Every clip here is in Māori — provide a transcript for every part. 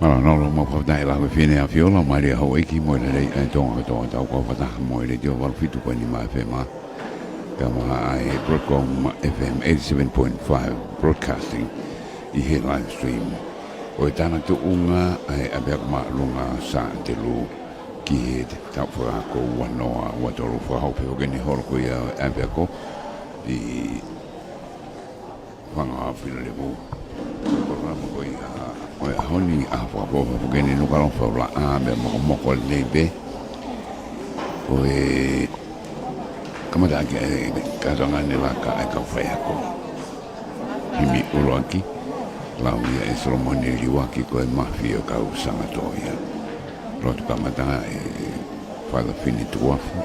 Ala no lo mo fa dai la ko fine a fiola mai le ho iki mo le ai tonga to ko fa ta mo le dio val fitu ko ni ma fe ma kama ai Broadcom FM 87.5 broadcasting I he live stream o tana tu unga ai abe ma lunga sa te lu ki he ta fo ko wano wa to ru fo ho pe o geni hor ko ya abe ko I wanga filo le mo programa ko ia o honi a fo po po geni Nuku'alofa la a be mo ko le be o kama da ke ka tonga ni la ka ka fa ya ko himi uroki la mia e solomoni liwaki ko e mafia ka usanga toia roto kama da fa la fini tuafu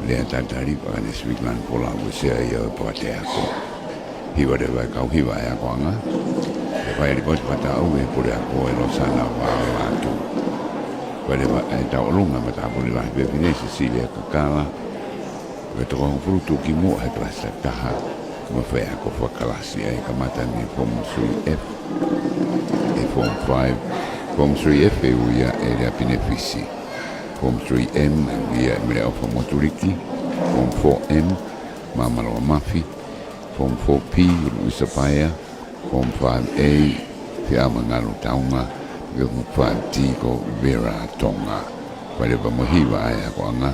le atari pa ne Switzerland ko la we se ia po te ko hiwa de va ka hiwa ya ko nga e vai ri ko pata o e por ko e lo sana va Latu pare va e ta lunga ma ta por la be fine Sicilia ka kala e to con fruto ki mo e plasta taha mo fa ko fa kalasi e ka mata ni form 3F e form 5 form 3F e uia e le benefici form 3M uia me le ofo motoriki form 4M mamalo mafi form 4P uisa paia form 5A fia mangalo Tonga form 5T ko vera Tonga pare ba mo hiwa ai ko anga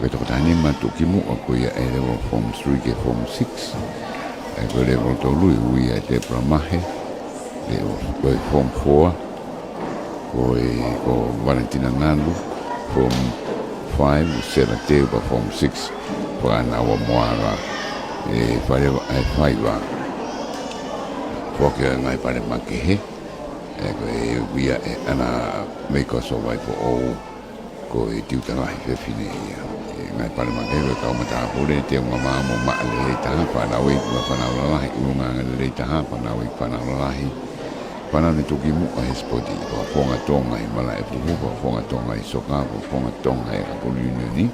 pe to tani ma to ki mo ko ia e level form 3 ke form 6 e ko level to lui uia te pramahe e ko form 4 ko Valentina Nando form 5 sera te ba form 6 pa na wa moara e pare ai faiva porque ngai pare makehe e ko via ana me ko so vai po o ko e tiu tana fe fine ngai pare makehe ka ma ta pure te mo ma mo ma le ta pa na we pa na la unga le ta pa na we pa na la pana ni tuki mu a spoti ko fonga tonga I mala e fu ko fonga tonga I soka ko fonga tonga e ko ni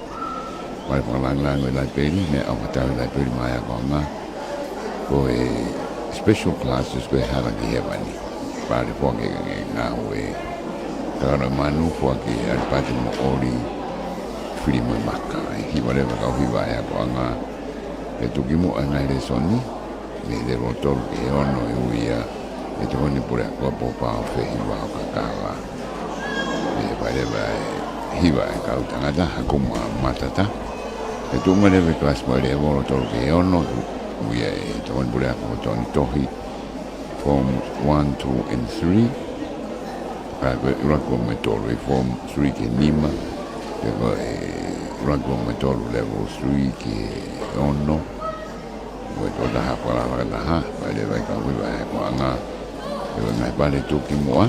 mai pa lang lang la peli me a ta la peli mai ko nga ko e special classes ko hala ki hebani para po ke nga we kana manu po ki al pati mo ori fili mo maka I whatever ka hi va ya ko nga e tuki mu nga le soni me de motor ke ono e uia e te honi pure a po pa fe hiwa o kakawa e whatever hiwa e ka utangata hakuma matata e tunga lewe klas mo le volo tolu ke ono uia e te honi pure a ko toni tohi form 1, 2 and 3 ka ko rako me tolu e form 3 ke nima e ko e rako me tolu level 3 ke ono e to da hapala da ha whatever ka uiwa e ko anga ngai pale tuki moa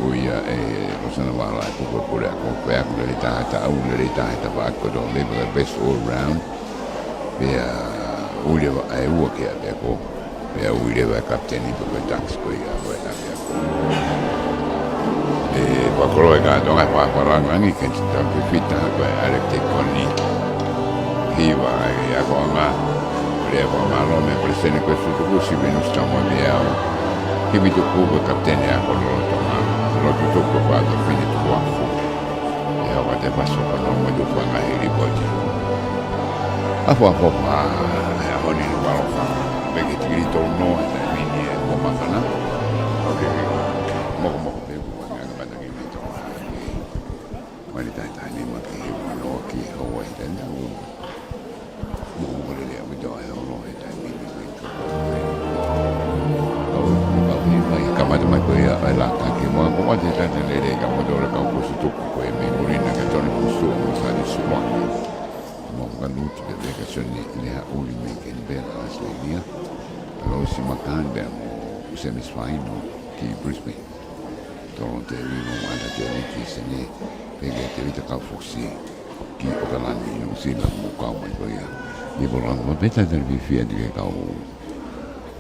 uia e rosana wala ko pure ko pe ko le ta au le ta pa ko do le best all round pe uia ai u ke a ko pe uia va captain I pe tax ko ia va ta ko e pa ko lo ga do pa rangi ke ta pe fita ko ale te koni hiva ia ko nga le ko ma lo me presene questo tu si venu stiamo via che mi tocco con capitano a quello lo tocco quando fine tu guapo e ora te passo per non voglio fare i ripoti a po' ma a ogni luogo fa perché ti ritorno e quindi è un po' macana ok mo per guardare ma da che mi torna ma di tanti ma che no che ho intendo mo vuole le vedo e ho kamata mai ko ia ai lata ke mo ko te tata le ka mo do ka ko su tu ko e me morina ka toni ku su mo sa di su mo ka luti de ka soni le ha uli me ke be la sleia però si makan be mo semi final ki Brisbane Toronto e mo anda te ki se ne pe ke te vita ka fosi ki o ka la ni no si la mo ka mo ko ia e bo la mo beta del vi fia di ka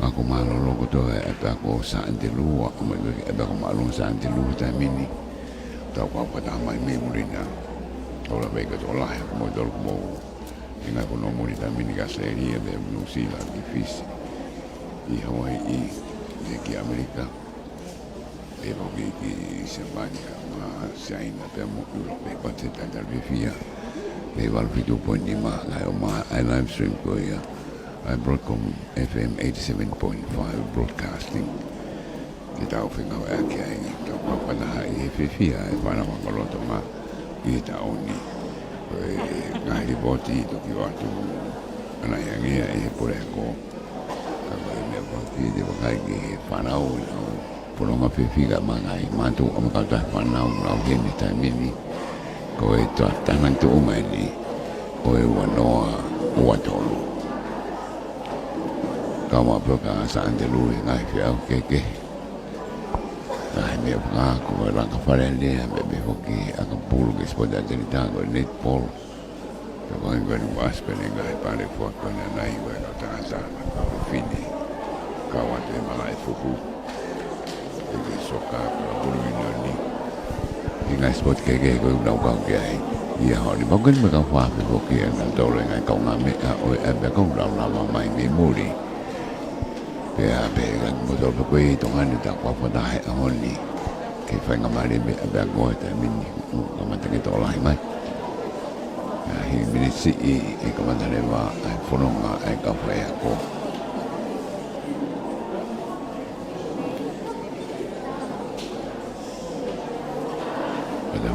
ako malo logo to e pa ko sa ante lua mo e pa ko malo sa ante lua ta mini ta ko pa ta mai me murina ora ve que to la mo do mo ina ko no murita mini ka serie de no si la difícil y Hawaii de aquí América e poki ki se mania ma saina pe mo ulo pe pate tata via pe val fitu pointi ma ai o ma I live stream ko ia I broadcom FM 87.5 broadcasting kita ofinga wa ki ai to pa pana ai fia e pana ma koloto ma i ta oni e ngai boti to ki wa tu ana ia e por ko ka me boti de ba ki pana o Pulonga whiwhiga mangai mātou o makauta whanau rau hene tai mini ko e toa tanang tu umai ni o e wanoa ua tolu ka mapio ka sa andelu e ngai whiau keke ngai mea whanga ko e ranga whare lea me me hoki a ka pulu ke spoda teni tango e netball ka wangi wani waspene ngai pare fuakona nai ua ka tangata ka whini ka wate mangai fuku ke soka ko ni ngai sport ke ko na ka ke ai ia hori mo kan me ka fa pe ko ke na to le ngai ka nga me ka o e be ko na mai me muri pe a be kan mo to ko i to ngani ta kwa fa dai a honi ke fa nga mari be be ko ta min ko ma te to lai mai hi mi si e ko ma le va ai fononga ai ka fa ya ko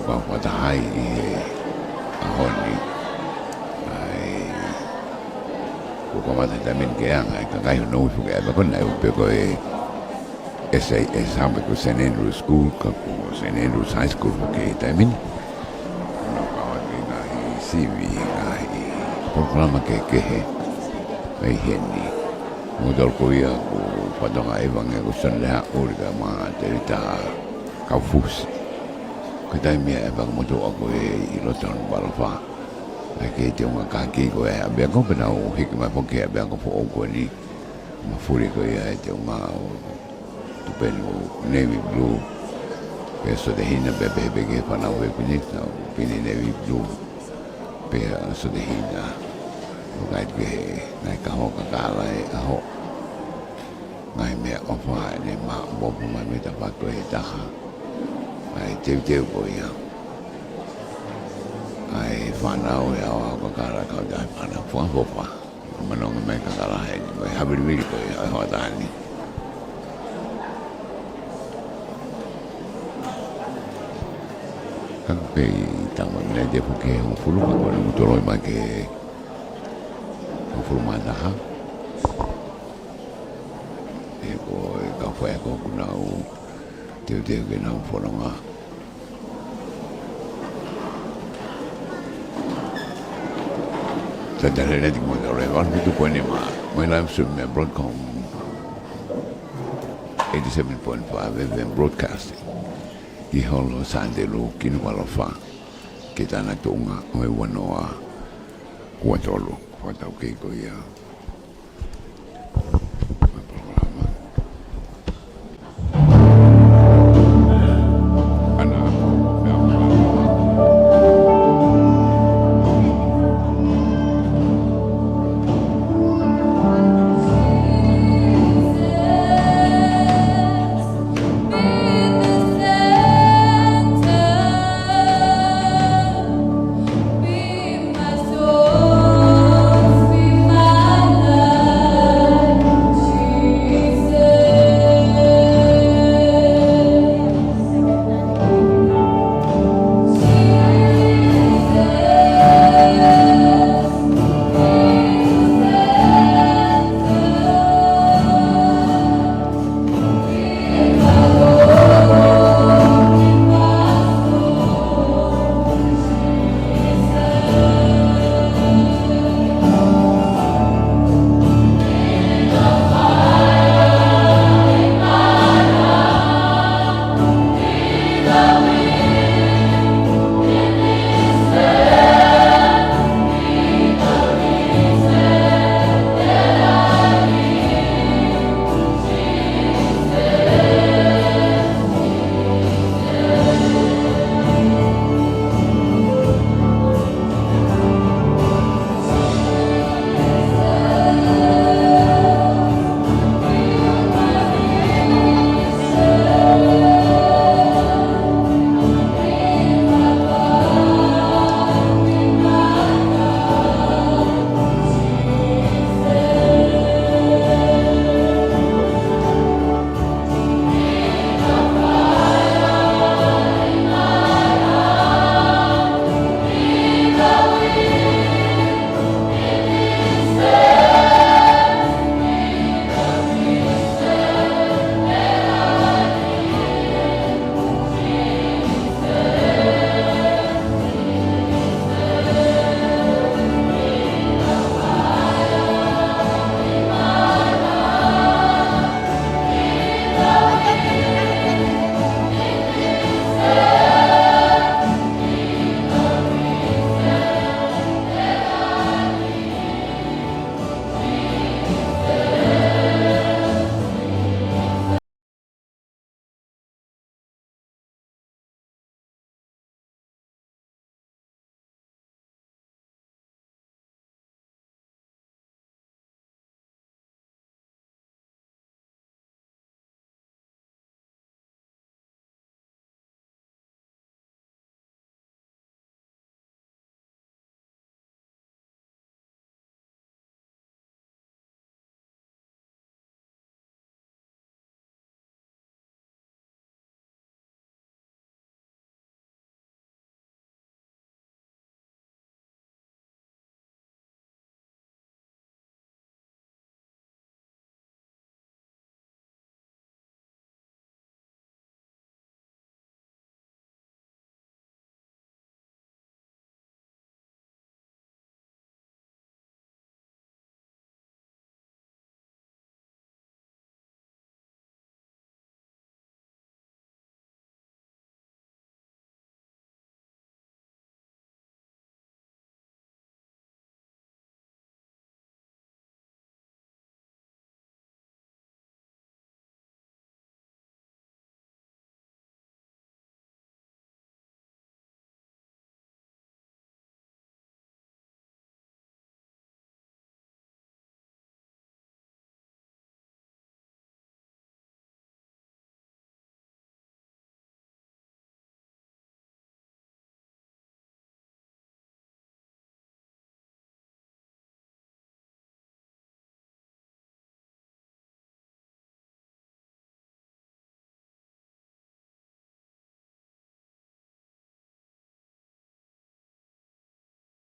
wa dai a honi ai ko ma te tamin ke ai ka kai no fu ke ba kon ai pe ko e sambe ko St. Andrews School ka ko St. Andrews High School ke tamin no ka wa ni nai CV nai programa ke he ai heni mo dol ko ia ko pa donga e vanga ko san la orga ma te ta ka fusi ko dai mea e wang moto ako e iloton balafa ai ke te unga kaki ko e abia ko pena o hiki mai poke abia ko po oko ni mafuri ko e te unga tupenu navy blue pe so de hina bebe bege pana o e pinita o pini navy blue pe so de hina o gai ke nai ka hoka kala e aho ngai mea ofa ne ma bobo mai me ta pako e taha ai teu ko ia ai whanau e awa ko kara kau dai whanau fuafofa manonga mai ka kara hei mai habiri ko ia ai hoa tani kang pe tama mene te puke un fulu ma ko un toloi mai ke un fulu ma daha e ko ka fue ko kunau teu ke nau whanonga Tata rene di mo dore van tu ko ni ma mo live stream me broadcom 87.5 FM broadcasting i holo sandelo kinu walofa kita na Tonga o e wanoa ko tolo ko tau ke ko ia Be my soul, be my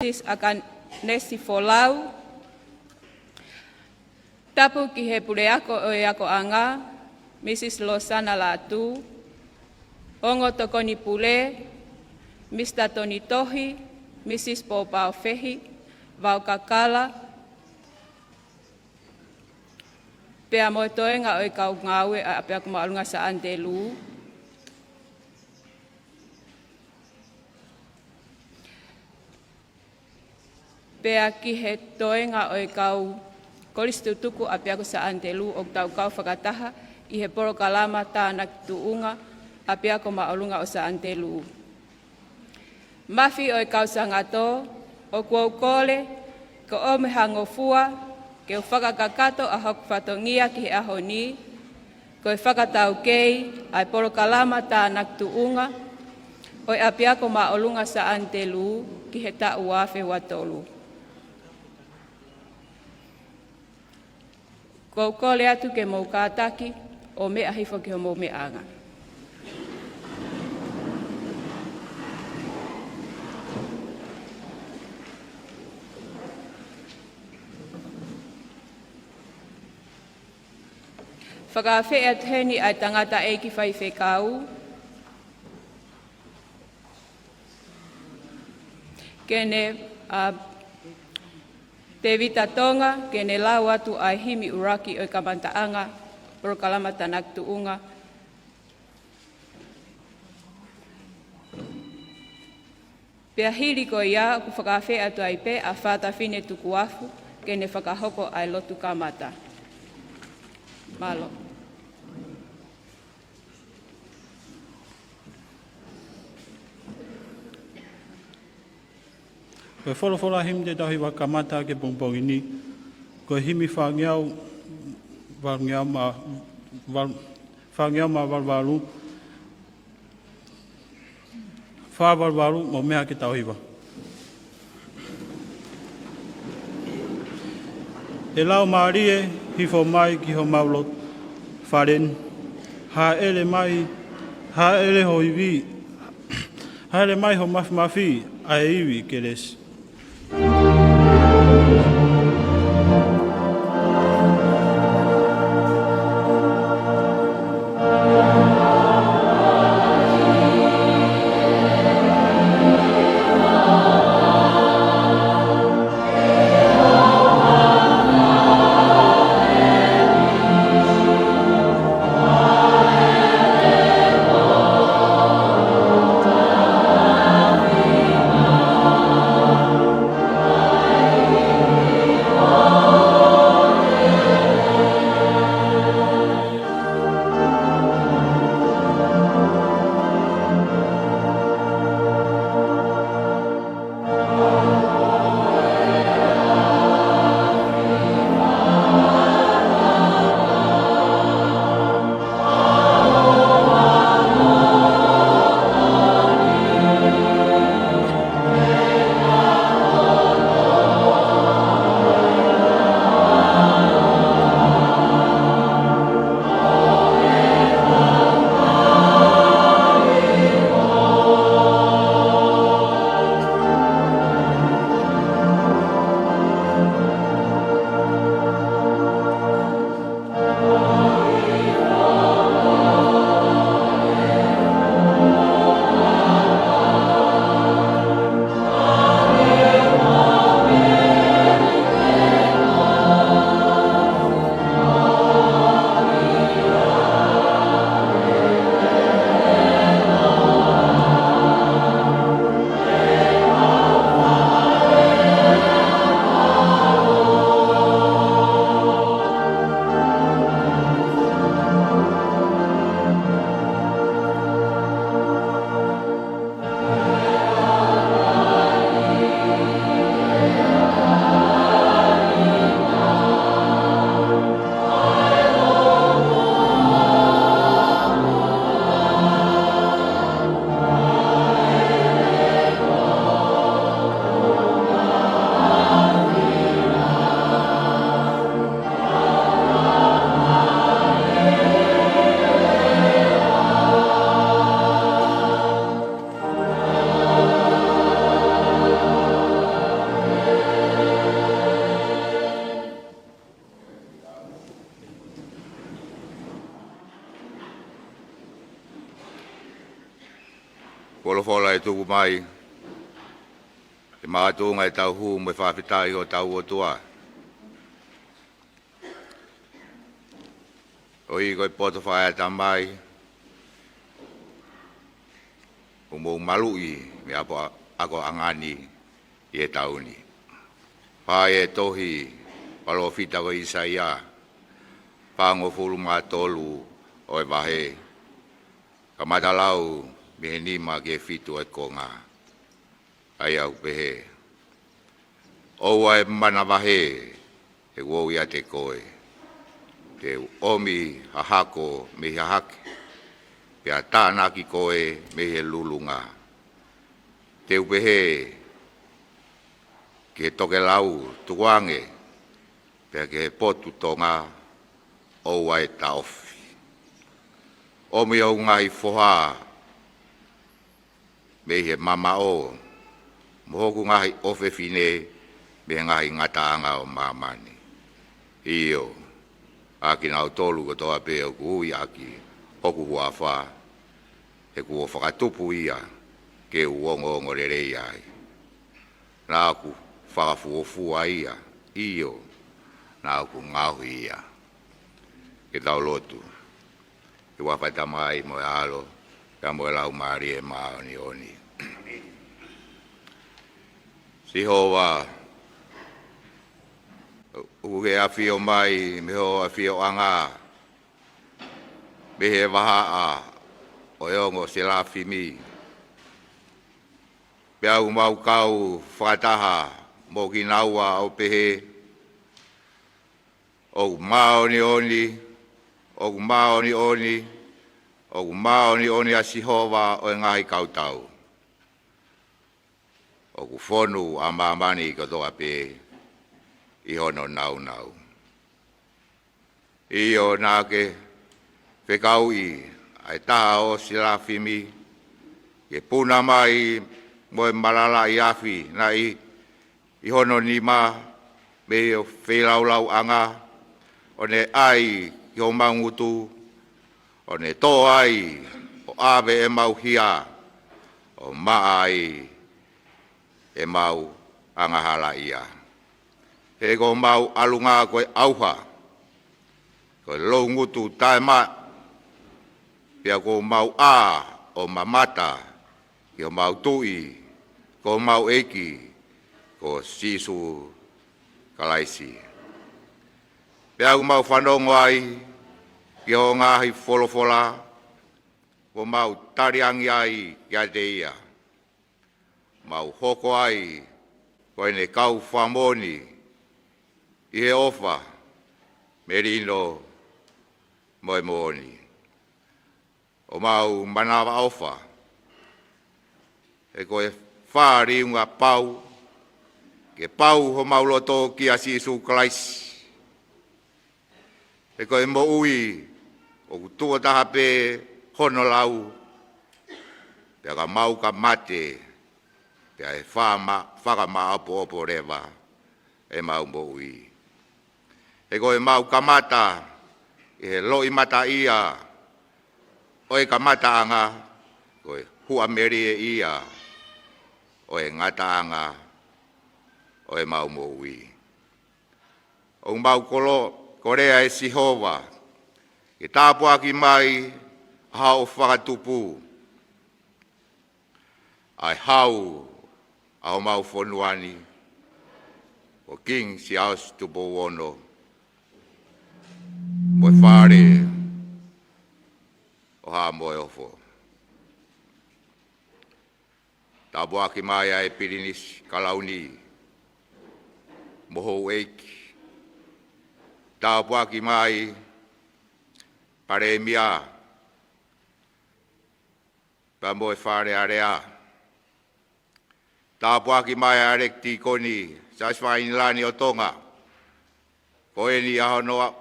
Mrs. Akanesi Folau, tapu ki he pureako o e ako anga, Mrs. Losana Latu, ongo tokoni pule, Mr. Toni Tohi, Mrs. Paula Fehi, Vau Kakala, pea mo toenga o e kau ngawe a pea kumalunga sa Antelu, pea ki he toenga o e kau koristu tuku a pea sa Antelu o tau kau whakataha i he poro kalama tāna tuunga a pea kumalunga o sa Antelu. Mafi o e kau sangato, o kua kole, ko o me hangofua, ke o whakakakato a hoku whatongia ki he ahoni, ko e whakatau kei, ai poro kalama tā naktuunga, o e apia ko maolunga sa Antelu ki he ta uafe watolu. Ko kole atu ke mou kātaki, o me ahifo ki ho mou me anga. Whakawhea tēni ai tangata e ki whai whekau. Kene te vita Tonga, kene lau atu ai himi uraki o kamantaanga, poro kalamata naktuunga. Pea hiri ko ia, ku whakawhea atu ai pe, a whata whine tuku afu, kene whakahoko ai lotu kamata. Malo. Koe wholofola him te tahi wa kamata ke pongpongi ni. Koe himi whangiau ma walwalu. Whawalwalu mo mea ke tauhiwa. E lau maarie hifo mai ki ho maulot wharen. Ha ele ho iwi. Ha ele mai ho mafi a e iwi ke resi. Oh Polofola e tuku mai. E maatunga e tau hu me whawhitai o tau o tua. O i koe poto whae ta mai. O mou malui me ako angani i e tauni. Pae e tohi palo fita ko Isaia. Pango fulu mā tolu o e wahe. Ka matalau me he nima ke fitu e konga. Ai au pehe. Oua e mana wahe e wou ia te koe. Te omi hahako me hahake. Pea tāna ki koe me he lulunga. Te upehe ke toke lau tuange. Pea ke potu tonga oua e taofi. Omi au ngai foha me he mama o. Mohoku ngai ofe fine me ngai ngataanga o mamani. Iyo. Aki nau tolu ko toa pe o kui aki. Oku huafa. E kua whakatupu ia. Ke uongo ngorerei ai. Nā aku whakafuofua ia. Iyo. Nā aku ngauhi ia. Ke tau lotu. Ke wawhaita mai mo e alo. Ka mo e lau maari e maa ni oni. Sihowa. Uke a fio mai, me ho a fio anga. Me he waha a. O eongo se la fimi. Pe au mau kau whakataha. Mo ki naua au pehe. O mao ni oni. O mao ni oni. O mao ni oni a sihowa o ngahi kautau. O ku whonu a mamani ko toa pe. I hono nau nau. Iyo nake whekau i ai taha o sila whimi ke puna mai mo e malala i afi na i hono ni ma me o whelaulau anga o ne ai ki o maungutu o ne tō ai o awe e mau hia o maai e mau angahala ia. E ko mau alunga koe auha. Koe lou ngutu tae ma. Pea ko mau a o mamata. Ki o mau tui. Ko mau eki. Ko sisu kalaisi. Pea ko mau whanongo ai. Ki o ngahi wholofola. Ko mau tariangi ai kia te ia. Mau hoko ai. Koe ne kau whamoni. I he ofa, merino, moimoi. O mau manawa ofa. E koe whāri unga pau, ke pau ho mau loto ki a sisu klaisi. E koe mo ui, o kutua taha pe hono lau, pea ka mau ka mate, pea e whaka ma apo opo rewa, e mau mo ui. E koe mau kamata, e he loi mata ia, o e kamata anga, koe hua meri e ia, o e ngata anga, o e mau moui. O mau korea e sihova, e tāpua ki mai, hao whakatupu, ai hau, au mau whonuani, o king si aus tupo wono, Moe whare o ha moe ofo. Tā buaki mai e pirinis kalauni. Moho eiki. Tā buaki mai pare mia. Pa moe whare area. Tā buaki mai arekti koni. Saswaini lani o Tonga. Koe ni ahonoa.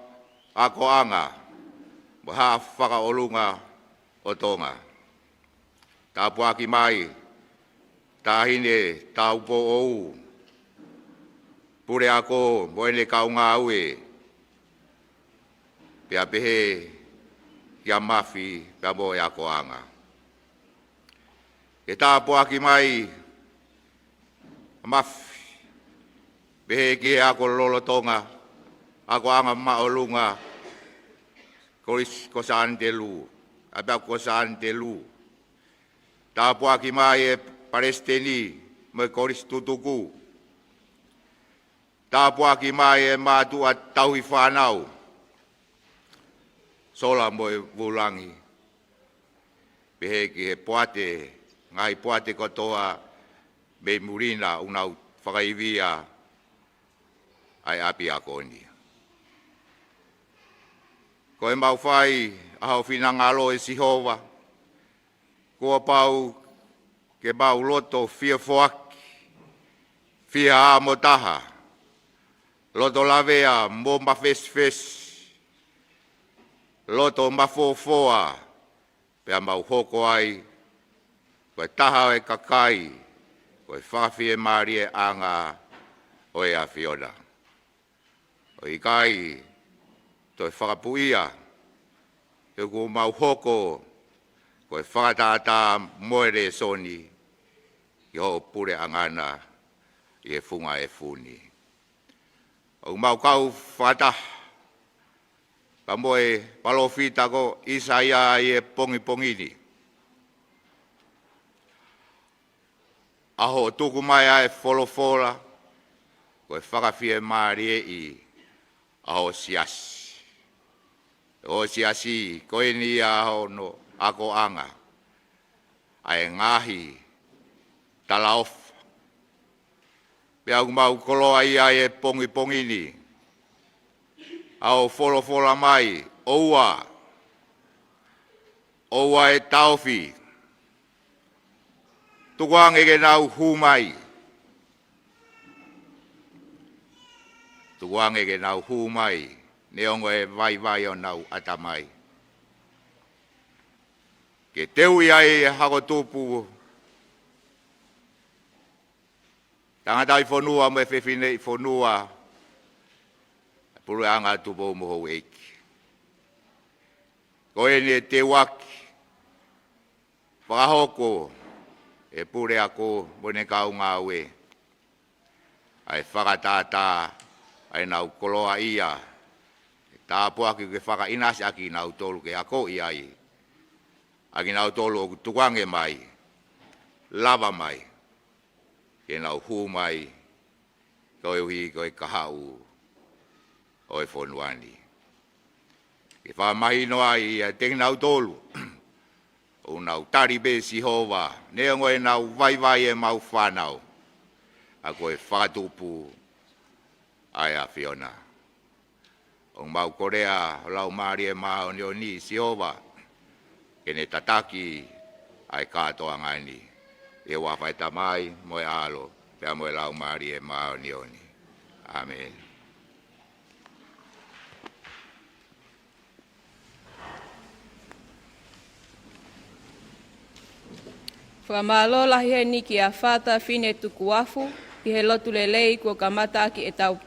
Ako anga, maha whakaolunga o Tonga. Tā puaki mai, tā hine, tā upo ou. Pure ako, moene kaunga aue. Pea pehe, kia mafi, pea moe ako anga. E tāpua ki mai mafi. Behe ki ako lolo tonga. Ako anga maolunga. Ko saan te lu. Abia ko saan te lu. Tāpua ki mai e Palestini. Me koris tutuku. Tāpua ki mai e mātua tauhi whanau. Sola mo e vulangi. Pehe ki he poate, ngai poate kotoa me murina unau whakaivia ai api akoni. Ko e mau whai ahau whinangalo e sihova. Kua pau ke mau loto fia foaki, fia amo taha. Loto lavea mo mawhes. Loto mafofoa, pea mau hoko ai, koe taha e kakai, koe whawhi e maari e anga o e a Fiona. O i kai, toi whakapuia, te ku mau hoko, koe whakatata moere soni, i ho pure angana, i e funga e funi. O mau kau whataha, ka moe palofita ko Isaia i e pongi-pongini. Aho tuku mai ai folofola, koe whakawhie maari e i aho siasi. O siasi, koe ni aho no ako anga, ai ngahi talaofa. Pea mau koloa i ai e pongi-pongini, au folo mai, oua e taufi, tukuang ege nau humai, tukuang ege nau humai, neongo e vai o nau atamai. Ke teu iai e hako tupu, tangatai fonua me whewhine i fonua, puru anga tupo moho eiki. Koe ni te waki, whakahoko, e pure ako mone kau ngā ue. Ai whakatata, ai nau koloa ia, tā poaki ke whakainasi aki nau tolu ke ako iai. Aki nau tolu o tukange mai, lava mai, ke nau hu mai, koe uhi koe kahau, o e whonuani. Ke whamahino ai a te nau tolu, o nau tari be sihova, neongo e nau vai e mau whanau, a koe whakatupu ai a Fiona. O mau korea, lau maari e maho ni o ni sihova, ke ne tataki ai katoa ngani, e wawhaita mai moe alo, pea moe lau maari e maho ni o ni. Amen. Whamalo lahi he ni ki a whata whine Nuku'alofa, ki he lotu lelei kua kamata ki e tau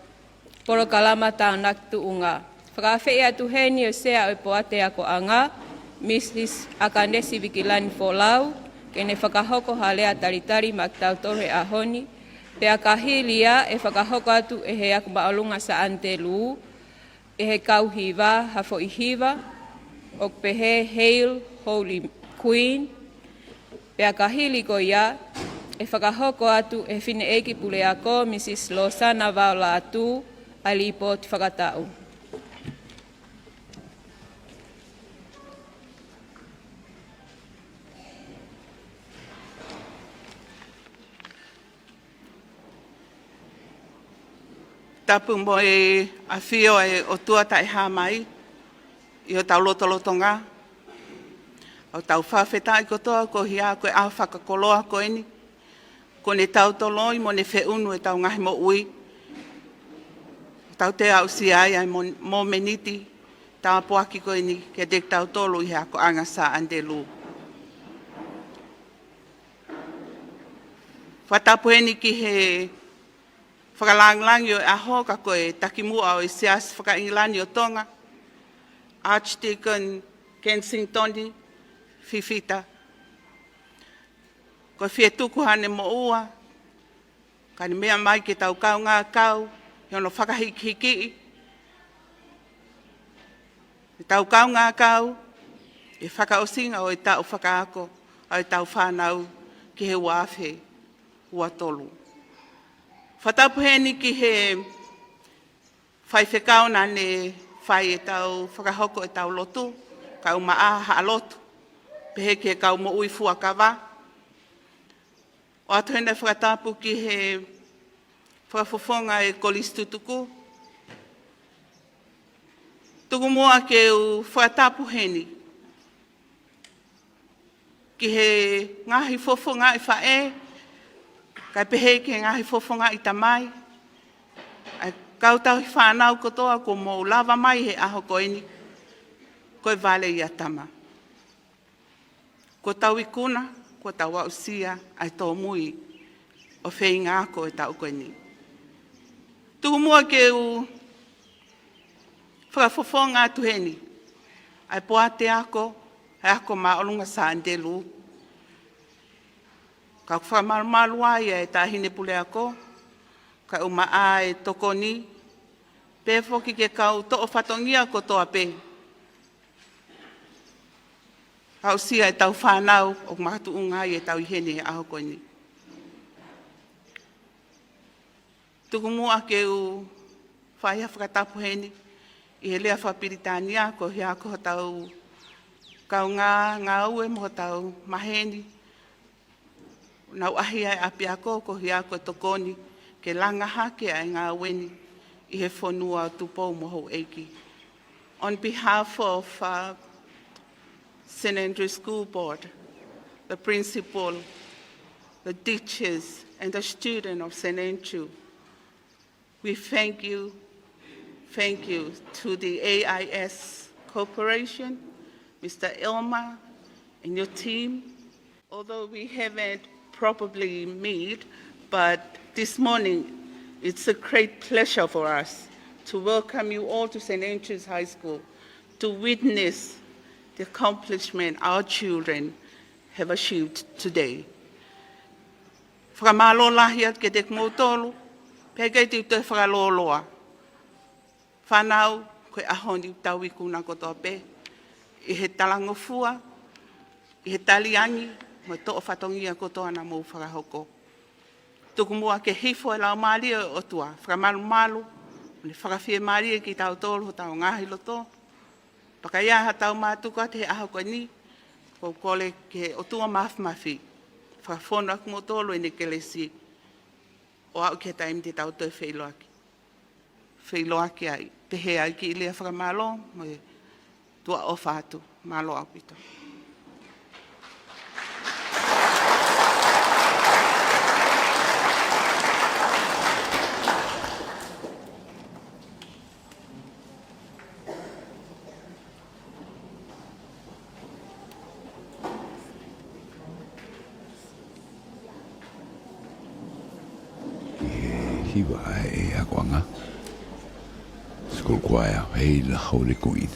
porokalama tau naktu unga. Whakawhi atu he ni o sea o poate ako anga, Mrs. Akanesi Vikilani Folau, ke ne whakahoko halea taritari mak tau tohe a honi, pe a kahilia e whakahoko atu e he aku maolunga sa ante luu, e he kauhiva, hafo ihiva, o pehe Hail Holy Queen, pe a kahili ko ia, e whakahoko atu e whine eki pule ako Mrs. Losana Latu, a lipo te whakatau. Tapu mo e a whio e o tuata e hā mai, i o tau lotolotonga, o tau whawheta i kotoa ko hia koe au whakakoloa ko eni, ko ne tau toloi mo ne whiunu e tau ngahi mo ui, tau te au si ai ai mo meniti, tau apoaki ko eni ke dek tau tolu i hea ko anga sa ande lu. Whatapu eni ki he whakalanglangi o aho ka koe takimua o i sias whakaingilani o Tonga, Archdeacon Kensingtoni, Fifita. Ko fie tuku hane mo ua. Ka ni mea mai ke tau kau ngā kau. He ono whakahiki. E tau kau ngā kau. E whakaosinga o e tau whakaako. O e tau whanau ki he wāwhe. Ua tolu. Whatapuheni ki he whai whekau nane whai e tau whakahoko e tau lotu. Kau maa haa lotu. Pehe ki he kau mo ui fuakawa. O atu hene whakatapu ki he whakafofonga e kolistu tuku. Tuku mua ke u whakatapu heni. Ki he ngahi fofonga i whae. Kai pehe ki he ngahi fofonga i tamai. Ai kautau hi whanau kotoa ko mō lava mai he aho koeni. Koe vale i atama. Ko tau ikuna, ko tau wausia, ai tō mui o whei ngāko e tau koeni. Tuku mua ke u whakafofonga atu heni. Ai poate ako, ai ako maolunga sa andelu. Ka whakamalu ai e tāhine pule ako. Ka umaa e tokoni. Pēwhoki ke kau to'o whatongia ko toa pē. Kau sia e tau whanau o mahatu ungai e tau ihene he aho koini. Tuku mua ke u whaiha whakatapu heni. I he lea whapiritania ko hea ko tau kau ngā ue mo tau maheni. Nau ahi ai api ako ko hea ko tokoni ke langa hake ai ngā weni I he whanua tupou moho eiki. On behalf of St. Andrew's School Board, the principal, the teachers, and the students of St. Andrew, we thank you to the AIS Corporation, Mr. Elmer, and your team. Although we haven't probably met, but this morning it's a great pleasure for us to welcome you all to St. Andrew's High School to witness the accomplishment our children have achieved today. Whakamalo lahiat ke te kmotolu, pēkei te te whakaloloa. Whanau koe ahoni tau I kuna kotoa pē. I he talangofua, I he taliangi, mo to'o whatongia kotoa na mou whakahoko. Tuku mua ke hifo e lau maalia o tua, whakamalu, ne whakawhie maalia ki tau tolu, tau ngahi loto. Pakaiaha tau mātuka te aho koe ni, ko kole ke o tua mafi. Whakawhono aku mo tolu e ne kelesi, o au ke taimi te tau toi wheiloaki. Wheiloaki ai, pehe ai ki ilea whakamalo, mo e tua o whātu, malo au pito. Hiwa e akwanga. School choir, hey the Holy Queen.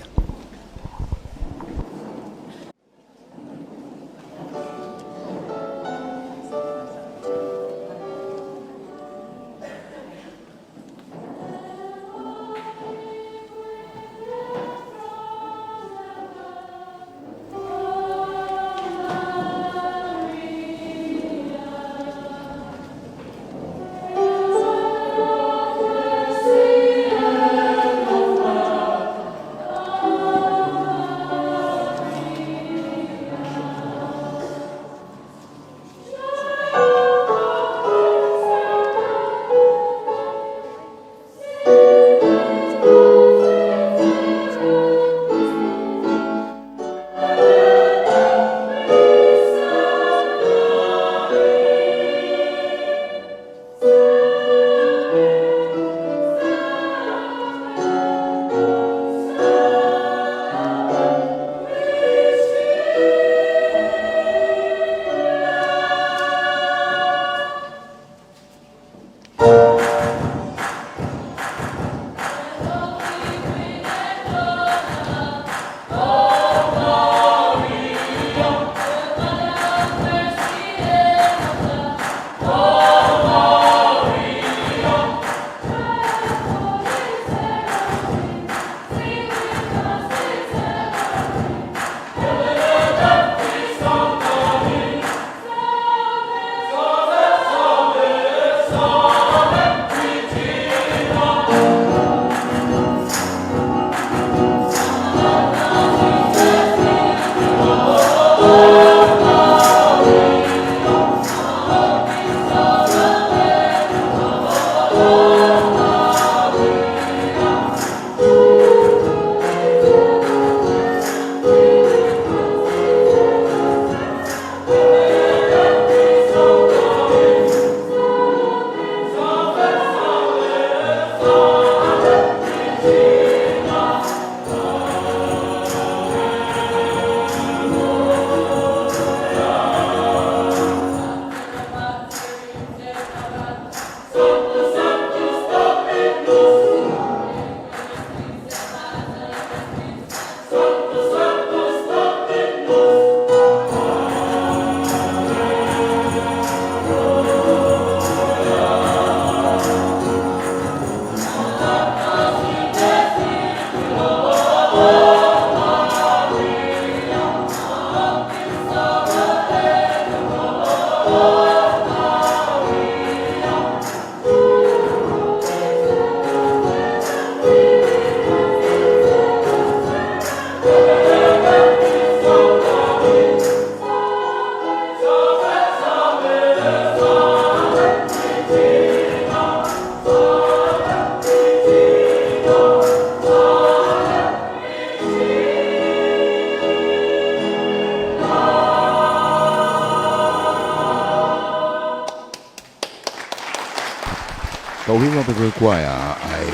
Kau hima pe koe kua ai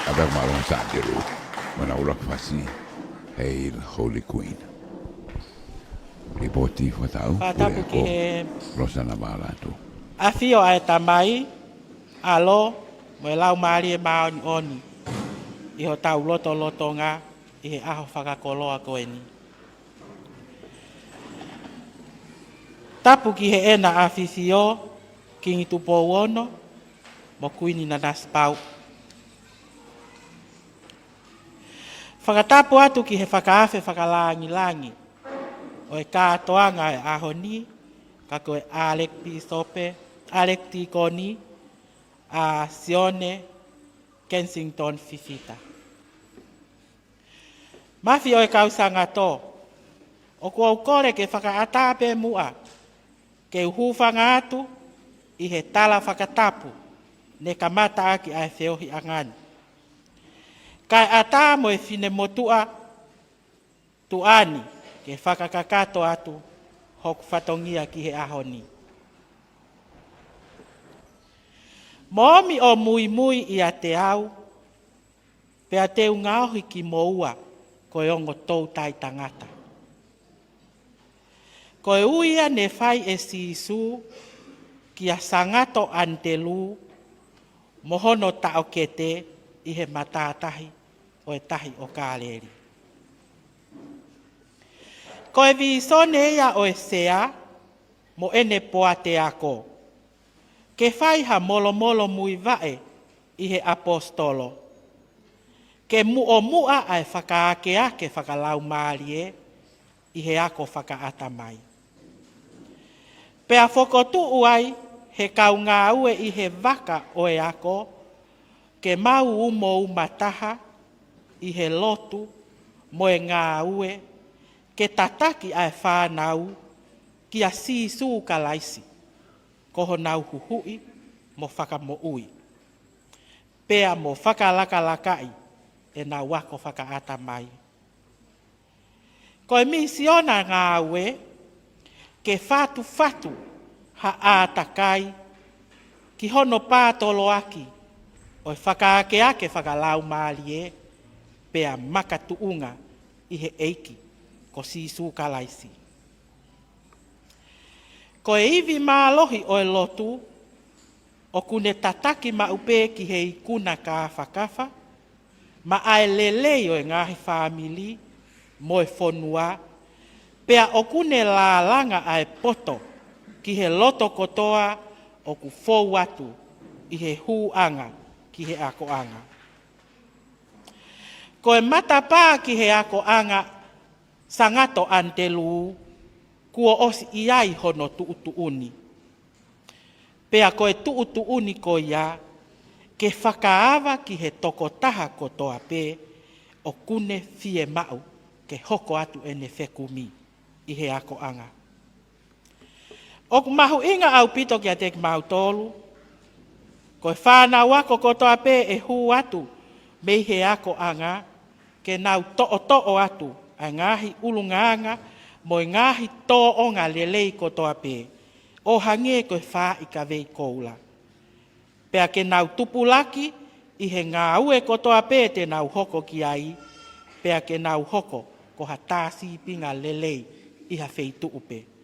abek malong sa diru. Mana urak fasi. Hey, Holy Queen. Ripoti fatau. Whatapu ki he Rosana Malatu. awhio ai tamai, alo, mo e lau maari e maoni oni. I ho tau loto ngā, i he aho whakakoloa koe ni. Tapu ki he ena awhihio, ki ngi tupo wono, mo kuini na naspau. Whakatapu atu ki he whakaafe whakalangi-langi. O e kātoanga e aho ni, ka koe Alekti Koni, a Sione, Kensington Fifita. Mawhi o e kausanga tō, o kua ukore ke whakaatape mua, ke uhuwhanga atu, i he tala whakatapu, ne ka mata aki ai whiohi angani. Kai ata mo e whine motua, tuani, ke whakakakato atu, hoku whatongia ki he ahoni. Momi o mui i a te au, pea te ungaohi ki moua, koe ongo tau tai tangata. Koe uia ne whai e sisu, ki a sangato antelu, mohono tao kete i he matātahi o e tahi o kāleri. Koe visone ia o e sea, mo ene poa te ako. Ke whai ha molo mui vae i he apostolo. Ke mua ai whakaakea ke whakalau maarie i he ako whakaata mai. Pea whokotu uai he kaunga ue i he waka o e ako, ke mau umo mataha i he lotu mo e ngā ue, ke tataki ai whānau ki a sisu ka laisi, koho nau huhui mo whakamo ui. Pea mo whakalakalakai e nā wako whakaata mai. Koe misiona ngā ue, ke whatu ha ātakai, ki hono pātolo aki, o e whakaakeake whakalau maalie, pea makatuunga i he eiki, ko sisu ka laisi. Ko e iwi mālohi o e lotu, o kune tataki ma upe ki he ikuna ka whakafa, ma ae lelei o e ngahi whamili, mo e whonua, pea o kune lālanga ae poto, ki he loto kotoa o ku fōu atu, i he huanga ki he akoanga. Ko e matapā ki he akoanga, sangato antelu, kua osi iai hono tuutuuni. Pea koe tuutuuni ko ia, ke whakaawa ki he tokotaha kotoa pe, o kune fie mau, ke hoko atu ene whekumi, i he akoanga. O ku mahu inga au pito ki a te mau tolu, koe whānau ako kotoa pe e hu atu, me he akoanga, ke nau to'o atu, a ngahi ulunganga, mo ngahi tōonga lelei kotoa pe, o hange koe whā i ka vei koula. Pea ke nau tupulaki, i he ngā ue kotoa pe te nau hoko ki ai, pea ke nau hoko ko ha tāsi pinga lelei i ha wheitu upe.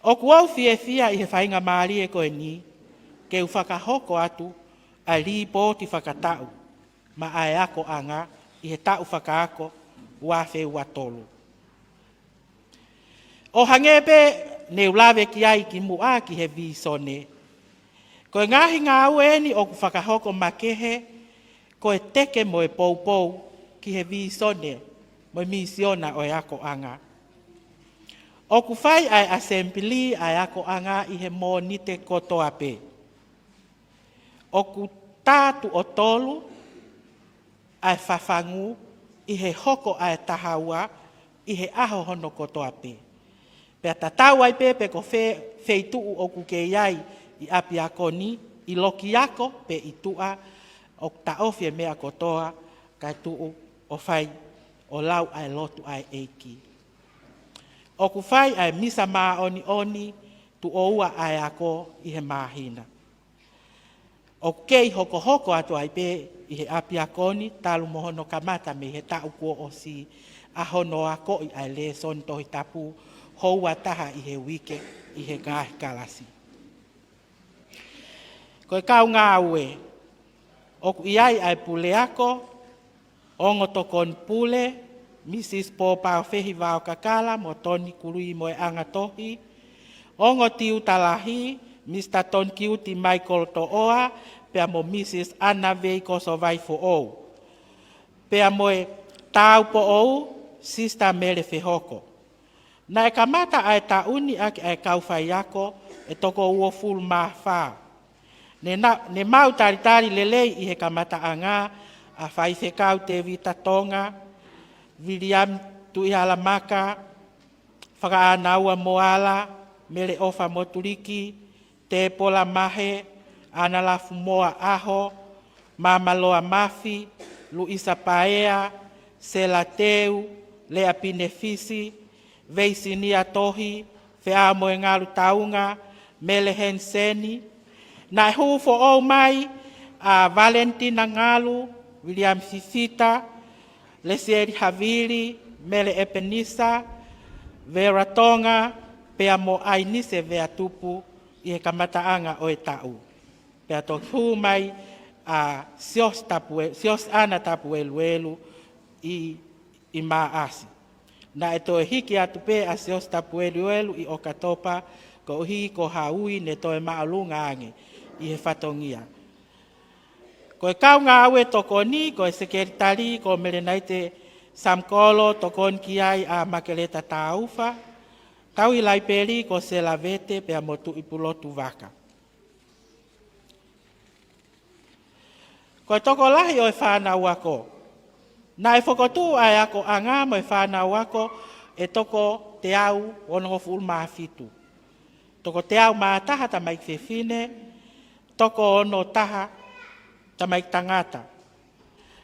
O kuau fia i he whainga maari e koe ni, ke u whakahoko atu, a li pōti whakatau, ma ai ako anga, i he tau whakaako, wafe ua tolu. O hangepe, ne ulawe ki ai ki mua ki he visone. Koe ngahi ngā ueni o ku whakahoko makehe, koe teke mo e pou ki he visone, mo e misiona o e ako anga. O ku whai ai asembili ai ako anga i he mō nite kotoa pe. O ku tātu o tolu, ai whawhangu, i he hoko ai tahaua, i he aho hono kotoa pe. Pea tatau ai pepe ko wheituu o ku ke iai i api ako ni, i loki ako pe i tua, o taofie mea kotoa, kai tuu o whai, o lau ai lotu ai eiki. O ku whai ai misa maa oni, tu oua ai ako i he mahina. O kei hoko atu ai pe i he apia koni, talu mohono kamata me he tau kua o si ahono a ko i ai le son tohi tapu houa taha i he wike i he ngahi kalasi. Koe kau ngā ue, oku iai ai pule ako, ongo tokon pule, Mrs. Popao Fehi Vao Kakala, mo Toni Kurui Moe Anga Tohi, ongo tiu talahi, Mr. Ton Kiuti Michael To'oa, pea mo Mrs. Anna Vei Kosovai Fo Ou. Pea moe tau po ou, Sister Mele Fehoko. Na e kamata ai ta uni ake ai kauwhai ako, e toko ua full mawha. Ne mau taritari lelei i he kamata anga, a whaifekau te vita Tonga, William Tuihala Maka, Whakaanaua Moala, Mele Ofa Moturiki, Te Pola Mahe, Analafu Moa Aho, Mamaloa Mafi, Luisa Paea, Sela Teu, Lea Pinefisi, Veisinia Tohi, Fea Moengaru Taunga, Mele Henseni, na hufo o mai a Valentina Ngalu, William Fifita, Lesieri Havili, Mele Epenisa, Vera Tonga, pea mo ainise vea tupu i he kamataanga o e tau. Pea toki hu mai a sios ana tapu elu i maasi. Na e toe hiki atu pe a sios tapu elu i Okatopa, ko hi ko haui ne toe maalunga ange i he whatongia. Ko e kau ngā aue toko ni, ko e sekeritari, ko mele nei te samkolo tokon ki ai a makeleta taufa, tau i laiperi ko se lavete pe a motu i pulotu waka. Ko e toko lahi o e whanau ako. Na e whakotu ai ako anga mo e whanau ako e toko te au ono ful maafitu. Toko te au maataha ta mai whewhine, toko ono taha ta mai tangata.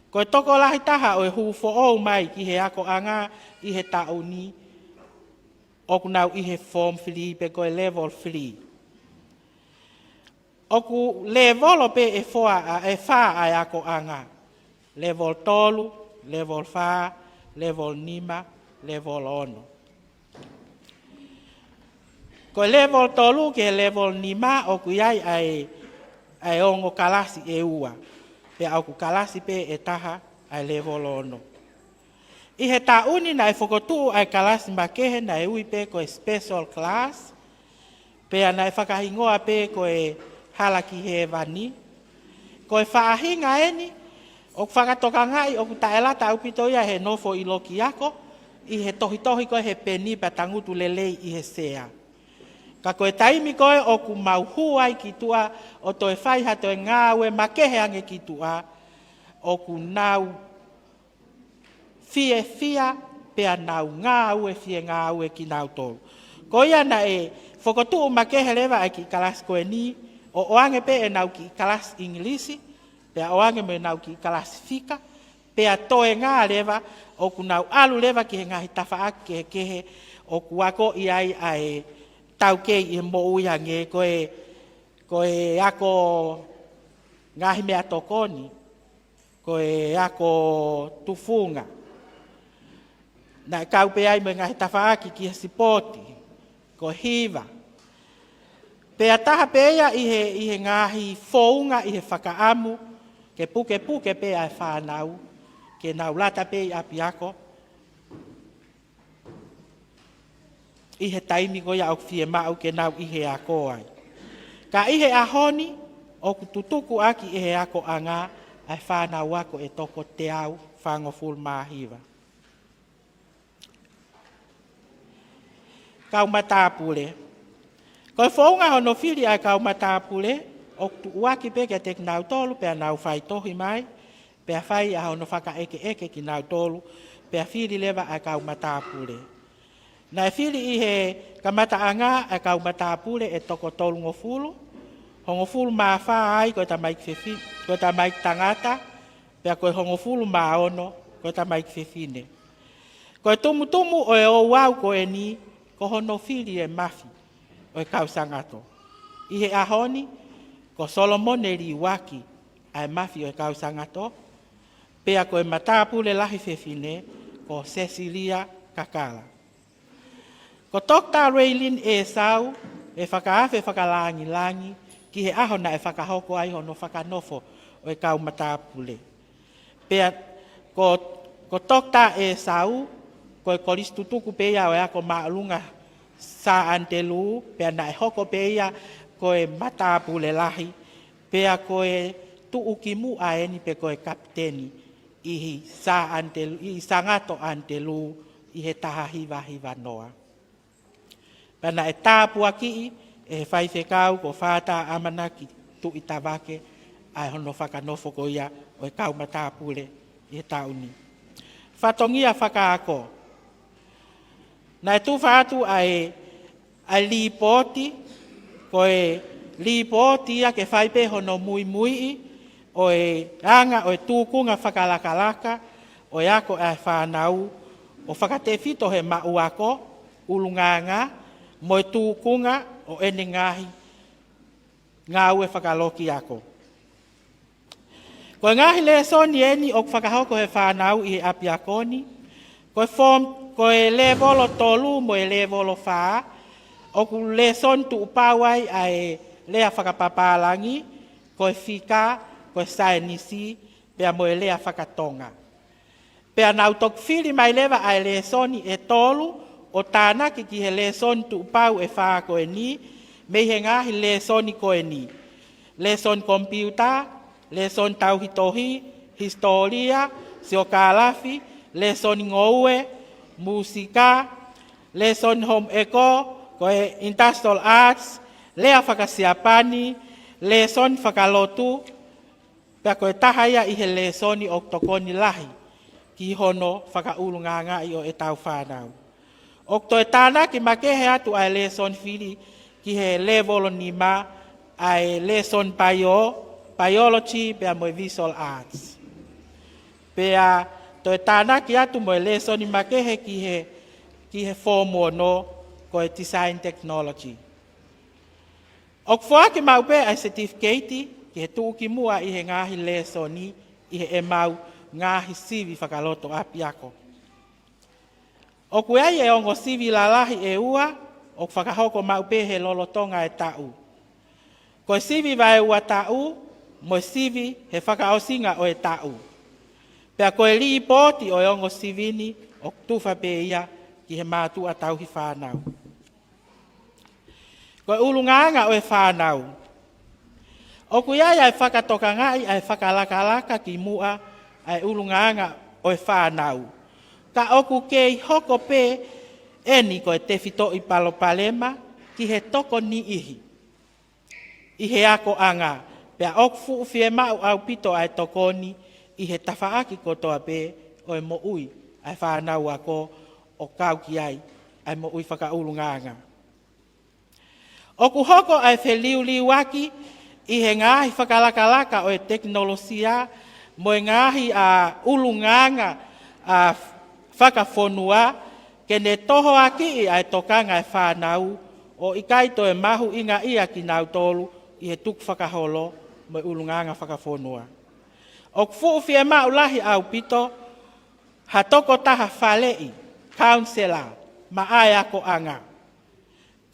Ko e toko lahi taha o e hufo ou mai ki he ako anga i he tauni, oku nau i he form 3 pe ko e level 3. Oku level o pe e wha ai ako anga. Level tolu, level 4, level 5, level 1. Ko level tolu ke level 5 oku iai ai ongo kalasi e ua. Pe oku kalasi pe e taha ai level 1. I he tauni na e whakotu ai kalasi makehe na e ui pe ko e special class. Pe na e whakahingoa pe ko e halaki he vani. Ko e whaahinga eni, o whakatoka ngai o taelata upito ia he nofo i loki ako, i he tohi ko he peni pa tangutu lelei i he sea. Ka koe taimi koe o ku mauhuai ki tua o toe whaiha toe ngāwe makehe ange ki tua o ku nau fia pea nau ngāwe fie ngāwe ki nau tolu. Ko ia na e whakotu makehe lewa ai ki kalas koe ni o oange pe e nau ki kalas Ingilisi pea oange me nau ki kalas fika pea toe ngā lewa o ku nau alu lewa ki he ngahi tawhaak kehe o ku ako i ai tau kei i mo uiange koe ako ngahi mea tokoni, koe ako tufunga. Na kau pe ai me ngahi tawhaaki ki he sipoti, koe hiva. Pea taha peia i he ngahi founga i he whakaamu, ke puke pe ai whanau, ke nau lata pe i api ako, i he taimi ko ia au fie mau ke nau i he ako ai. Ka i he ahoni, o ku tutuku aki i he ako anga, ai whanau ako e toko te au whangoful mahiwa. Kau matapule. Ko e whaunga hono whiri ai kau matapule, o ku uaki pe ke te nau tolu, pea nau whai tohi mai, pea whai a hono whaka eke ki nau tolu, pea whiri lewa ai kau matapule. Na e whiri i he kamata anga e kau matapule e toko tolu ngofulu. Hongofulu maa wha ai koe ta mai kwhewhi, koe ta mai tangata, pea koe hongofulu maa ono, koe ta mai kwhewhine. Koe tumu o e o wau koe ni, ko hono whiri e mafi o e kau sangato. I he ahoni, ko Solomon e riwaki ai mafi o e kau sangato, pea ko e matapu le lahi fefine ko Cecilia Kakala. Ko Dr. Raylin e sau e whakaafe whakalangi ki he aho na e whakahoko ai hono whakanofo o e kau matapule. Pea ko Dr. e sau ko e koristu tuku pea o e ako maalunga sa antelu pea na e hoko pea ko e matapule lahi pea ko e tuukimu a eni pe ko e kapteni i sangato antelu i he taha hiva noa. Pana e tāpua ki e whai whekau ko whātā amana ki tu i tawake ai hono whakanofo ko ia o e kau matāpule i he tauni. Whatongia whakaako. Na e tu whātu ai lipoti ko e lipoti ia ke whaipe hono muimui o e anga o e tūkunga whakalakalaka o e ako e whanau o whakatewhito he mauako ulunganga mo e tūkunga o ene ngahi ngā ue whakaloki ako. Ko ngahi le soni eni o whakahoko he whanau i he api akoni, ko e le volo tolu mo e le volo whaa, o ku le son tu upawai a e lea whakapapalangi, ko e whika, ko e saenisi, pea mo e lea whakatonga. Pea nau tok whiri mai lewa a e le soni e tolu, o tānaki ki he leson tu pau e whaa ko e ni, me he ngahi lesoni ko e ni. Leson kompiuta, leson tauhitohi, historia, siokalafi, leson ngoue, musika, leson home eco, ko e industrial arts, lea whakasiapani, leson whakalotu, pea ko e tahaya i he lesoni o tokoni lahi, ki hono whakaulunganga i o e tau whanau. O to e tāna ki makehe atu ai leson whiri ki he level nima ai leson biology pea mo visual arts. Pea to e tāna ki atu mo leson ni makehe ki he form no ko e design technology. O kua ki mau pe ai certificate ki he tuuki mua i he ngahi lesoni i he e mau ngahi sivi whakaloto api ako. O kuai e ongo sivi lalahi e ua, o whakahoko maupe he lolotonga e tau. Ko sivi vai ua tau, mo sivi he whakaosinga o e tau. Pea ko e li poti o e ongo sivini, o tufa pe ia ki he mātu a tau hi whanau. Ko e ulunganga o e whanau. O kuai ai whakatoka ngai ai whakalakalaka ki mua ai ulunganga o e whanau. Ka oku kei hoko pe eni ko e te whito i palopalema ki he toko ni ihi. I he ako anga, pea oku fuufie mau au pito ai tokoni i he tawhaaki kotoa pe o e mo ui ai whanau ako o kau ki ai mo ui whakaulunganga. Oku hoko ai wheliuliwaki i he ngahi whakalakalaka o e teknolosia mo e ngahi a ulunganga a whakafonua, ke ne toho aki i ai tokanga e whanau, o i kaito e mahu inga ia ki nau tolu i he tuk whakaholo mo ulunganga whakafonua. O kufuufi e mau lahi au pito, ha toko taha whalei, counsellor, ma ai ako anga.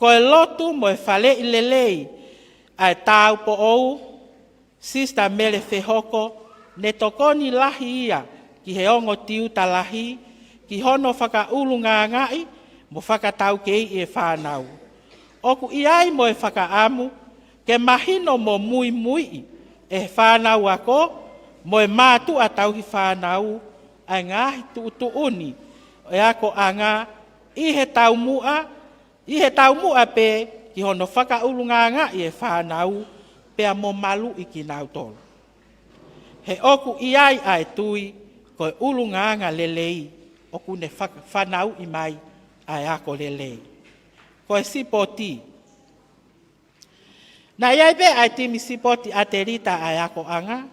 Ko e lotu mo e whalei lelei, ai tau po ou, sista mele whehoko, ne tokoni lahi ia, ki he ongo tiuta lahi, ki hono whakaulunga ngai, mo whakatau kei e whanau. Oku iai mo e whakaamu, ke mahino mo mui e whanau ako, mo e mātu a tauhi whanau, ai ngahi tuuni, e ako anga, i he tau mua pe, ki hono whakaulunga ngai e whanau, pea mo malu i ki nau tolu. He oku iai ai tui, ko e ulunganga lelei, o kune whanau i mai ai ako lelei. Ko e sipoti. Na iai pe ai timi sipoti a te rita ai ako anga,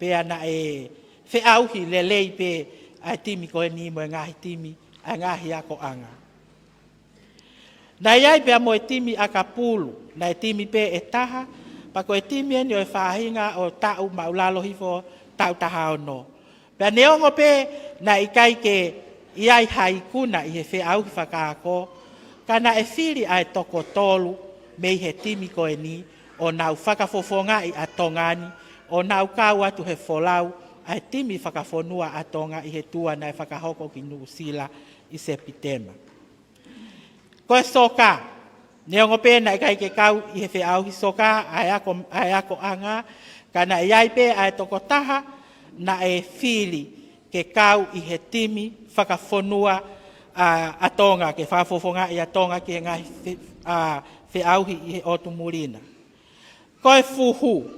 pea na e whiauhi lelei pe ai timi ko e nimo e ngahi timi ai ngahi ako anga. Na iai pe mo e timi a kapulu, na e timi pe e taha, pa koe timi eni o whahinga o tau maulalo hifo tau taha ono. Pea neongo pe na ikai ke iai haikuna i he whe au hi whakaako, kana e whiri ai toko tolu me he timi koe ni o nau whakafofonga i a tongani, o nau kau atu he wholau ai timi whakafonua a tonga i he tua nai whakahoko ki Nuusila i Sepitema. Koe soka, neongo pe na ikai ke kau i he whe au hi soka ai ako anga, kana iai pe ai toko taha na e whiri ke kau i he timi whakafonua a tonga, ke whafofonga i a tonga ki he ngai whe auhi i he otu murina. Koe fuhu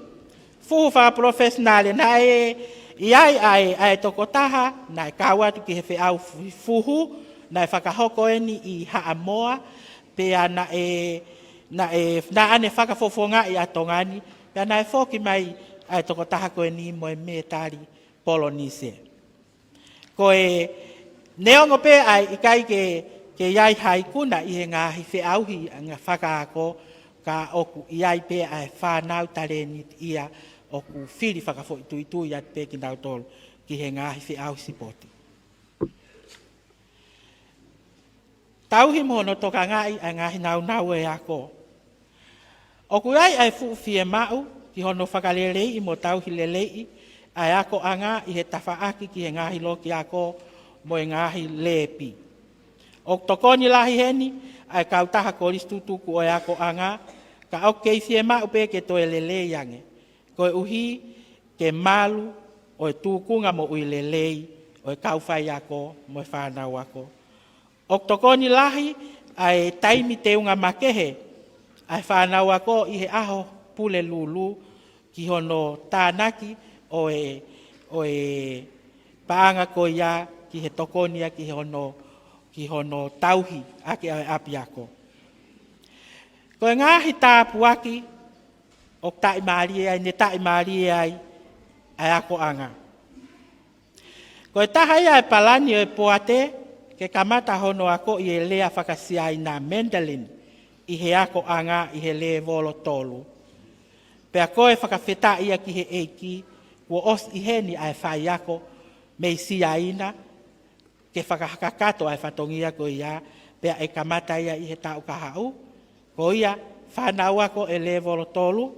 whakaprofessionale na iai ai toko taha, na e kau atu ki he whe au fuhu, na e whakahoko eni i Haamoa, pea na ane whakafofonga i a tongani, pea na e whoki mai ai toko taha koe ni moe me tari Polonise. Koe neongo pe ai ikai ke iai haikuna i he ngahi whe auhi ngā whakaako ka oku iai pe ai whanau tareni ia oku whiri whakafo i tui at pe ki nau tolu ki he ngahi whe auhi sipoti. Tauhi mohono toka ngai ai ngahi nau e ako. Oku iai ai fie mau ki hono whakalelei i mo tauhi lelei ai ako anga i he tawhaaki ki he ngahi loki ako mo e ngahi lepi. O tokoni lahi heni ai kautaha koristutuku o e ako anga ka o keifie ma upe ke to e lelei ange. Koe uhi ke malu o e tukunga mo ui lelei o e kauwhai ako mo e whanau ako. O tokoni lahi ai taimi te unga makehe ai whanau ako i he aho pule lulu ki hono tānaki o e paanga ko ia ki he tokonia ki hono tauhi ake ai api ako. Ko e ngahi tāpu aki o tai maari ai, ne tai maari ai ako anga. Ko e tahai ai palani o e poate ke kamata hono ako i e lea whakasiai na Mandalin i he ako anga i he le volo tolu. Pea koe whakawheta ia ki he eiki, ua os i heni ai whai ako mei siaina, ke whakahakato ai whatongia ko ia, pea e kamata ia i he tau kahau, ko ia whanau ako e le volo tolu,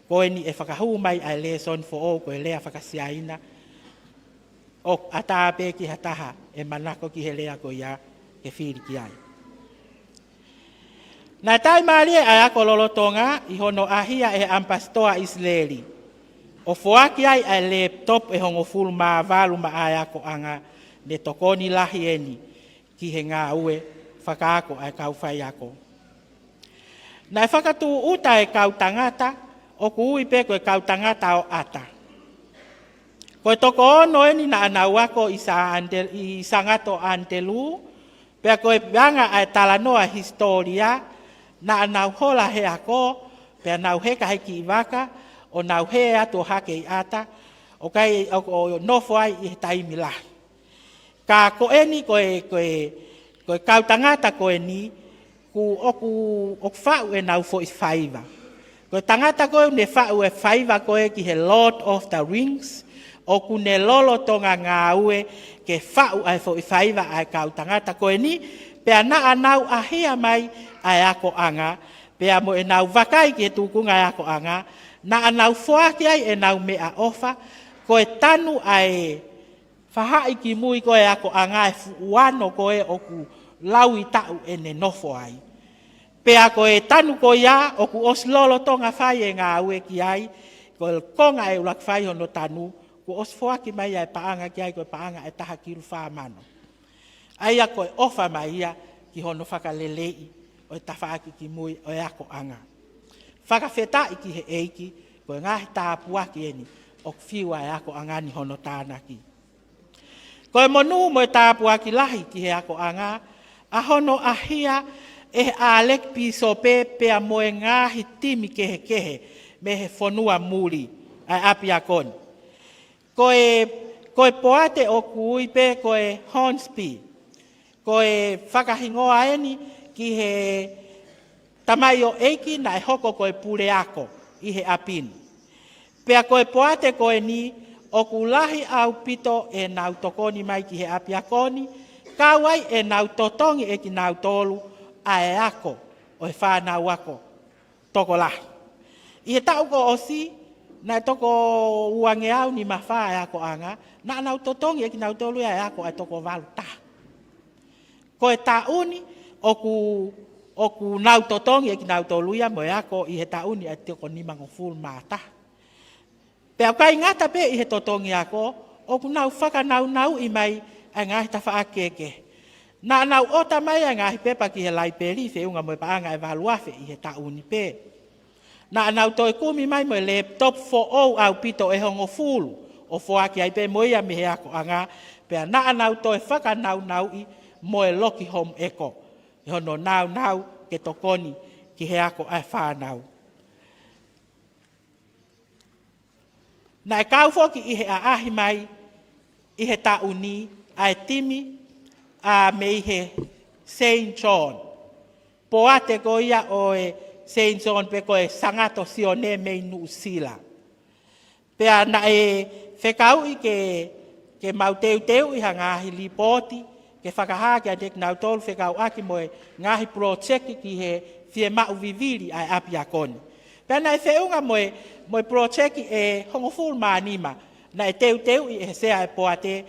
koe ni e whakahu mai ai le son fo o ko e lea whakasiaina, o atape ki hataha e manako ki he lea ko ia ke whiri ki ai. Nā tai maari ai ako lolotonga i hono ahia e ampastoa Israeli. O foaki ai ai laptop e hongo full maa valu ma ai ako anga ne tokoni lahi eni ki he ngā ue whakaako ai kau whai ako. Nā whakatu uta e kau tangata, o ku ui pe koe kau tangata o ata. Koe toko ono eni na anau ako i sangato antelu, pea koe bianga ai talanoa historia, na anau hola he ako, pea nau heka heki i waka, o nau he ato hake i ata, o kai o nofo ai i he taimi lahi. Ka ko eni koe kau tangata koe ni, ku oku whau e nau fo i whaiva. Koe tangata koe ne whau e whaiva koe ki he Lord of the Rings, o ku ne lolo tonga ngā ue ke whau ai fo i whaiva ai kau tangata koe ni, pea na anau ahia mai ai ako anga, pea mo e nau wakai ki e tukunga ai ako anga, na anau whoaki ai e nau mea ofa, koe tanu ai whahai ki mui koe ako anga e fuuano koe oku laui tau e ne nofo ai. Pea koe tanu koe ia oku os lolo tonga whai e ngā ue ki ai, koe konga e ulak whai hono tanu, ko os whoaki mai ai paanga ki ai koe paanga e taha kiru whamano. Aia koe ofa mai ia ki hono whakalelei o e tawhaaki ki mui o e ako anga. Whakawheta i ki he eiki, koe ngahi tāpuaki eni o whiua e ako anga ni hono tānaki. Koe monu mo e tāpuaki lahi ki he ako anga, a hono ahia e alek piso pea mo e ngahi timi kehe me he whonua muri ai api akoni. Koe poate o kui pe koe Hornsby, koe whakahingoa eni ki he tamai o eiki na e hoko koe pure ako. i he apini. Pea koe poate koe ni, o kulahi au pito e nau tokoni mai ki he api akoni, kawai e nau totongi e ki nau tolu, a e ako, o e whanau ako, toko lahi. I he tau ko osi, na toko uange au ni mawha e ako anga, na nau totongi e ki nau tolu e ako e toko walu ta. Ko e tauni, oku nau totongi e ki nau tolu ia mo e ako i he tauni e toko ni mango full mata. Pea kai ngata pe i he totongi ako, oku nau whakanau i mai a ngahi ta whaakeke. Na nau ota mai a ngahi pepa ki he lai peri, fe unga mo e paanga e waluafe i he tauni pe. Na nau toi kumi mai mo e laptop for ou au pito e hongo fulu, o foaki ai pe mo ia me he ako anga, pea na nau toi whakanau i mo e loki home eko. I hono nau ke tokoni ki he ako ai whanau. Na e kau foki i he aahi mai, i he tauni, a e timi, a me i he St. John. Po ate ko ia o e St. John pe ko e sangato sione me nu sila. Pea na e whekau i ke mauteu i hangahi li poti, ke whakaha ki a dek nau tolu whekau aki mo e ngahi projeki ki he fie mau viviri ai api akoni. Pea na e whiunga mo e projeki e hongo full maanima, na e teu i he sea e poate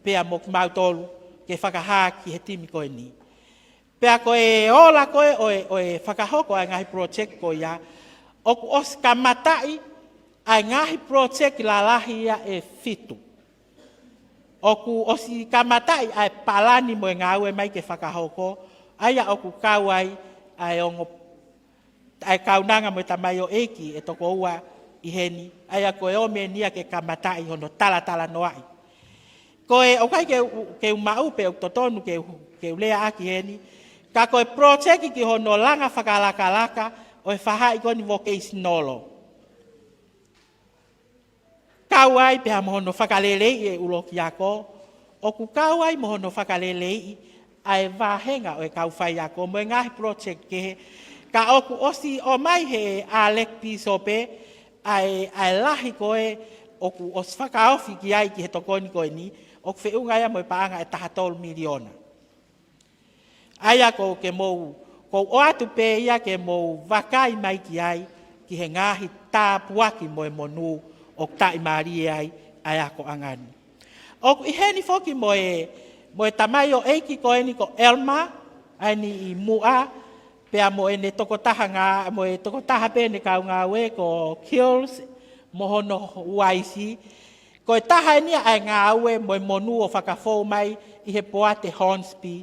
pea mo ki mau tolu ke whakaha ki he timi koe ni. Pea ko e ola koe o e whakahoko ai ngahi projeki ko ia, oku os ka matai ai ngahi projeki la lahi ia e fitu. Oku osi ka matai ai palani mo e ngaue mai ke whakahoko, aia oku kauai ai ongo ai kaunanga mo tamai o eiki e toko ua i heni, aia ko e ome nia ke ka matai hono tala noai. Ko e okai ke umau pe o totonu ke ulea aki heni, ka koe projeki ki hono langa whakalaka o e whaha i koni vocationolo. Kauai pe ha mohono whakalelei e uloki ako, oku kauai mohono whakalelei ai vahenga o e kauwhai ako, mo e ngahi project ke ka oku osi o mai he alek piso pe, ai lahi koe oku os whakaofi ki ai ki he tokoni koe ni, oku whiunga ia mo e paanga e tahatolu miliona. Aia ko ke mou, ko o atu pe ia ke mou wakai mai ki ai, ki he ngahi tāpuaki mo e monu, o tai mari ai ako angani. O i heni foki mo e tamai o eiki ko eni ko Elma, ani i mua, pea mo e ne tokotaha ngā, mo e tokotaha pe ne kau ngā we ko Kills, mo hono waisi, ko e taha enia ai ngā we mo e monu o whakafou mai i he poate Hornsby,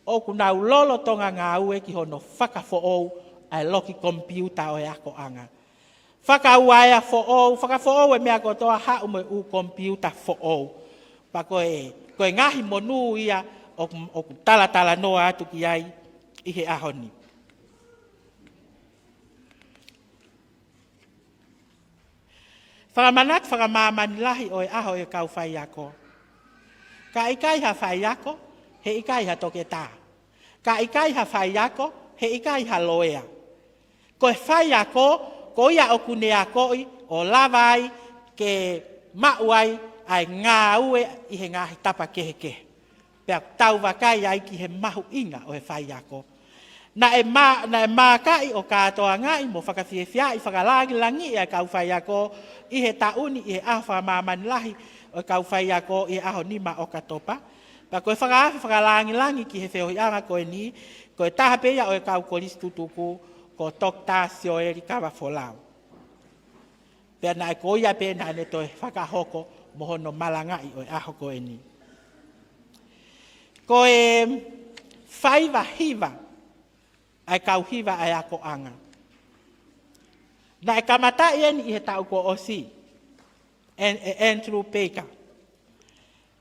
o ku nau lolo tonga ngā ue ki hono whakafou ai loki kompiuta o e ako anga. Whakauaia whakafoo e mea kotoa hau mo u kompiuta foo. Pa koe ngahi monu ia o tala noa atu ki ai i he ahoni. Whakamanat whakamamani lahi o e aho e kau whai ako. Ka ikai ha whai ako, he ikai ha toke tā. Ka ikai ha whai ako, he ikai ha loea. Ko e whai ako, ko ia o kune a koi, o lawai, ke mauai, ai ngā ue i he ngahi tapa keheke. Pea tau wakai ai ki he mahu inga o he whai ako. Na e mākai o kātoa ngai mo whakawhiawhia i whakalangi langi i a kau whai ako, i he tauni i he aho whakamamani lahi o kau whai ako i aho nima o katopa. Pea koe whakalangi langi ki he wheohianga koe ni, koe tahapeia o e kau koristu tuku, ko tokta sio eri kawa folau. Pea na e ko ia pena ne toi whakahoko mohono malangai o e aho koe ni. Ko e whaiva hiva ai kau hiva ai ako anga. Na e kamata ieni i he tau ko osi, Andrew Baker.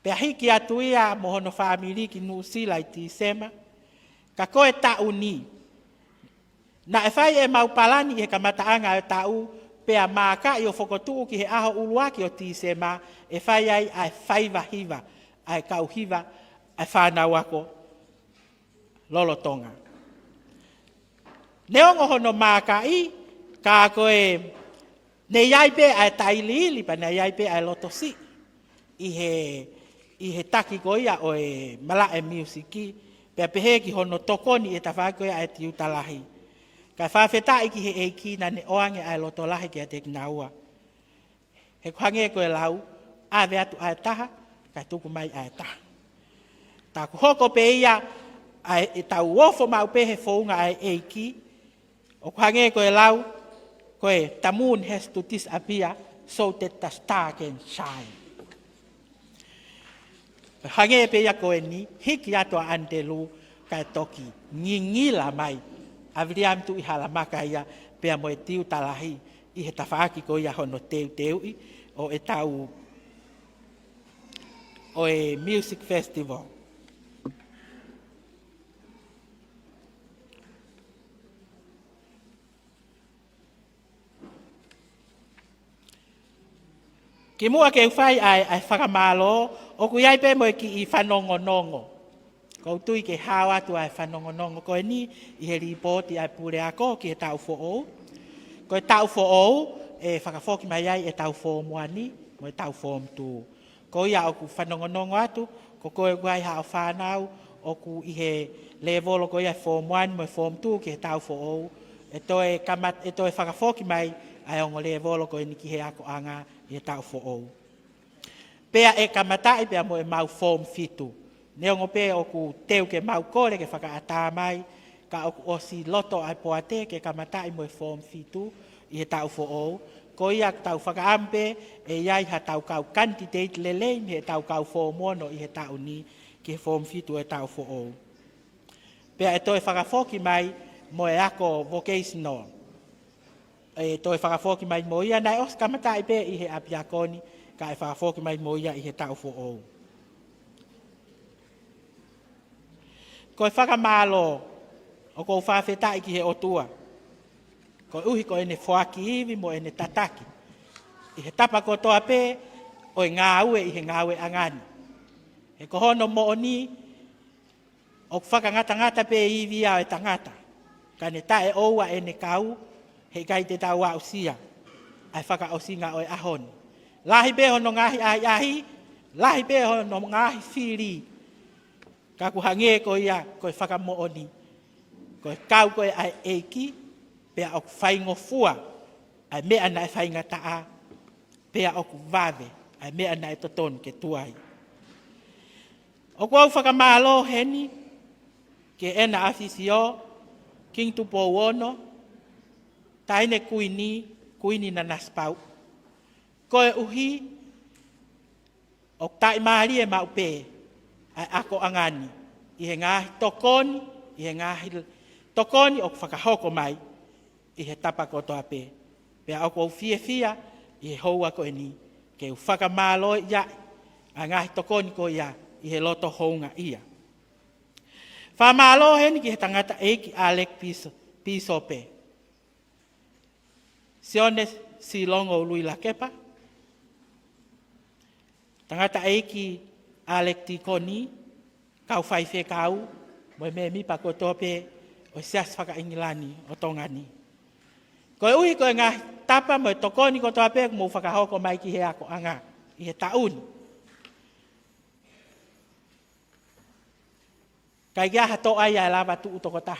Pea hiki atu ia mohono whaamiri ki Nusila i Tisema, ka koe tau ni. Na e whai e maupalani i he kamataanga e tau, pea māka i o whokotuu ki he aho uluaki o Tisema, e whai ai ai whaiva hiva, ai kau hiva, ai whanau ako, lolo Tonga. Neongo hono māka i, ka koe Ne iai pe ai tailili pa ne iai pe ai loto si. I he taki ko ia o e mala e musiki. Pe pehe ki hono tokoni e tawhai ko ia e tiu talahi. Ka whawhetai ki he eiki na ne oange ai loto lahi ki a te kinaua. He kuhange ko e lau, a ve atu ai taha, ka tuku mai ai taha. Ta ku hoko pe ia e tau ofo mau pe he founga ai eiki. O kuhange ko e lau, ko e the moon has to disappear so that the star can shine. Hange pe ia ko e ni, hiki ato a andelu kai toki, ngingila mai, aviriam tu i halamaka ia, pea mo e tiu talahi, i he tawhaaki ko ia hono teu i, o e tau, o e music festival. Ki mua ke whai ai whakamalo, o ku iai pe mo e ki i whanongonongo. Ko tui ke hawa tu ai whanongonongo. Ko e ni i he ripoti ai pure ako ki he tau fo ou. Ko e tau fo ou, e whakafoki mai ai e tau fo moani, mo e tau fo mtu. Ko ia o ku whanongonongo atu, ko koe guai hao whanau, o ku i he levolo ko ia fo moani mo e fo mtu ki he tau fo ou. E toe whakafoki mai ai ongo levolo ko e ni ki he ako anga, i tau fo ou. Pea e kamatai pea mo e mau form fitu. Neongo pea o ku teu ke mau kore ke whakaata mai, ka o ku osi loto ai poate ke kamatai mo e form fitu, i tau fo ou. Ko ia tau whakaampe, e iai ha tau kau candidate lelei, mi he tau kau fo mono i he tau ni, ki he form fitu e tau fo ou. Pea e toi whakafoki mai, mo e ako vocational. E toi whakafoki mai mo ia, nai os kamatai pe i he apiakoni, ka e whakafoki mai mo ia i he tau fo ou. Ko e whakamalo, o ko whawhetai ki he otua. Ko uhi ko ene whaki iwi mo ene tataki. I he tapa ko toa pe, o e ngā ue i he ngā ue angani. E ko hono mo oni, o whakangata pe iwi au e tangata. Ka ne tae oua ene kau, he kai te tau au sia, ai whaka o singa o e ahoni. Lahi be hono ngahi ahi, lahi be hono ngahi whiri. Ka ku hange ko ia, ko e whaka mo oni. Ko e kau ko e ai eiki, pea o ku whaingo fua, ai mea na e whainga taa, pea o ku vave, ai mea na e totonu ke tuai. O ku au whakamalo heni, ke ena afisio, king tupo wono, taine kuini na naspau. Ko e uhi, o tai maari e maupe, ai ako angani. I he ngahi tokoni, i he ngahi tokoni o whakahoko mai, i he tapa ko toa pe. Pea o kou fia, i he houa ko e ni, ke u whakamalo ia, a ngahi tokoni ko ia, i he loto hounga ia. Whamalo heni ki he tangata eiki Alec Pisope. Sione si longo lui la kepa. Tangata eiki Alec Tikoni, kau whaife kau, mo me mi pa ko tope, o sias whaka ingilani, o tongani. Ko e ui ko e ngā tapa mo e tokoni ko tope, mo whakahoko mai ki he ako anga, i he tauni. Kai ia hato ai ai lava tu utokota.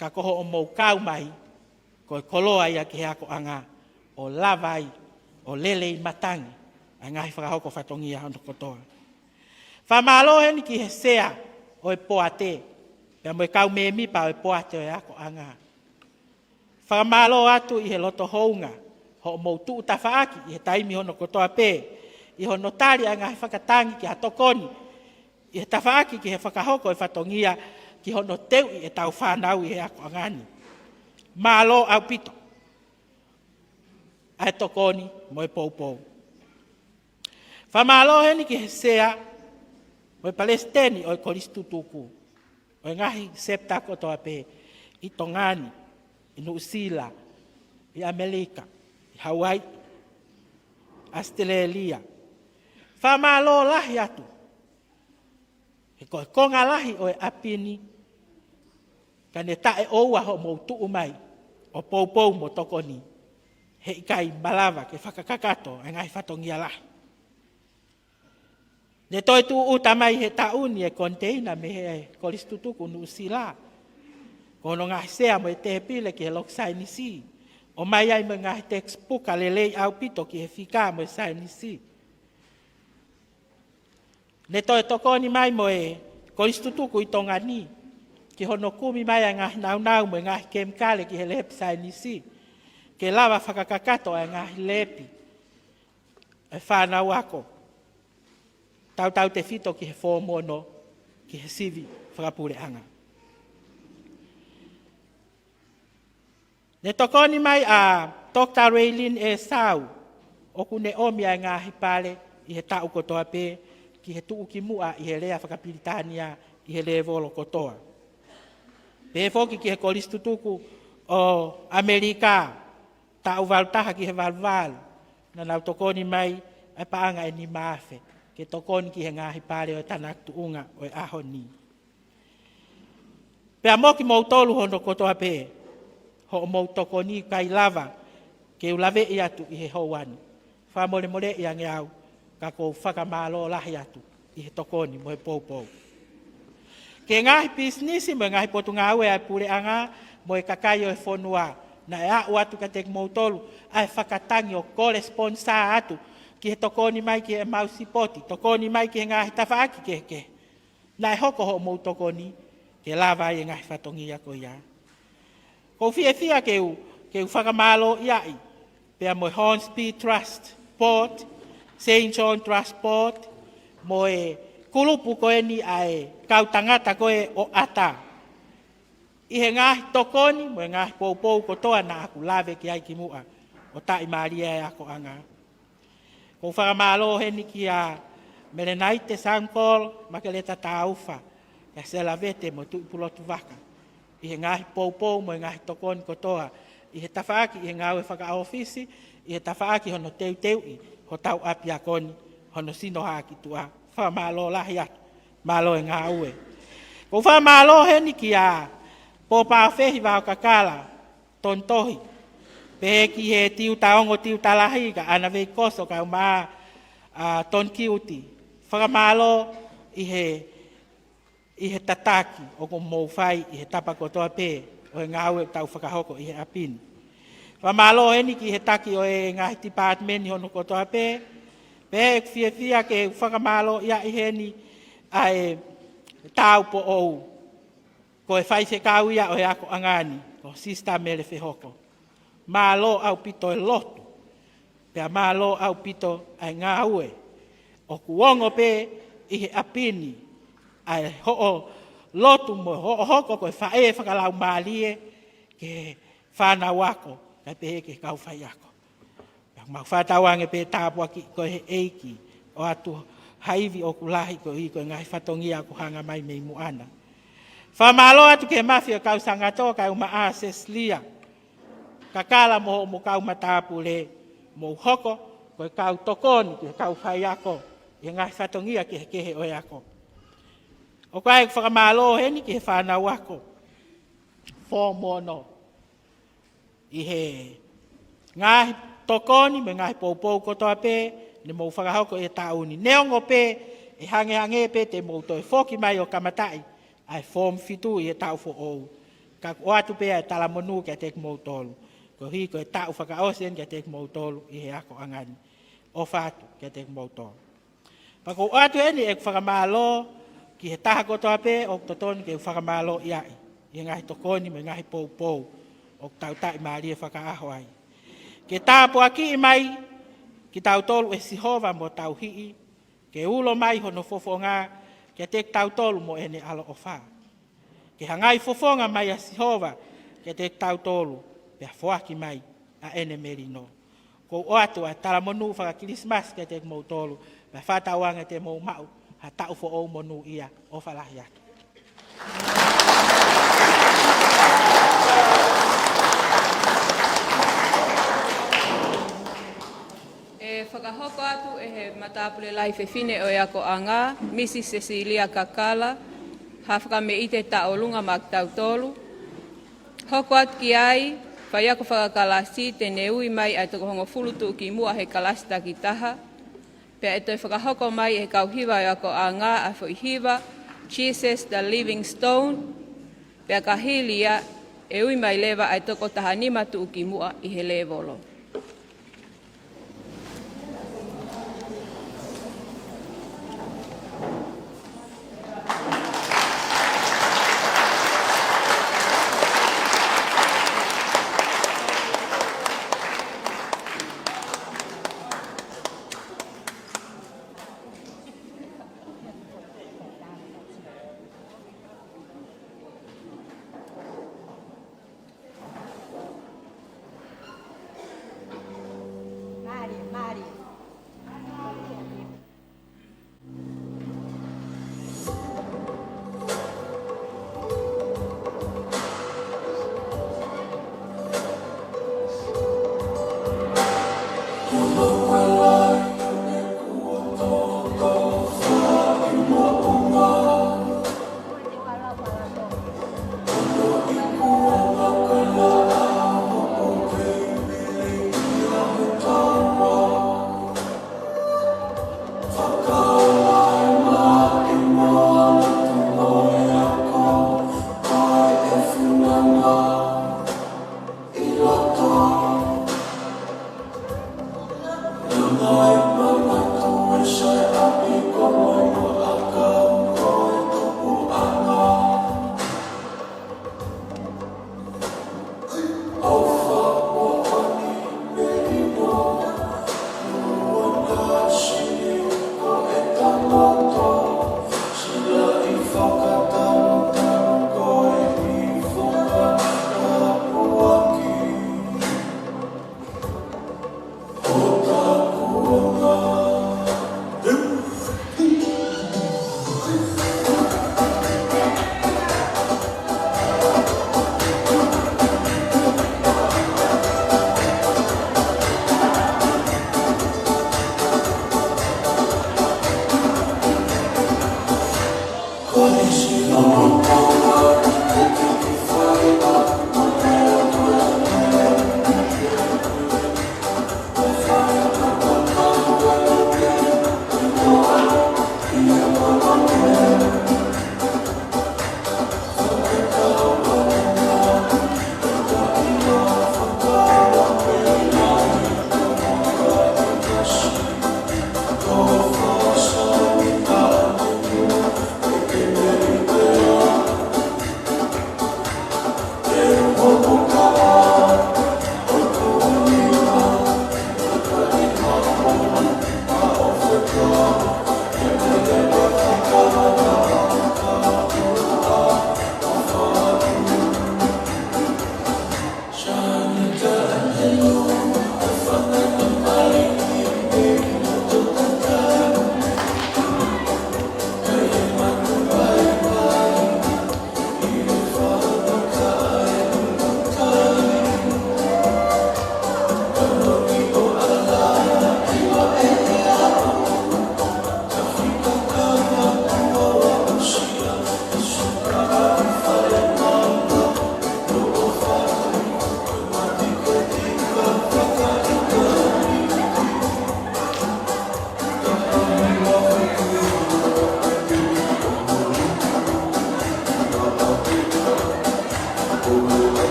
Ka koho o mou kau mai, ko e koloa ia ki he ako anga, o lavai, o lelei matangi, ai ngahi whakahoko whatongia hono kotoa. Whamalo heni ki he sea o e poate, pia mo e kau me mi pa o e poate o e ako anga. Whamalo atu i he loto hounga, ho mou tu utafaaki, i he taimi hono kotoa pe, i hono tari ai ngahi whakatangi ki hatokoni, i he tawhaaki ki he whakahoko e whatongia ki hono teu i e tau whanau i he ako angani. Mālo au pito. Ai tokoni mo e poupou. Whamalo heni ki he sea o e Palestini o e koristutuku. O e ngahi septako toa pe i Tongani, i Nuusila, i Amerika, i Hawaii, Australia. Whamalo lahi atu. Ko e konga lahi o e apini, ka ne tae oua ho mou tuu mai, o poupou mo tokoni. he ikai malawa ke whakakakato e ngai whatongia lahi. Ne toi tu utamai he tauni e container me he koristutuku nu sila. Kono ngā sea mo e te pile ki he lok sainisi. O mai ai mo ngā textbook a lelei au pito ki he whika mo e sainisi. Ne toi tokoni mai mo e koristutuku i Tonga ni. Ki hono kumi mai a ngā nau mo e ngā kemikale ki he lepi sainisi. Ke lawa whakakakato a ngā lepi. E whanau ako. Tau te whito ki he whōmono ki he sivi whakapure anga. Ne tokoni mai a Dr. Raylin e sau, o kune omi a ngā hipale i he tau kotoa pē, ki he tuu ki mua i he lea whakapiritania i he lea volo kotoa. Pē whoki ki he koristutuku o Amerika, tau valtaha ki he valval, na nau tokoni mai e paanga e ni maafe, ke tokoni ki he ngā hipale o tanak tuunga o e aho ni. Pea moki mautolu hono kotoa pē, ho mo toko ni kai lava ke ulave i atu i he houani. Wha mole mole i ange au ka kou whakamalo lahi atu i he tokoni mo he poupou. Ke ngahi pisnisi mo ngahi potu ngā ue ai pure anga mo e kakai o e whonua na e au atu ka tek mautolu ai whakatangi o koresponsa atu ki he tokoni mai ki he mausipoti, tokoni mai ki he ngahi tawhaaki ke. Na e hoko ho mo tokoni ke lava i ngahi whatongi ako ia. Ko fia ke u whakamalo iai, pea mo Hornsby Trust Port, St. John Trust Port, mo e kulupu koe ni ai kau tangata koe o ata. I he ngahi tokoni, mo e ngahi poupou kotoa na aku lave ki ai ki mua, o tai maria e ako anga. Ko whakamalo he ni ki a Merenaite Sankol, makeleta taufa, ya se la vete mo tu pulotu waka. I he ngahi poupou mo e ngahi tokoni kotoa. I he tawhaaki i he ngāwe whakaofisi, i he tawhaaki hono teu i, ho tau api a koni, hono sino haki tua, whamalo lahi atu, malo e ngā ue. Ko whamalo he ni ki a pōpā whehi wao kakala, tontohi, pehe ki he tiu taongo tiu talahi ka ana vei koso ka umaa ton kiuti. Whamalo i he tataki o ko mou whai i he tapa kotoa pē o e ngāue tau whakahoko i he apini. Whamalo eni ki he taki o e ngahi departmenti hono kotoa pē, pē e fia ke whakamalo ia i heni a e tau po ou. Ko e whai se kau ia o e ako angani, o sista mele whehoko. Malo au pito e lotu, pēa malo au pito ai ngāue. O kuongo pē i he apini, ai ho'o lotu mo ho'o hoko koe whae whakalau maalie ke whanau ako, kai pehe ke kau whai ako. Mau whatawange pe tāpua ki koe he eiki o atu haivi o kulahi koe i koe ngai whatongi ako hanga mai mei muana. Whamalo atu ke mafia kau sangato kai uma ases lia. Kakala mo mo kau matapu le mo hoko koe kau tokoni ke kau whai ako. I ngai whatongi ke he kehe oe ako. O kai whakamalo heni ki he whanau ako. Whomono. I he ngahi tokoni me ngahi poupou kotoa pē, ne mou whakahoko e tauni. Neongo pē, e hange pē te mou toi whoki mai o kamatai, ai form fitu i e tau fo ou. Ka o atu pē ai talamonu kia tek mou tolu. Ko hi ko e tau whakaosen kia tek mou tolu i he ako angani. O whatu kia tek mou tolu. Pako o atu eni e whakamalo, ki he taha kotoa pē, o totoni ke whakamalo iai. I ngahi tokoni me ngahi poupou, o tau tai maarie whakaaho ai. Ke tāpua ki mai, ki tau tolu e sihova mo tau hii, ke ulo mai hono fofonga, ke tek tau tolu mo ene alo o wha. Ke hangai fofonga mai a sihova, ke tek tau tolu, pe a whoaki mai a ene merino. Ko o atu a talamonu whaka kirismas ke tek mou tolu, pe a whatawanga te mou mau, ha tau fo ou monu ia o whalahi atu. Whakahoko atu e he matapule lai whewhine o eako anga, Mrs. Cecilia Kakala, hawhaka me ite taolunga mak tautolu. Hoko atu ki ai, Whai ako whakakalasi tene ui mai ai toko hongo fulutu ki mua he kalasi taki taha. Pea e toi whakahoko mai e kau hiwa e ako a ngā a fo hiwa, Jesus the Living Stone. Pea ka hilia e ui mai lewa ai toko taha nima tu ki mua i he levolo.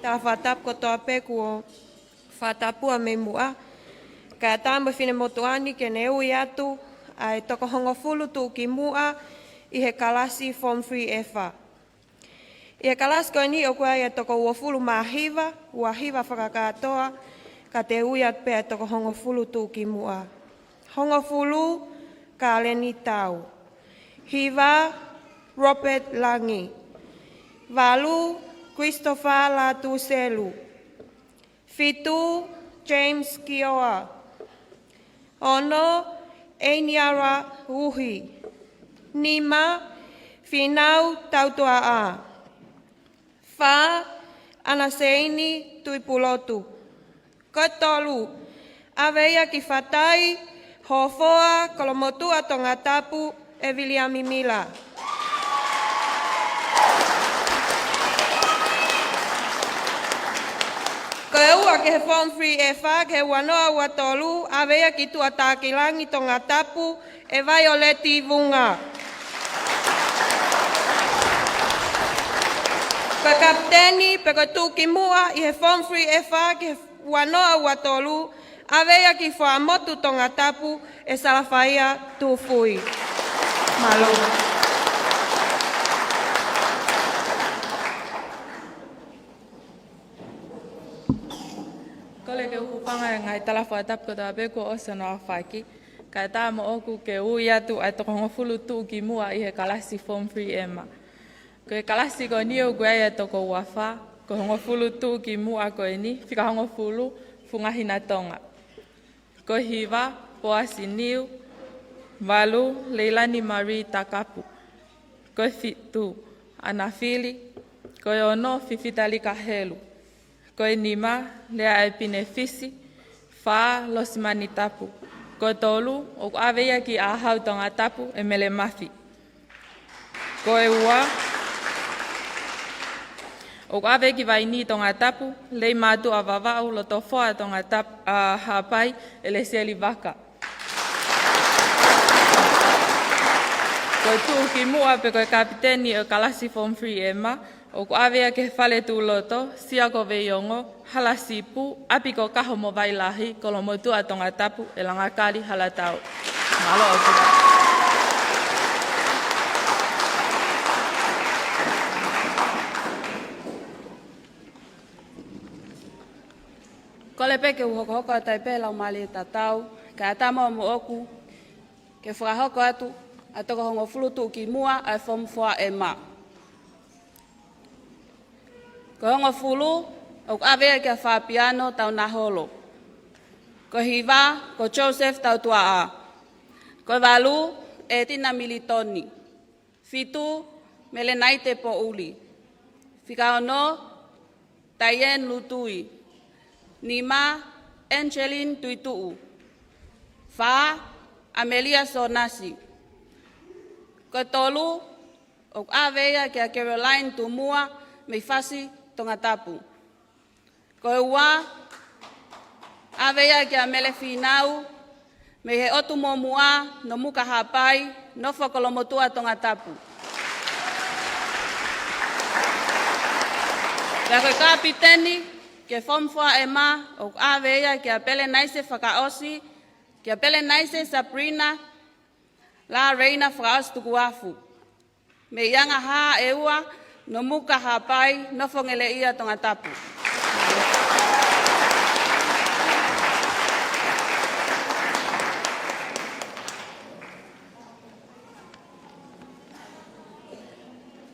Tā whatap ko toa peku o whatapua me mua. Ka tāma whine motuani ke ne ui atu ai toko hongo fulu tu ki mua I he kalasi form 3 efa. I he kalasi koe ni o kua ia toko ua fulu mahiva, ua hiva whakakatoa ka te ui atu pea toko hongo fulu tu ki mua. Hongo fulu ka aleni tau. Hiva Robert Langi. Valu Christopher Latu Selu. Fitu James Kioa. Ono Einiara Uhi. Nima Finau Tautua A. Fa Anaseini Tuipulotu. Kotolu Aveia ki fatai Hofoa Kolomotua Tongatapu Eviliami Mila. Koe ua ke he form 3 e wha, ke he wanoa ua tolu, awea ki tua tākilangi Tongatapu e Violeti Vunga. Koe kapteni pe koe tūki mua I he form 3 e wha, ke he wanoa ua tolu, awea ki whaamotu Tongatapu e Salafaia Tūfui. Malo. Kole ke upanga ngai tala whaatap ko tā peko o sana whaiki. Kai tā mo oku ke ui atu ai toko ngofulu tū ki mua I he kalasi form 3 ema. Ko e kalasi ko ni o guai e toko uawha, ko ngofulu tū ki mua ko e ni, whika ngofulu fungahina Tonga. Ko hiva, poasi niu, walu, Leilani Marie Takapu. Ko fitu, anafili, ko e ono fifitali kahelu. Ko e nima, lea e pinefisi, wha losimani tapu. Ko tolu, o aveia ki ahau Tongatapu e mele mafi. Ko e ua, o ave ki vai ni Tongatapu, lei matu a vavau lo to foa Tongatapu a hapai e le seli vaka. Ko tu ki mua pe ko kapiteni o kalasi form 3 ema, o avea ke fale tu loto, sia ko veiongo, hala sipu, api ko kaho mo vai lahi, ko lo motu a Tongatapu e langakali hala tau. Malo o kuta. Kole peke uhoko hoko atai pēlau mali tatau, ka atama mo oku, ke whakahoko atu, atoko hongo fulutu ki mua ai form 4 e ma. Ko hongo fulu, o avea kia whapiano tau naholo. Ko hiva, ko Joseph tau tua a. Ko walu, e tina militoni. Fitu, mele naite po uli. Fika ono, Tayen Lutui. Nima, Angeline Tuituu. Fa, Amelia Sonasi. Ko tolu, o avea kia Caroline Tumua, me fasi Tongatapu. Ko ua, avea kia mele finau, me he otu momua, no muka hapai, no whakolomotua Tongatapu. Kia koe kapiteni, ke form 4 e ma, o avea kia pele naise whakaosi, kia pele naise Sabrina, la reina whakaosi tukuafu. Me ianga haa e ua, no muka hapai, no whongele ia Tongatapu.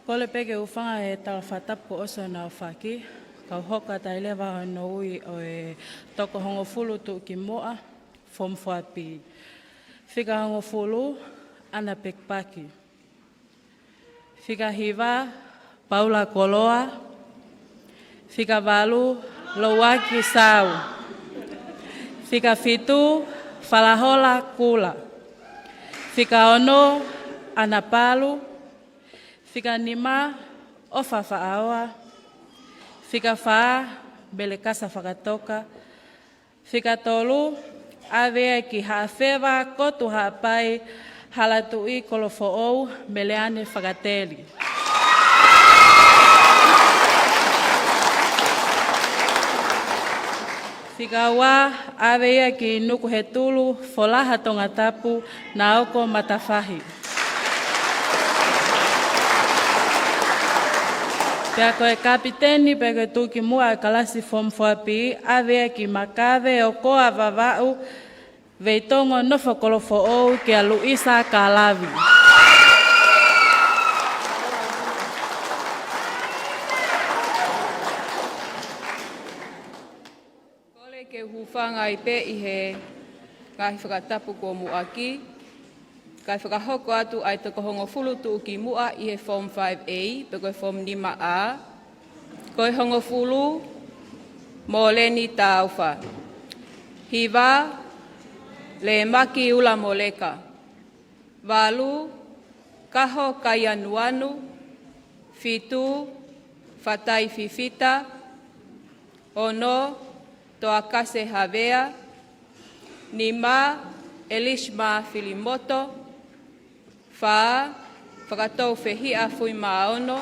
Kole peke ufanga e tala whatapu oso na whaki, kau hoka tai lewa no ui o e toko hongo fulu tu ki moa, form 4P. Whika hongo fulu, ana pekpaki. Whika hiva, Paula Koloa. Whika walu, Lowaki Sau. Whika fitu, Falahola Kula. Whika ono, Ana Palu, Whika nima o whawhaaoa. Whika whaa bele kasa whakatoka. Whika tolu awea ki haawhewa kotu haapai halatu I kolofo ou meleane whakateli. Whika wā awea ki Nuku'alofa folaha Tongatapu na oko matawhahi. Pea koe kapiteni pe koe tuki mua kalasi form 4P awea ki makawe o koa vavau veitongo nofo kolofo ou ki a Luisa Kalavi. Kole ke hufanga I pe I he ngahi whakatapu ko muaki. Kai whakahoko atu ai toko hongo fulu tu ki mua I he form 5A, pe koe form 5A. Koe hongo fulu mo leni tauwha. Hiva le maki ula moleka. Walu kaho kaianuanu. Fitu fatai fifita. Ono toakase havea. Nima Elishma Filimoto. Wha, whakatou whehia fui maono.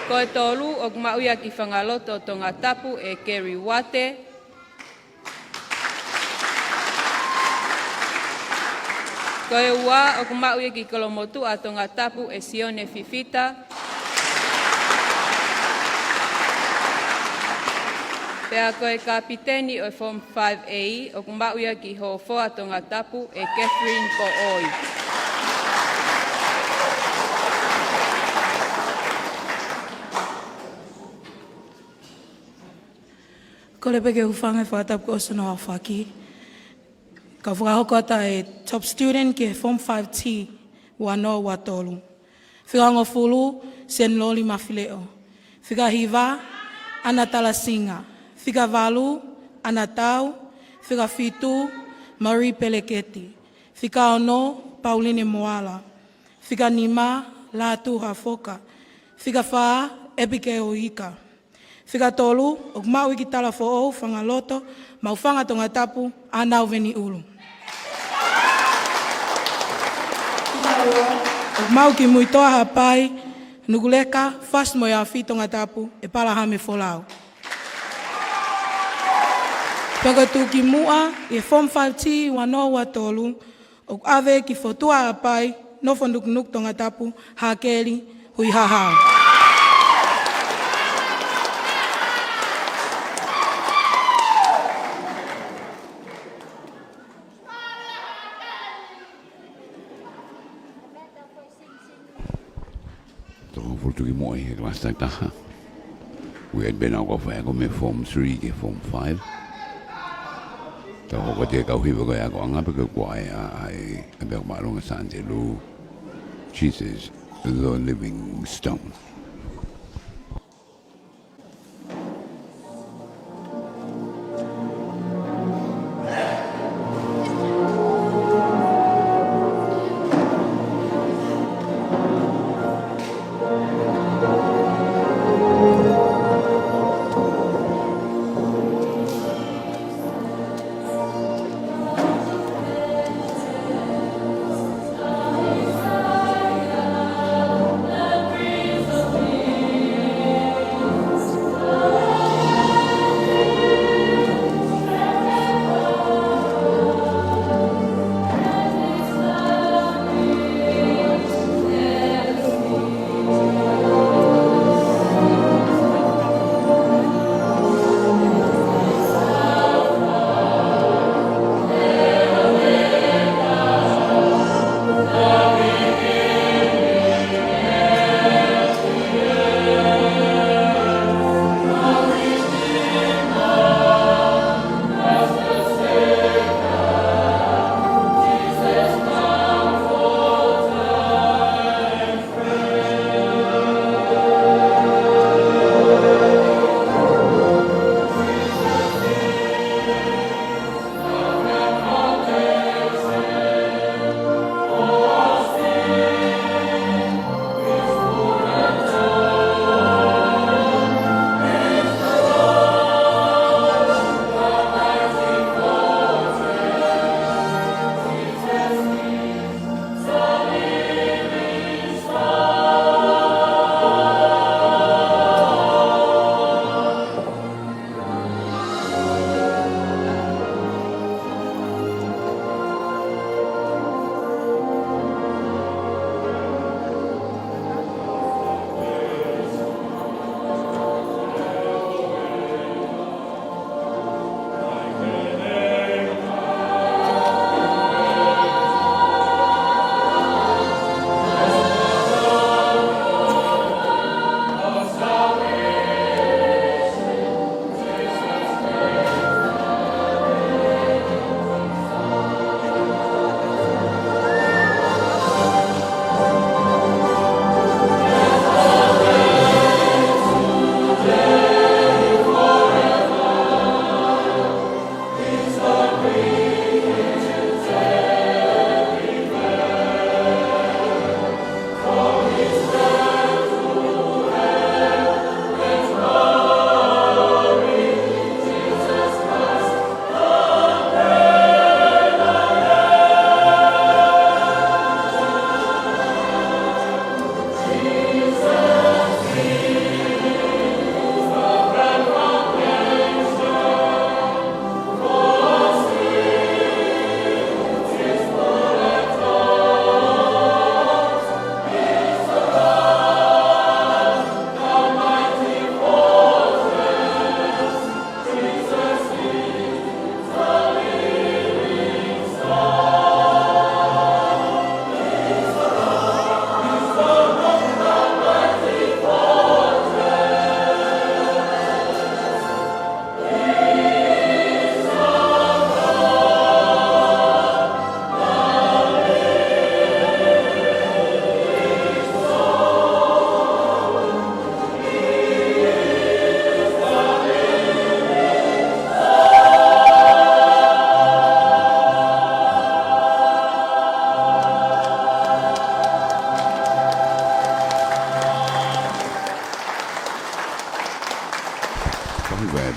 Koe tolu o mauia ki whangaloto Tongatapu e Kerry Wate. Koe ua o mauia ki Kolomotu a Tongatapu e Sione Fifita. Pea koe kapiteni o Form 5A o kumauia ki Hofoa Tongatapu e Catherine Ko'oi. Ko le peke hufanga whakatapu ko sono a whaki. Ka whakahoko ata e top student ki Form 5T wano watolu. Whikango fulu sen loli mawhileo. Whikahiva ana talasinga. Whika valu, anatau, whika fitu, Marie Peleketi. Whika ono, Pauline Moala. Whika nima, Latu hafoka. Whika wha, Epike oika. Whika tolu, ok mau iki tala fo ou, whangaloto, mau whanga Tongatapu, anau veni ulu. Ok mau ki muitoa hapai, Nuku'alofa, fast mo ya fi Tongatapu, e palahame folau. Pega tu ki mua e Form 5T wano watolu o ave ki fotua apai no fonduk Tongatapu hakeli hui haha. Toko furtu ki moi he klasta taha. We had been out of me Form 3 ki Form 5. Toko ko te kauhiwa ko ako anga pe ko kuai ai be ko malunga sante lu. Jesus the living stone.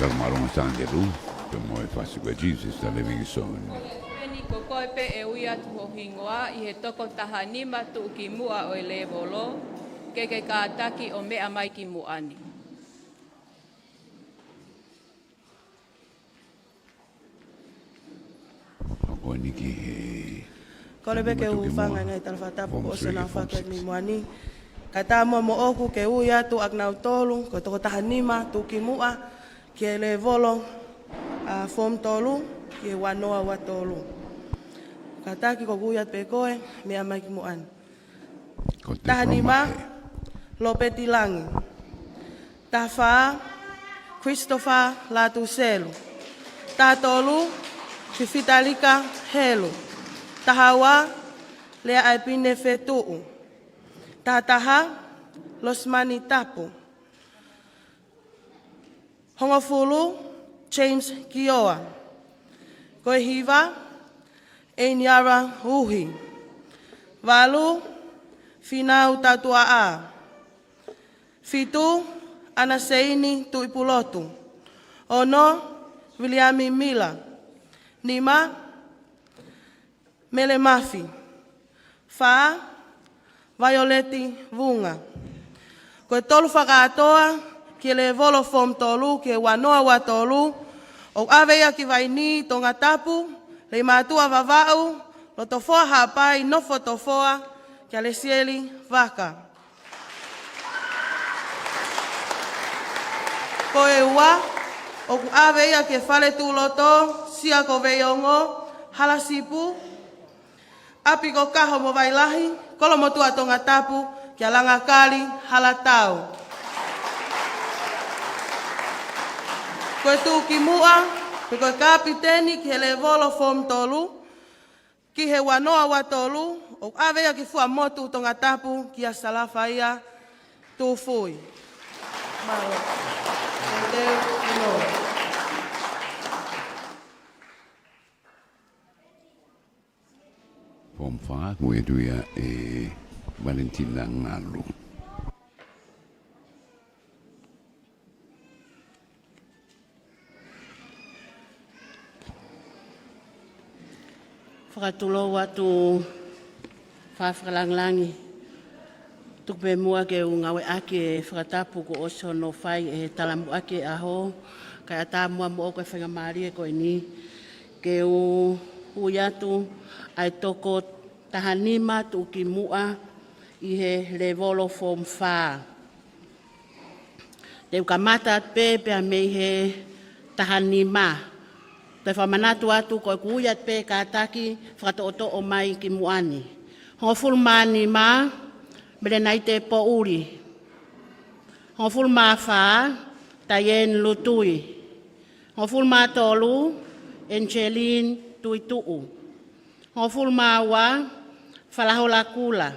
kalmarunga sangeru, pe mo e whasikua Jesus, the living son. Peni ko koe pe e ui atu ho hingoa I he toko taha nima tu ki mua o e le volo, ke kātaki o mea mai ki muani. Ako niki he... Kole beke u whanga ngai Tongatapu o se nā whakoi mi muani. Ka tā mua mo oku ke ui atu ak nau tolu, ko toko taha nima tu ki mua, ke le volo form tolu, ke wanoa wa tolu. Ka taki ko ui atu pe koe, mea mai ki muani. Taha nima, Lopeti Langi. Taha whaa, Christopher Latu Selu. Taha tolu, Fifitalika Helu. Tahawa, Lea Aipine Fetu'u. Taha, Losmani Tapu. Hongofulu, James Kioa. Koehiva, Enyara Uhi. Valu, Finau Tatua'a. Fitu, Anaseini Tuipulotu. Ono, Williami Mila. Nima, Mele Mafi. Fa, Violeti Vunga. Koe tolu whakaatoa, ki le volo form tolu, ki wanoa wa tolu, o aveia ki vaini Tongatapu, le mātua vavau, lo tofoa hapai, nofo tofoa, ki le sieli vaka. Koe ua, o ku aveia ki whale tūloto, sia ko veiongo, halasipu, api ko kaho mo vailahi, kolo mo tua Tongatapu, kia langa kali halatau. Koe tū ki mua, pe koe kapiteni ki he le volo form tolu, ki he wanoa wa tolu, o awea ki fua motu Tongatapu, kia salafa ia tū fui. Malo. Teu, no. Form 5, we do ya e Valentina Ngalu. Whakatulo watu whawhakalanglangi. Tukupe mua ke ungawe ake whakatapu ko oso no whai e talamu ake aho. Kai ata mua mo koe whangamari e koe ni. Ke uyatu ai toko tahanima tu ki mua I he levolo form 5. Te ukamata pe a mei he tahanima. Te whamanatu atu koe kuuyat pe kātaki whakatooto o mai ki muani. Hongofulu mani ma, mele nai te po uri. Hongofulu ma wha, Tayen Lutui. Hongofulu ma tolu, Angeline Tuituu. Hongofulu ma wa, Whalahola Kula.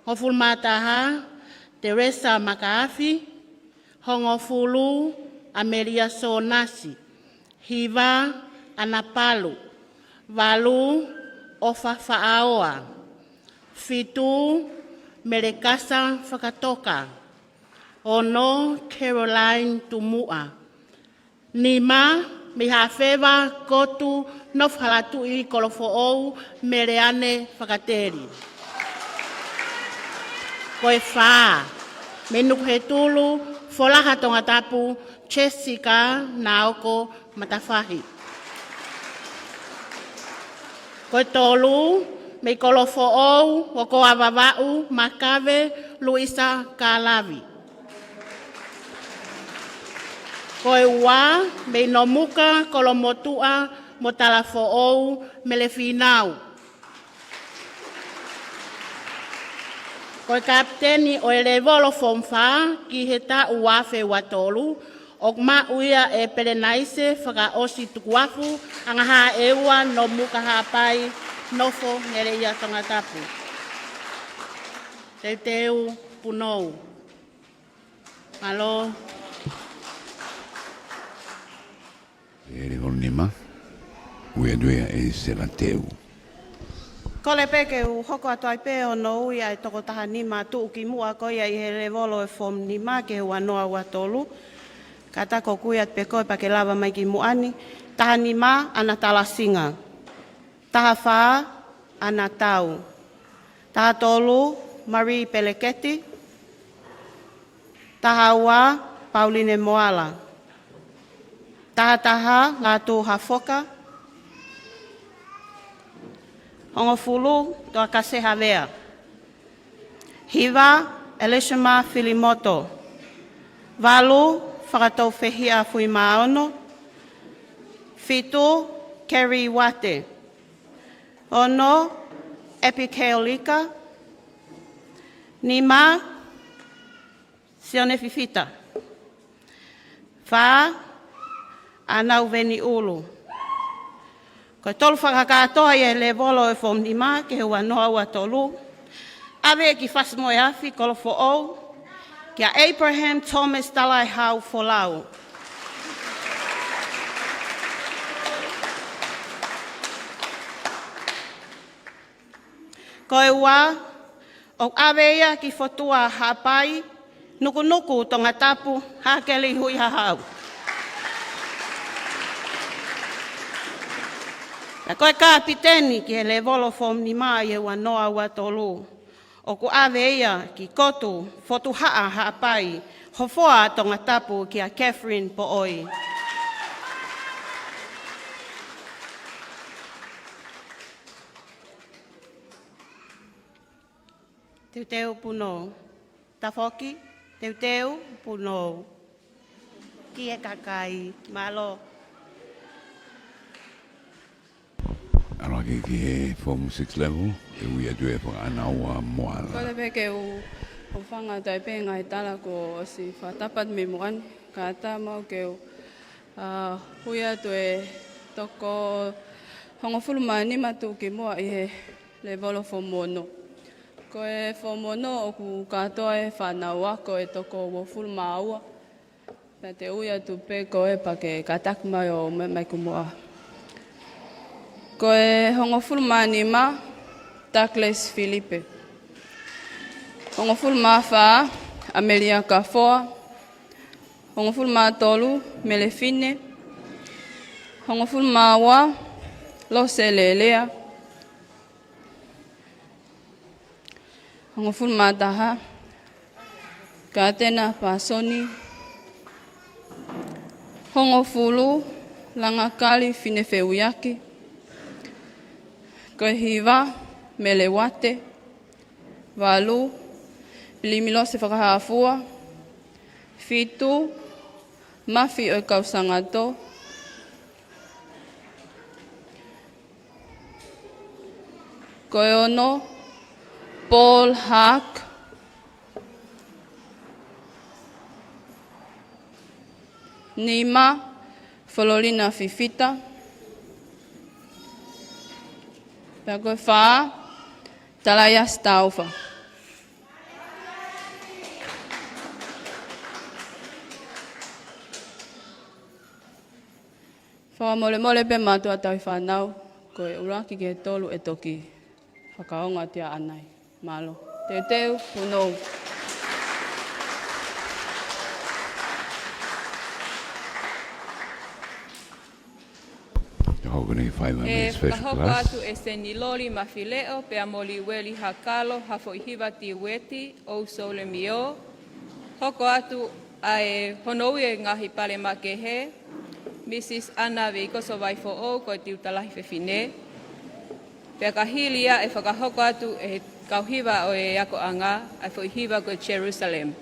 Hongofulu ma taha, Teresa Makaafi. Hongofulu, Amelia Sonasi. Hiva Anapalu, Valu Ofa Faaoa, Fitu Merekasa Fakatoka, Ono Caroline Tumua, Nima Mihafeva Kotu Nofhalatu I Kolofo'ou Mereane Fakateri. Koe Faa, Menukhetulu Folaha Tongatapu, Jessica Naoko Matafahi. Koe tolu, me kolofo'ou, wako avava'u, Makave, Luisa Kalavi. Koe ua, me nomuka, kolomotua, motalafo'ou, melefinau. Koe kapteni o elevolo fomfa, ki heta uafe watolu, o ma uia e perenaise whaka osi tukuafu, angaha eua no muka hapai, nofo ngere ia Tongatapu. Te teu punou. Malo. Ere honima, ue duea e se la teu. Kole peke u hoko atuai pe o no uia e toko taha nima tu ki mua koia I he levolo e form nima ke ua noa ua tolu. Ka tako kuiat pe koe pa ke lava mai ki muani. Taha ni ma ana tala singa. Taha wha ana tau. Taha tolu Marie Peleketi. Taha ua Pauline Moala. Taha Latu Hafoka. Hongo fulu toa kase havea. Hiva Elishama Filimoto. Valu whakatau whehia fui maono. Fitu Kerry Wate. Ono Epikeolika. Nima Sione Fifita. Fa Anau Veni Ulu. Ko tolu whakakatoa e le volo e fom nima ke hua noa ua tolu. Ave ki fasmo e afi kolofo o. Kia Abraham Thomas Dalai Hau Folau. Ko e ua, o ave ia ki fotua hapai, nuku Tongatapu, hakeli hui hahau. Na koe kapiteni ki he le volo fom ni mai e ua noa ua tolu. O ku ave ia ki kotu, fotu haa hapai, hofoa Tongatapu ki a Catherine Po'oi. Teuteu puno. Tafoki, teuteu puno. Ki e kakai, malo. Ara ki he Form 6 level, e ui atu e whakanaua moala. Kole peke u whanga tai penga i tala ko o si whatapat me moan, ka ata mau ke u hui atu e toko hongofulu mani matu ki mua i he le volo fo mono. Ko e fo mono o ku katoa e whanau ako e toko wofulu maua. Na te ui atu pe ko e pa ke katak mai o mai ku mua. Ko e hongofulu mani ma, Douglas Filipe. Hongofulu ma wha, Amelia Kafoa. Hongofulu ma tolu, Melefine. Hongofulu ma wa, Lose Lelea. Hongofulu ma taha, Katena Pasoni. Hongofulu, Langakali Finefeuyaki. Ko hiva, Melewate. Valu, Pilimilo se whakahafua. Fitu, Mafi o kausangato. Ko ono, Paul Hack. Nima, Fololina Fifita. Pagoi wha, Talaya Staufa. Wha mole pe matua tau whanau, ko e uraki ke tolu e toki. Whakaonga tia anai. Malo. Teuteu, punou. E whakahoko atu e se nilori mawhileo, pea moli weli hakalo, hafo ihiwa ti weti, o sole mio. Hoko atu a e honoui e ngahi pale makehe, Mrs. Anna Veikoso Waifo o, ko tiu talahi whewhine. Pea kahilia e whakahoko atu e kauhiwa o e ako anga, a fo ihiwa ko Jerusalem.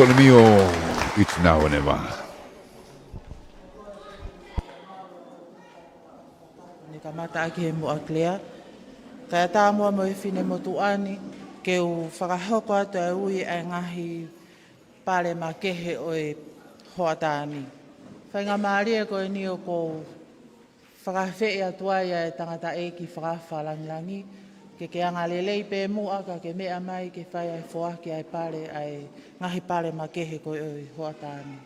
sole mio, it's now or never. Ni ka mata aki he mua Claire. Ka tā mua mo i whine motuani, ke u whakahoko atu e ui e ngahi pare ma kehe o e hoatani. Whainga maari e koe ni o ko whakawhee atua ia e tangata e ki whakawhalangilangi, ke anga lelei pe mua ka ke mea mai ke whai ai whoaki ai pare ai ngahi pare ma kehe koe o e hoatani.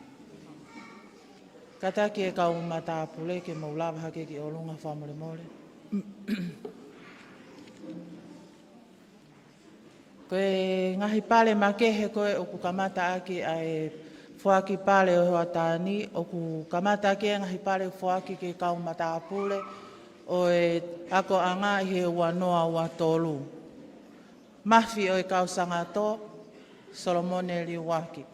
Kataki e kau Tongatapu ke maulawa hake ki o lunga whamore more. Koe ngahi pale makehe koe o ku kamata aki ai whoaki pale o hoatani, o ku kamata aki e ngahi pale whoaki ke kau Tongatapu o e ako anga i he wanoa ua tolu. Mafi o e kau sangato, Solomone Liwaki.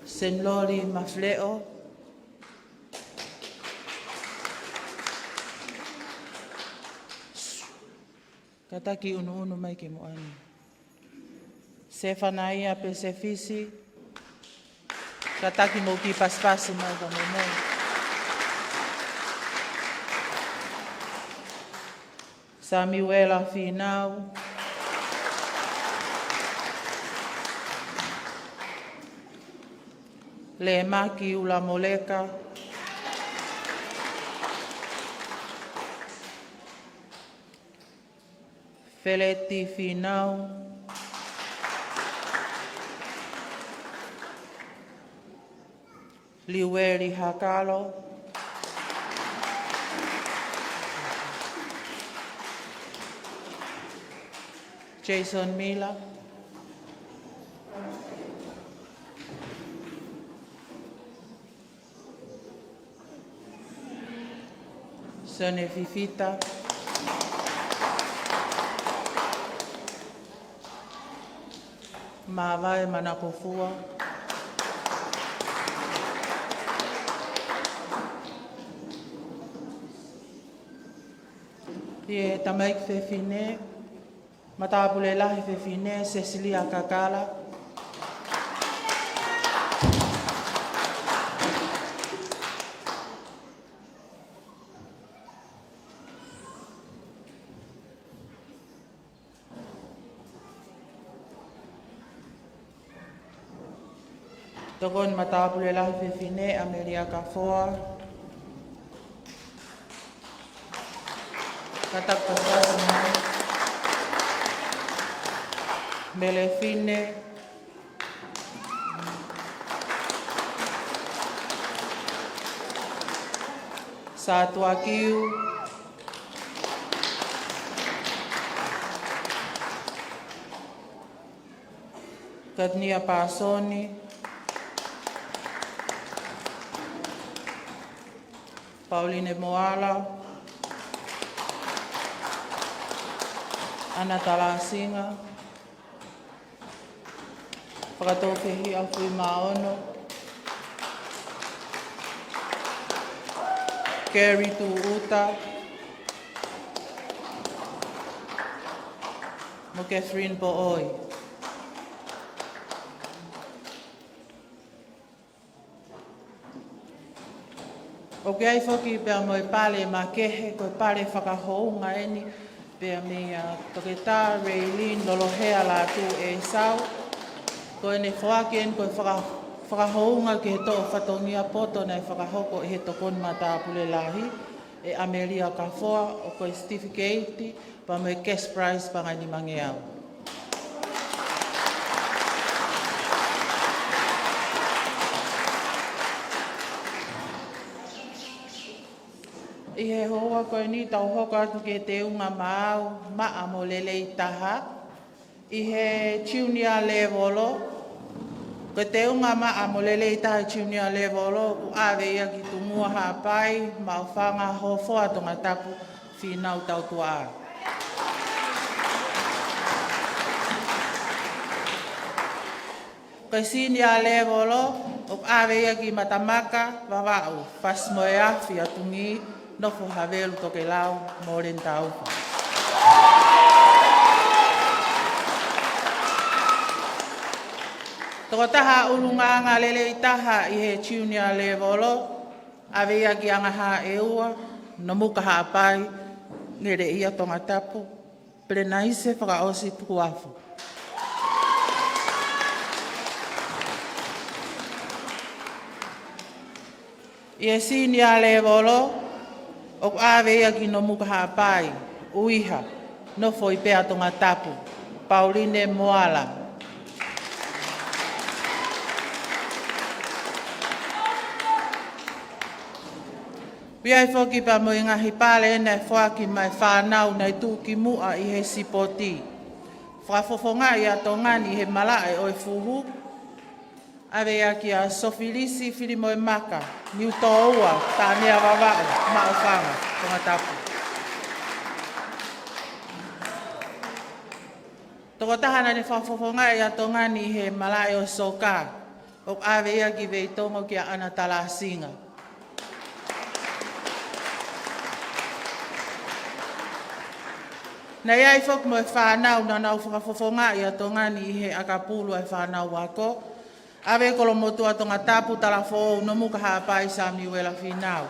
Senlori Mafleo, kataki unu mai ke moani. Sefanaia pe sefisi, kataki mo ki paspasi mai ka Moimoi. Samuela Finau, Le Maki Ula Moleka, Feleti Finau, Liweri Hakalo, Jason Mila, Sone Fifita, Mawai Manakofua, Ie Tamaik Fefine, Matapule Lahi Fefine, Cecilia Kakala, Togon Matapule Lahi Fefine, Amelia Kafoa, Katak Pasasana, Melefine, Satuakiu, Katnia Pasoni, Pauline Moala, Ana Talasinga, Whakatōwhihi Awhi Maono, Kerry Tuuta, mo Catherine Po'oi. O ke ai whoki pēr mo i pale ma kehe, ko i pale whakahounga eni, pēr me toke tā Raylene lolohea Latu e sau, ko ene whaake en ko i whakahounga ki he tō whatongia poto nei whakahoko i he tokon Matapule lahi, e Amelia Kafoa, o ko i certificate, pa mo i cash prize pa ngai ni mange au. I he hoa koe ni tau hoka atu ke te unga maau, maa mo lelei taha. I he junior levolo, ko te unga maa mo lelei taha junior levolo, ku awe ia ki tu mua hapai, mau whanga hofoa Tongatapu, whinau tau tua. Koe senior level o awe ia ki matamaka wawau fas moe afi atungi nofo havelu toke lau mo ren taupa. Toko taha ulunganga lele itaha i he junior level awe ia ki angaha e ua no muka haapai ngere ia Tongatapu prena ise whakaosi tuku afu. Ia senior level o awe ia ki no muka haapai uiha no foi pea Tongatapu Pauline Moala. Piai foki pa mo ngahi pale na foaki mai whanau nei tūki mua i he sipoti. Whafofonga i a tongani he malae o e fuhu. Awe ia ki a sofilisi whirimo e maka, niu tōua, tānea wawau, mao whanga, Tongatapu. Toko tahana ne whafofonga i a tongani he malae o soka, o awe ia ki veitongo ki a ana tala singa. Nei ai fok mo e whanau na nau whakafofonga i a tongani i he akapulu e whanau wako. Awe kolo motua Tongatapu tala fōu no muka haapai sami wela whinau.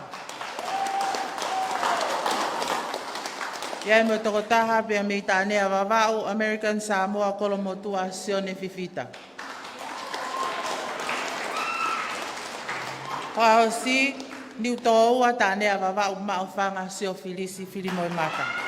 Iai mo toko taha pia mei tānea wawau American Samoa kolo motua Sione Fifita. Hoa si niu tōua tānea wawau mao whanga Sio Filisi Filimo e Maka.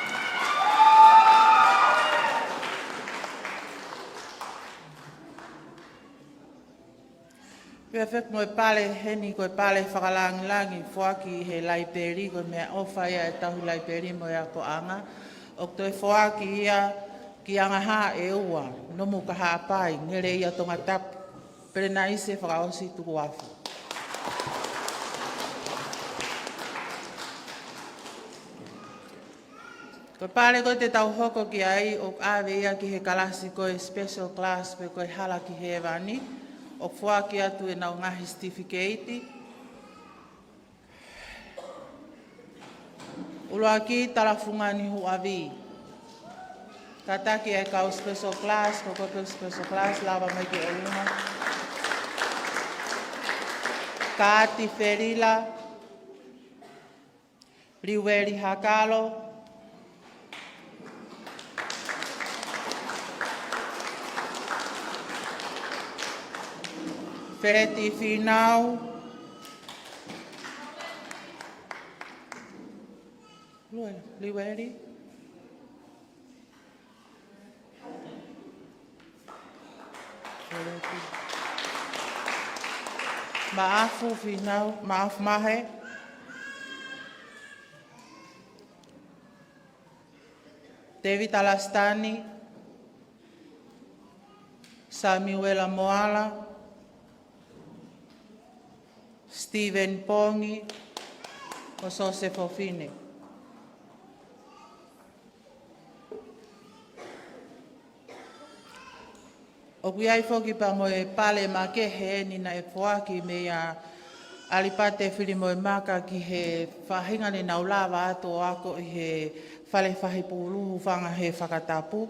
Pea whek mo e pale heni ko e pale whakalangi whaki he laiperi ko mea ofa ia e tahu laiperi mo ia ko anga. O to e whaki ia ki anga ha e ua no muka haapai ngere ia Tongatapu prena ise whakaosi tuku afu. Ko pale ko te tau hoko ki ai o awe ia ki he kalasi ko e special class pe ko e hala ki he vani. O whaki atu e nau ngahi certificate. Uloa ki talafunga ni huavi. Kataki e kau special class, koko special class, lava mai ki e lunga. Kaati Ferila, Riweri Hakalo, Fereti Finau, Liweri, Maafu Finau, Maaf Mahe, David Alastani, Samuela Moala, Steven Pongi, o Sose Fofine. O kuiai foki pa mo e pale ma ke he ni na e poaki me a alipate Filimo e Maka ki he whahinga ni naulawa ato ako i he whale whahipuluhu whanga he whakatapu.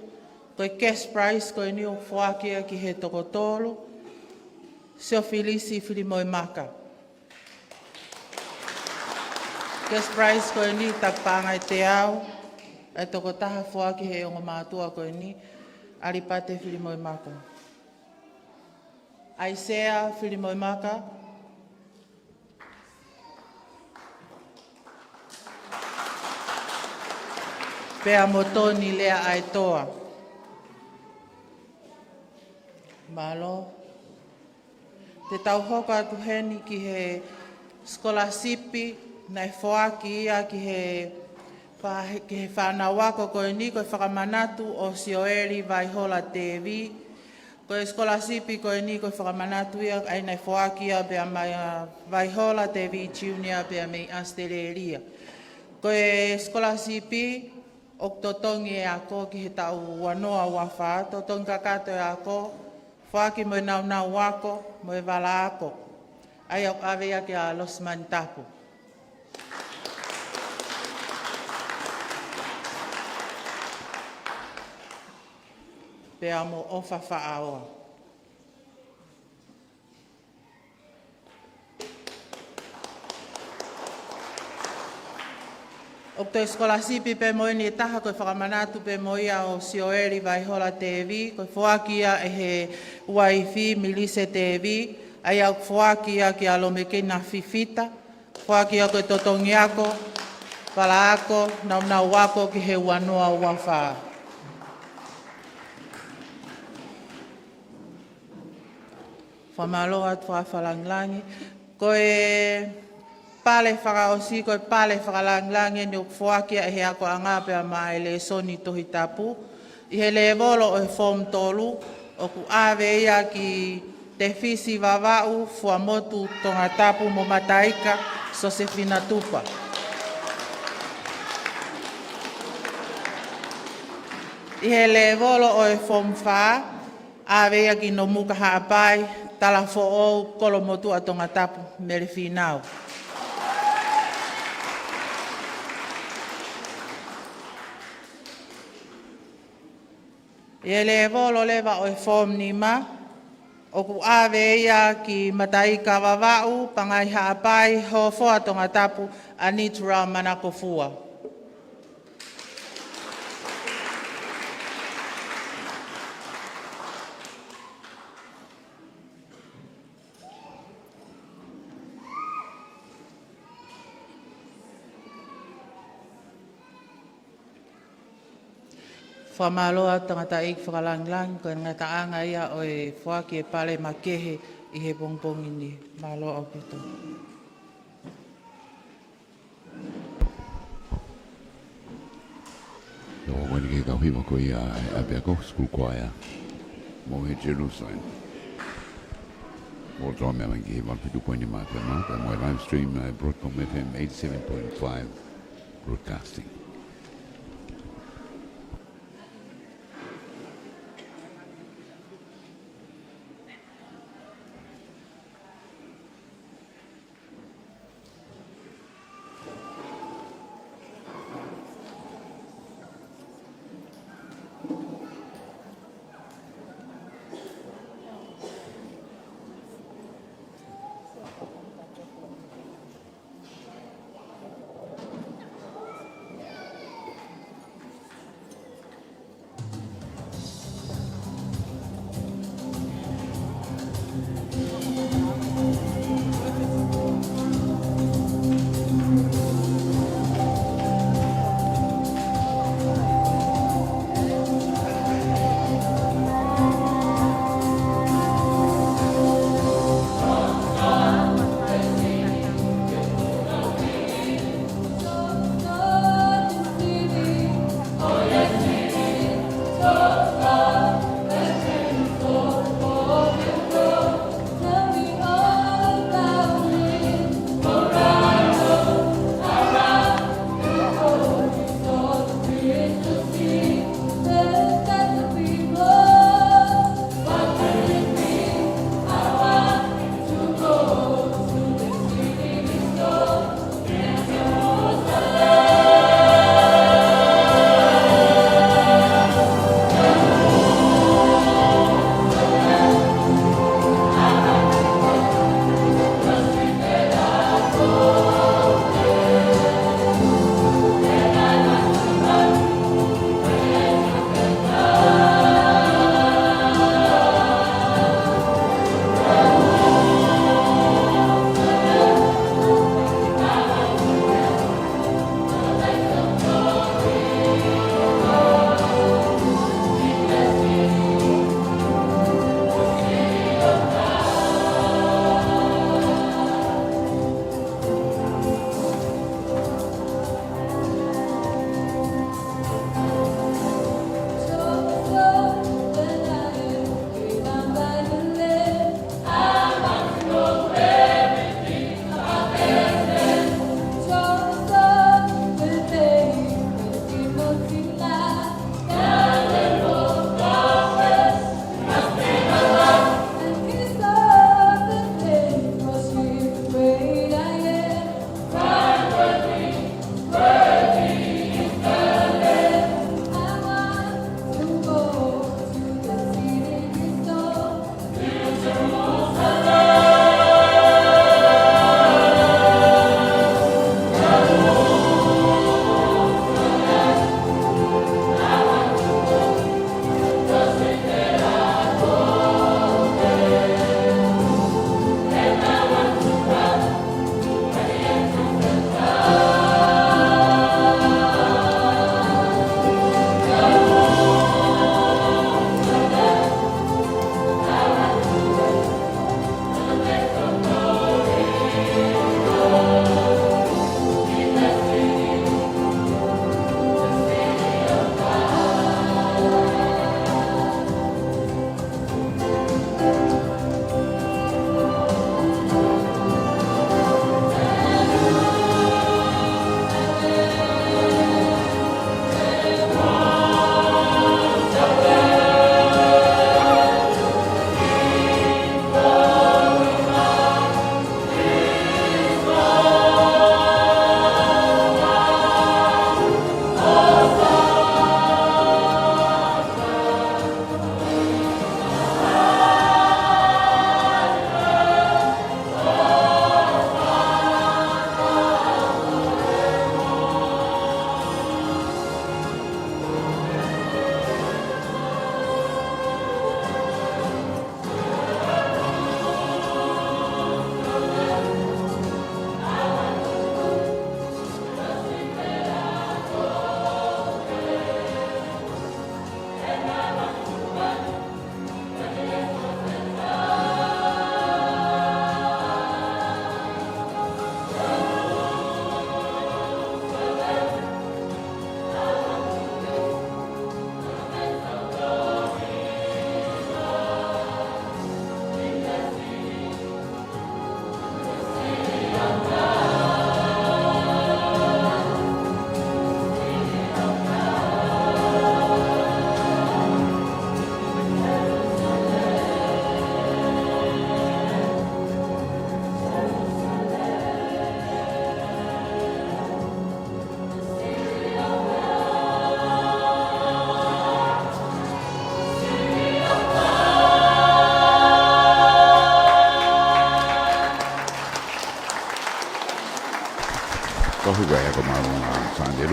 Ko e cash price ko e ni o whakia ki he tokotolu. Sio Filisi Filimo e Maka. Cash price ko e ni takpanga i te au. E toko taha whaki he o mātua ko e ni alipate Filimo e Maka. Aisea Filimo e Maka. Pea motoni lea aitoa. Malo. Te tau hoko atu heni ki he skolasipi na e whaaki ia ki he whanawako ko e ni ko e whakamanatu o Sioeri Vaihola TV. Ko e skolasipi ko e ni ko e whakamanatu ia ai na e whaaki ia bea mai Vaihola TV Junior bea mei Asteleria. Ko e skolasipi o totongi e ako ki he tau wanoa wafa, totongi kakato e ako, Whaki mo nau wako, mo e wala ako. Ai au awea ki a los mantapu. Pea mo ofa whaaoa. O to eskola sipi pe moi ni taha koe whakamanatu pe moi o sioeri vai hola TV, koe whoakia e he waifi milise TV, ai au whoakia ki alome kena fifita, whoakia koe totongiako, walaako, nau wako ki he wanoa wawha. Whamaloa tua whalanglangi, koe pale whakaosi, koe pale whakalanglangi ni whakia e he ako angapea mai le soni tohi tapu. I he le volo o he form tolu, o ku ave ia ki te fisi vavau, fuamotu Tongatapu mo mataika, so se fina tupa. I he le volo o he form wha, ave ia ki no muka haapai, tala fo o kolomotu a Tongatapu, mere finau. E le volo leva o e form ni ma, o ku ave ia ki mataika wawau, pangai haapai, ho foa Tongatapu, anitura manako fua. Whamaloa tangata ik whakalanglang, koe ngata anga ia o e whaki e pale makehe i he pongpongi ni. Maloa o pito. So when you go here, go here, I be go school choir. Mo he Jerusalem. All drum and give 1.2 miles per month, and my live stream broadcast FM 87.5 broadcasting.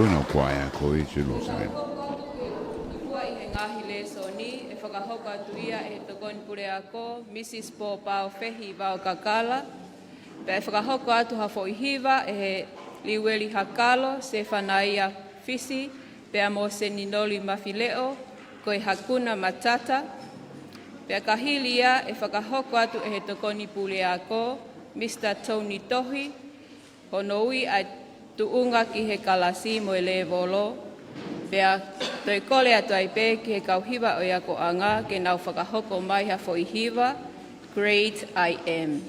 na kwa ya ko I se lo sa. Kua I he ngahi le soni, e whakahoka atu ia e tokoni pure ako, Mrs. Paul Pao Fehi Vau Kakala. Pe e whakahoko atu hafo I hiva e he liweli hakalo, se whanaia fisi, pe a mo se ninoli mawhileo, ko e hakuna matata. Pe a kahili ia e whakahoko atu e he tokoni pure ako, Mr. Tony Tohi, honoi a tuunga ki he kalasi mo e le volo. Pea toi kole atu ai pē ki he kauhiwa o ia ko anga ke nau whakahoko mai ha fo I hiwa, Great I Am.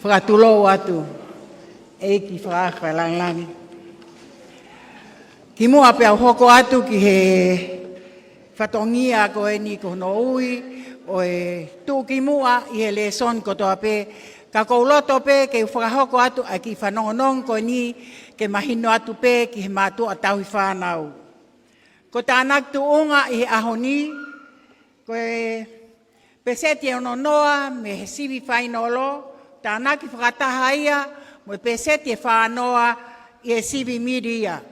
Whakatulo atu, e ki whakawhalangi. Ki mua pia hoko atu ki he whatongia ko e ni ko no ui, o e tūki mua I he le son ko toa pē. Ka kouloto pē ke whakahoko atu a ki whanongonong ko ni ke mahino atu pē ki he mātua a tauhi whānau. Ko tānak tu unga I he ahoni, ko e peseti ono noa me he sivi whainolo, tānak I whakataha ia mo e peseti e whānoa I he sivi miria.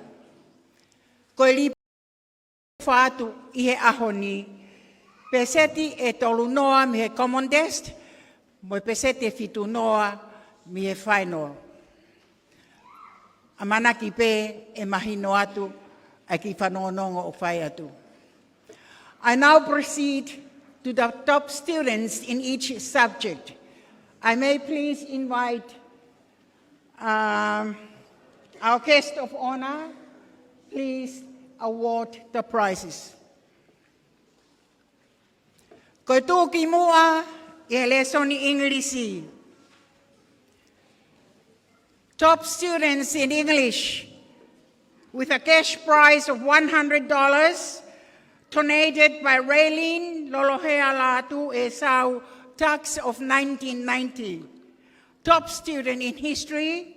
Ko e li whātu I he ahoni, peseti e tolu noa mi he common desk, mo peseti e fitu noa mi he whainoa. A manaki pē e mahino atu a ki whanonongo o whai atu. I now proceed to the top students in each subject. I may please invite our guest of honor, please award the prizes. Ko tūki mua I he lesoni Englisi. Top students in English with a cash prize of $100 donated by Raylene Lolohea Latu e sau tax of 1990. Top student in history,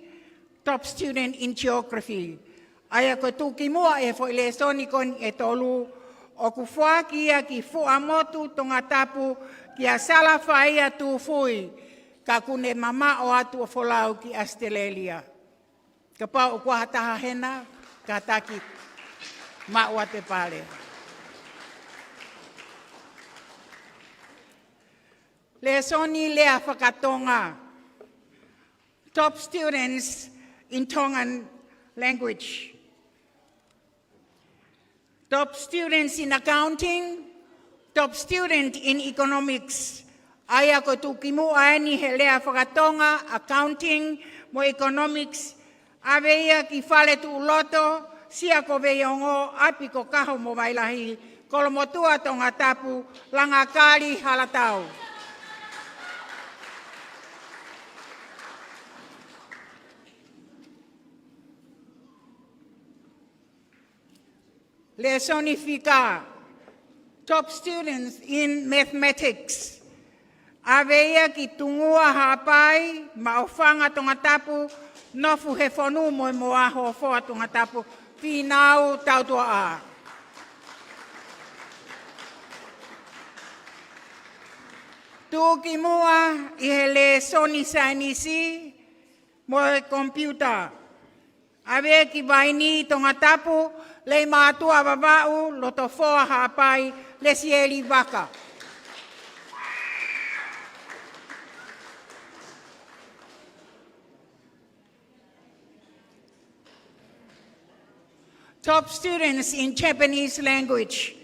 top student in geography. Aia ko tūki mua e fo lesoni kon e tolu o ku whā kia ki Fuamotu Tongatapu ki a sala whaia tū fui ka kune mama o atu o wholau ki Australia. Ka pā o kua hataha hena, ka taki maua te pare. Lesoni lea whakatonga. Top students in Tongan language. Top students in accounting, top student in economics. Aia ko tuki mo aeni he lea whakatonga, accounting, mo economics. Ave ia ki whale tu loto, sia ko veiongo, api ko kaho mo wailahi, kolomotua Tongatapu, langa kari halatau. Lesoni fika, top students in mathematics. Aveia ki tungua hapai, ma ofanga Tongatapu, nofu he whonu mo moaho foa Tongatapu, whinau tautua a. Tūki mua I he lesoni sainisi, mo he computer. Aveia ki vaini Tongatapu, le mātua wawau, loto foa hapai, le sieli waka. Top students in Japanese language.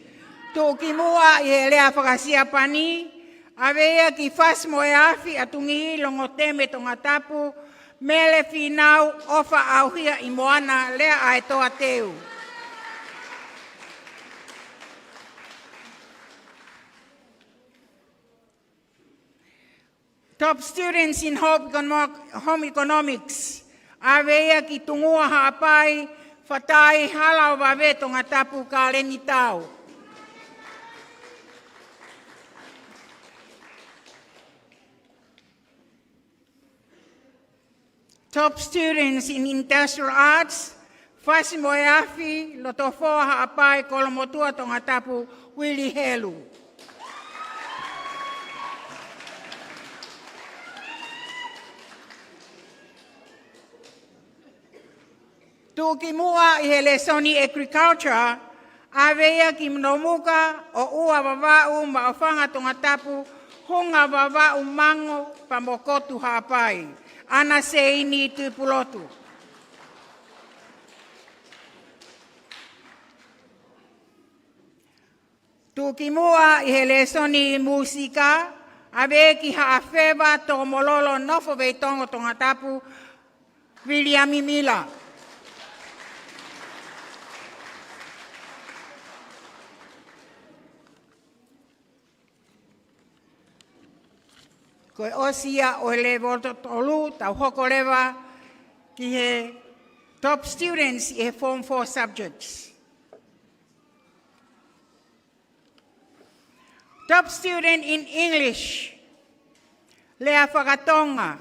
Tōki mua I he lea whakasia pani, aveia ki whas mo e awhi atungi longo teme Tongatapu, mele whinau ofa auhia I moana lea ai toa teu. Top students in home economics. Aveia ki tungua hapai, whatai halau wawe Tongatapu ka leni tau. Top students in industrial arts. Whasi mo e awhi, loto foa hapai kolomotua Tongatapu, Willi Helu. Tuki mua I he lesoni agriculture, avea ki mnomuka o ua wawau ma o whanga Tongatapu, hunga wawau mango pa mokotu hapai. Ana se ini tupulotu. Tuki mua I he lesoni musika, ave ki haafewa to mololo nofo vei tongo Tongatapu, William Mila. Koe osia o le volto tolu, tau hoko lewa ki he top students I he Form 4 subjects. Top student in English, Lea Whakatonga.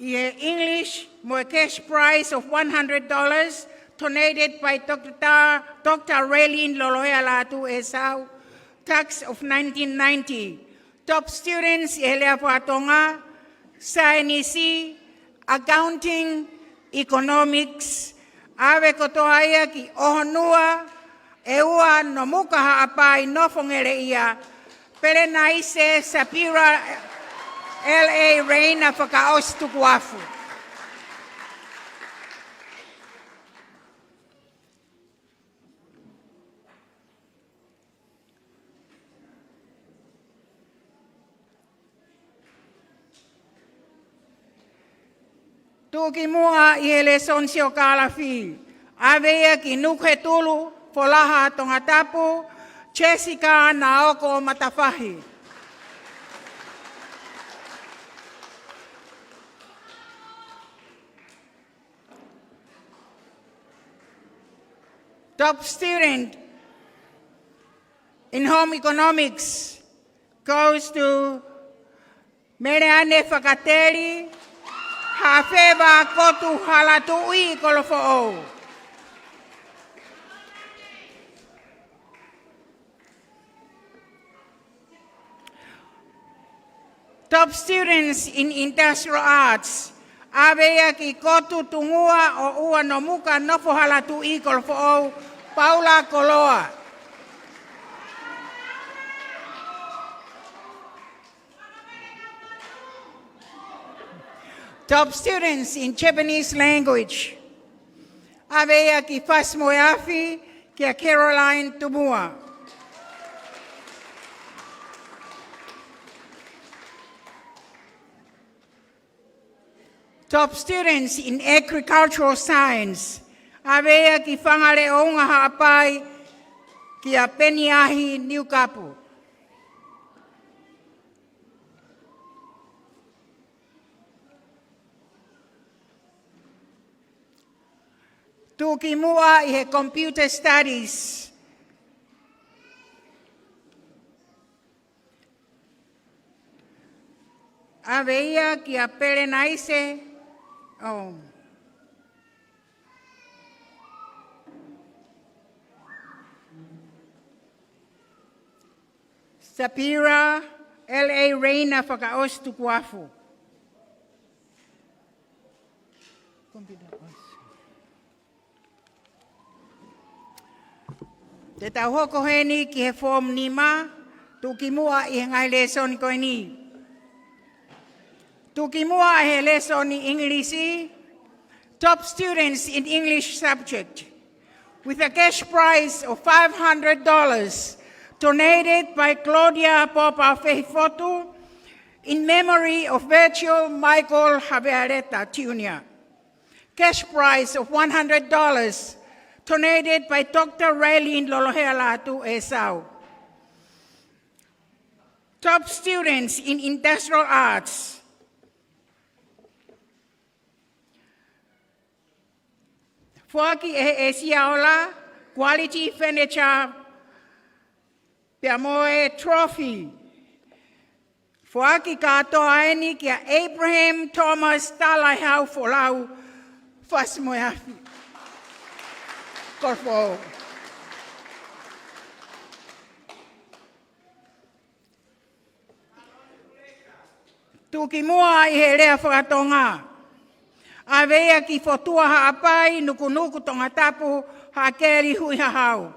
I he English, mo cash prize of $100, donated by Dr. Raylene Loloea Latu Esau, tax of 1990. Top students I he Lea Whakatonga, Science, Accounting, Economics, ave kotoaia ki ohonua, e ua no muka haapai no fongere ia, pere naise Sapira L.A. Reina whakaos tukuafu. Tuki mua I he le sonsio kalafi, avea ki Nuku'alofa, Polaha Tongatapu, Jessica Naoko Matafahi. Top student in home economics goes to Mereane Whakateri, Hawhewa Kotu Halatui Kolofo'o. Top students in industrial arts, avea ki kotu tungua o ua no muka nofo halatu I Kolofo'o, Paula Koloa. Top students in Japanese language, avea ki Fasmoeafi ki Caroline Tumua. Top students in agricultural science, avea ki whangare o ngā haapai ki a Peniahi Niukapu. Tuki mua I he computer studies. Avea ki a Perenaise. Oh. Sapira L.A. Reina whakaos tukuafu. Te tau hoko heni ki he form nima, tuki mua I he ngai lesson koe ni. Tuki mua he lesson I English, top students in English subject, with a cash prize of $500, donated by Claudia Popa Fehifotu, in memory of Virtual Michael Javiareta Jr. Cash prize of $100, donated by Dr. Raylene Loloea Latu Esau. Top students in industrial arts, Fuaki e siaola, quality furniture, Piamoe trophy. Fuaki kato aeni kia Abraham Thomas Talahau Folau, Fasmoeafi. Korfo. Tuki mua I he rea whakatonga. Avea ki fotua haapai, nuku Tongatapu, hakeri hui hahau.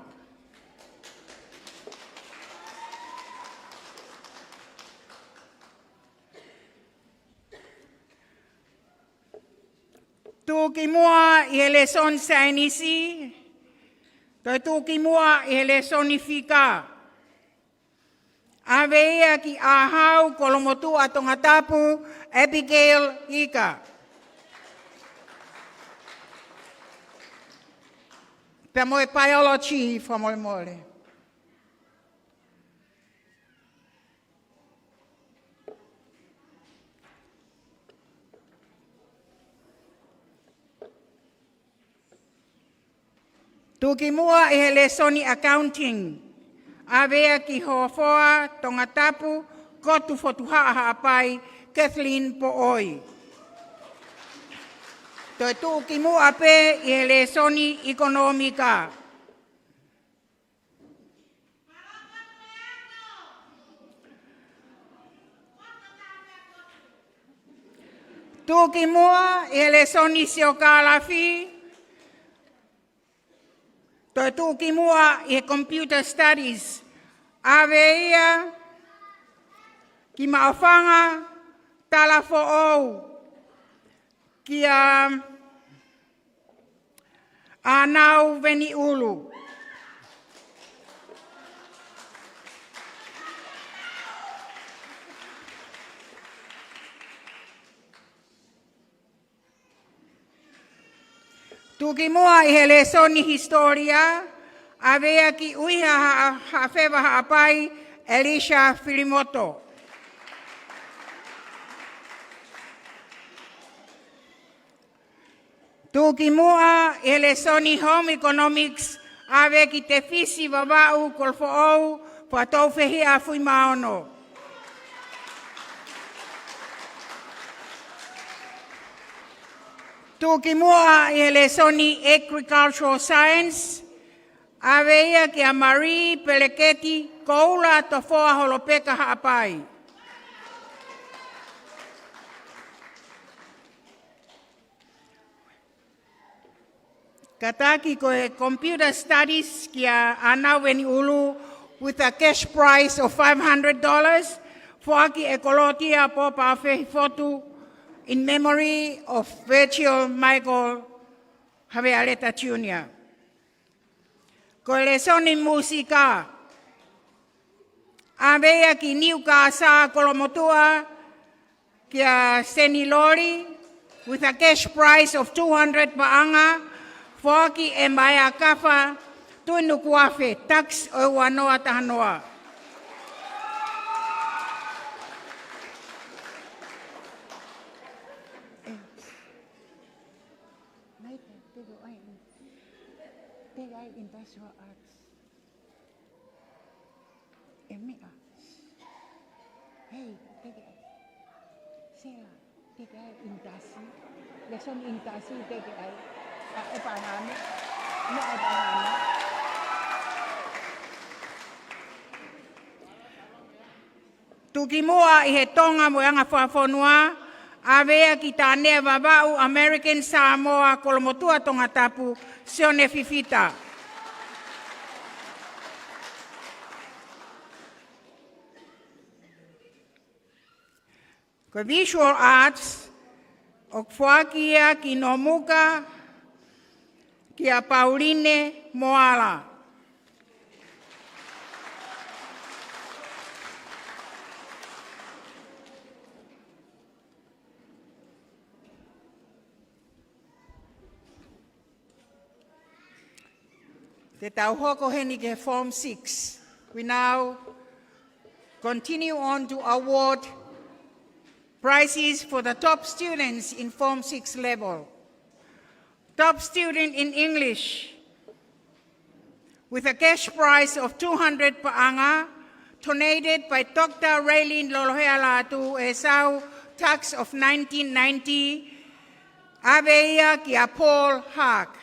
Tuki mua I hele son sainisi, toi tuki mua I hele sonifika. Avea ki ahau kolomotu a Tongatapu, Abigail Ika. Pe moe biology fa Moimoi. Tuki mua I hele soni accounting. Avea ki hofoa Tongatapu, kotu fotuha haapai, Kathleen Pooi. Toi tuki mua pe I hele soni ekonomika. Tuki mua I hele soni siokalafi. Toi tuki mua I computer studies. Avea ki maofanga tala fo'ou. Ki anau veni ulu. Tuki mua I hele soni historia, avea ki uiha hawhewa haapai Elisha Filimoto. Tuki mua I hele soni home economics, ave ki te fisi wawau kolfo'ou, pa tau whehia fui maono. Tuki mua I hele soni agricultural science, avea ki a Marie Peleketi koula tofoa holopeka haapai. Kataki koe computer studies ki a anau veni ulu with a cash price of $500, fuaki ekolotia po pa whehi fotu in memory of Virgil Michael Havealeta Jr. Koe le soni musika, avea ki niuka sa kolomotua ki a Senilori with a cash price of $200 paanga, fuaki e mai a kafa tui Nuku'alofa tax o wanoa tahanoa. Industrial arts. Emia. Hey, tege. Sela, tege indasi. Lesson indasi tege ai. Epahame. No epahame. Tuki mua I he Tonga mo anga whafonua, avea ki tānea wawau American Samoa kolomotua Tongatapu, sione fifita. Ko visual arts, o whakia ki Nomuka, ki a Pauline Moala. Te tauhoko heni ke Form 6. We now continue on to award prizes for the top students in Form 6 level. Top student in English with a cash prize of $200 paanga, donated by Dr. Raylene Lolohea Latu, Esau tax of 1990, Aveia ki a Paul Haak.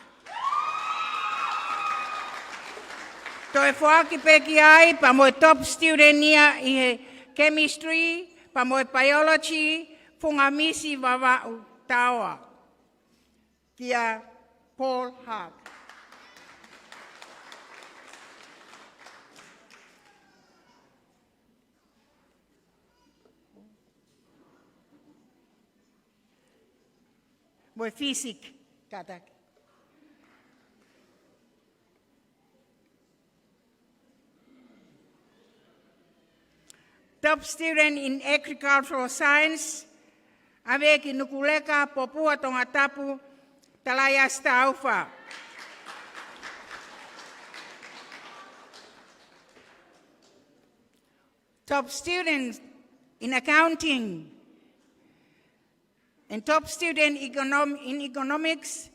Toi whaaki peki ai, pa moe top student nia I he chemistry, pa moe biology, funga misi wawau tawa. Kia Paul Hart. Moi fisik katak. Top student in agricultural science, aveki Nuku'alofa Popua Tongatapu, Talayas Taufa. Top student in accounting, and top student in economics,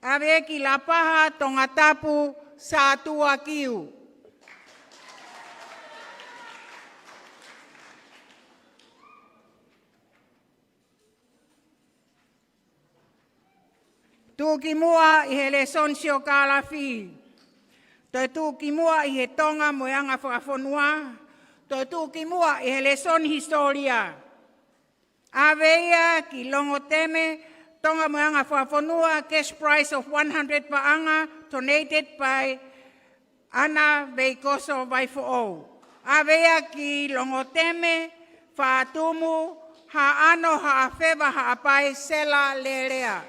aveki Lapaha Tongatapu Satua Kiu. Tuki mua I he lesonsio kalafi. Toi tuki mua I he Tonga moyanga whakafonua. Toi tuki mua I he leson historia. Aveia ki longo teme Tonga moyanga whakafonua, cash prize of 100 paanga, donated by Ana Veikoso Vaifo'o. Aveia ki longo teme whaatumu ha ano ha afeva ha apai sela lelea.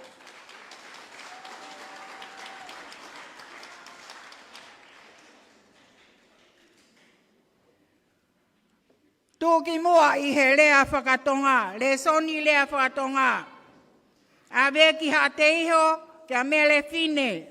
Tuki mua I he lea whakatonga, le soni lea whakatonga. Awe ki ha te iho, kia mele fine.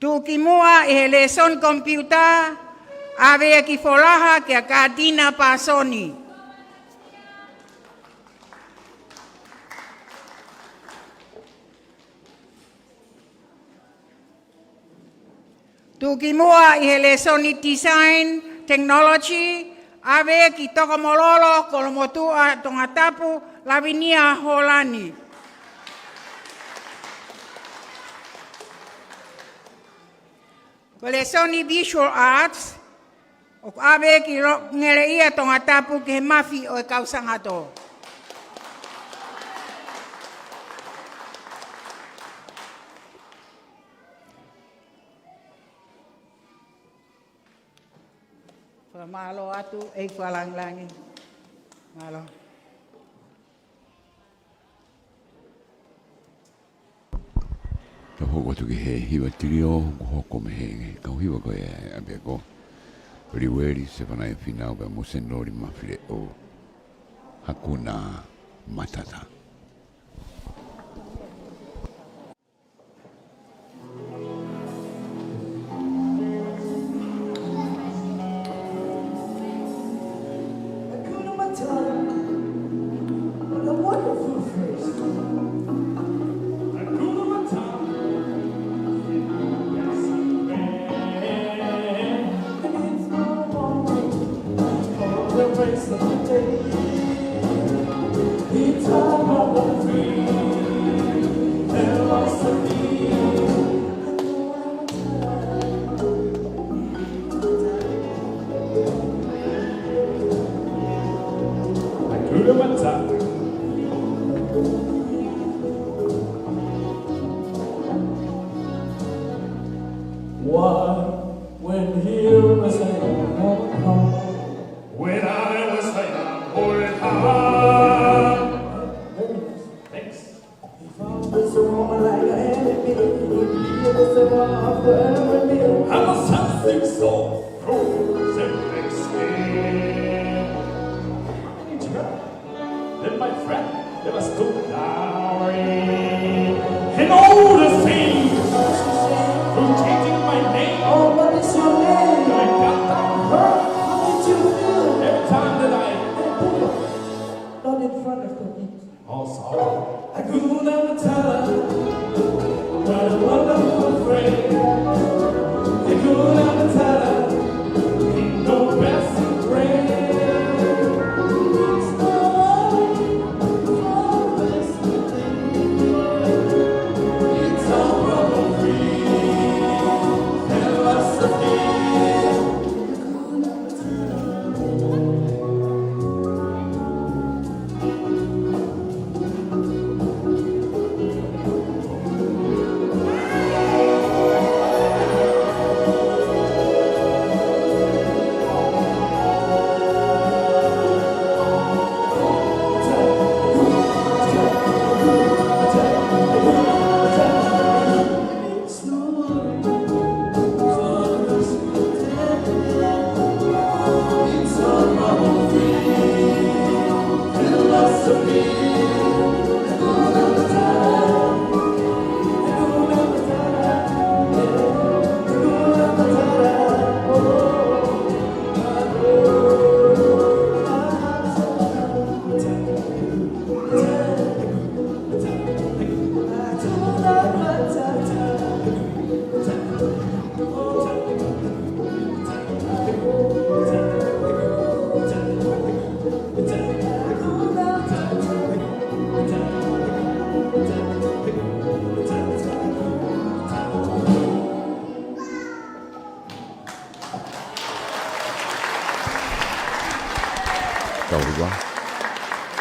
Tuki mua I he le son computer, awe ki folaha kia kadina pasoni. Tuki mua I he lesoni design, technology, awe ki toko mololo kolomotua Tongatapu, lavinia holani. Lesoni visual arts, awe ki ngere ia Tongatapu ke mafi o kausangato. Malo atu ei falang-langi. Malo. Ka hoko tuki he hiwa tiri o hoko me he ka hiwa ko e abe ko. Riweri se pana e finau ba mo senori mafile o. Hakuna Matata. Philosophy.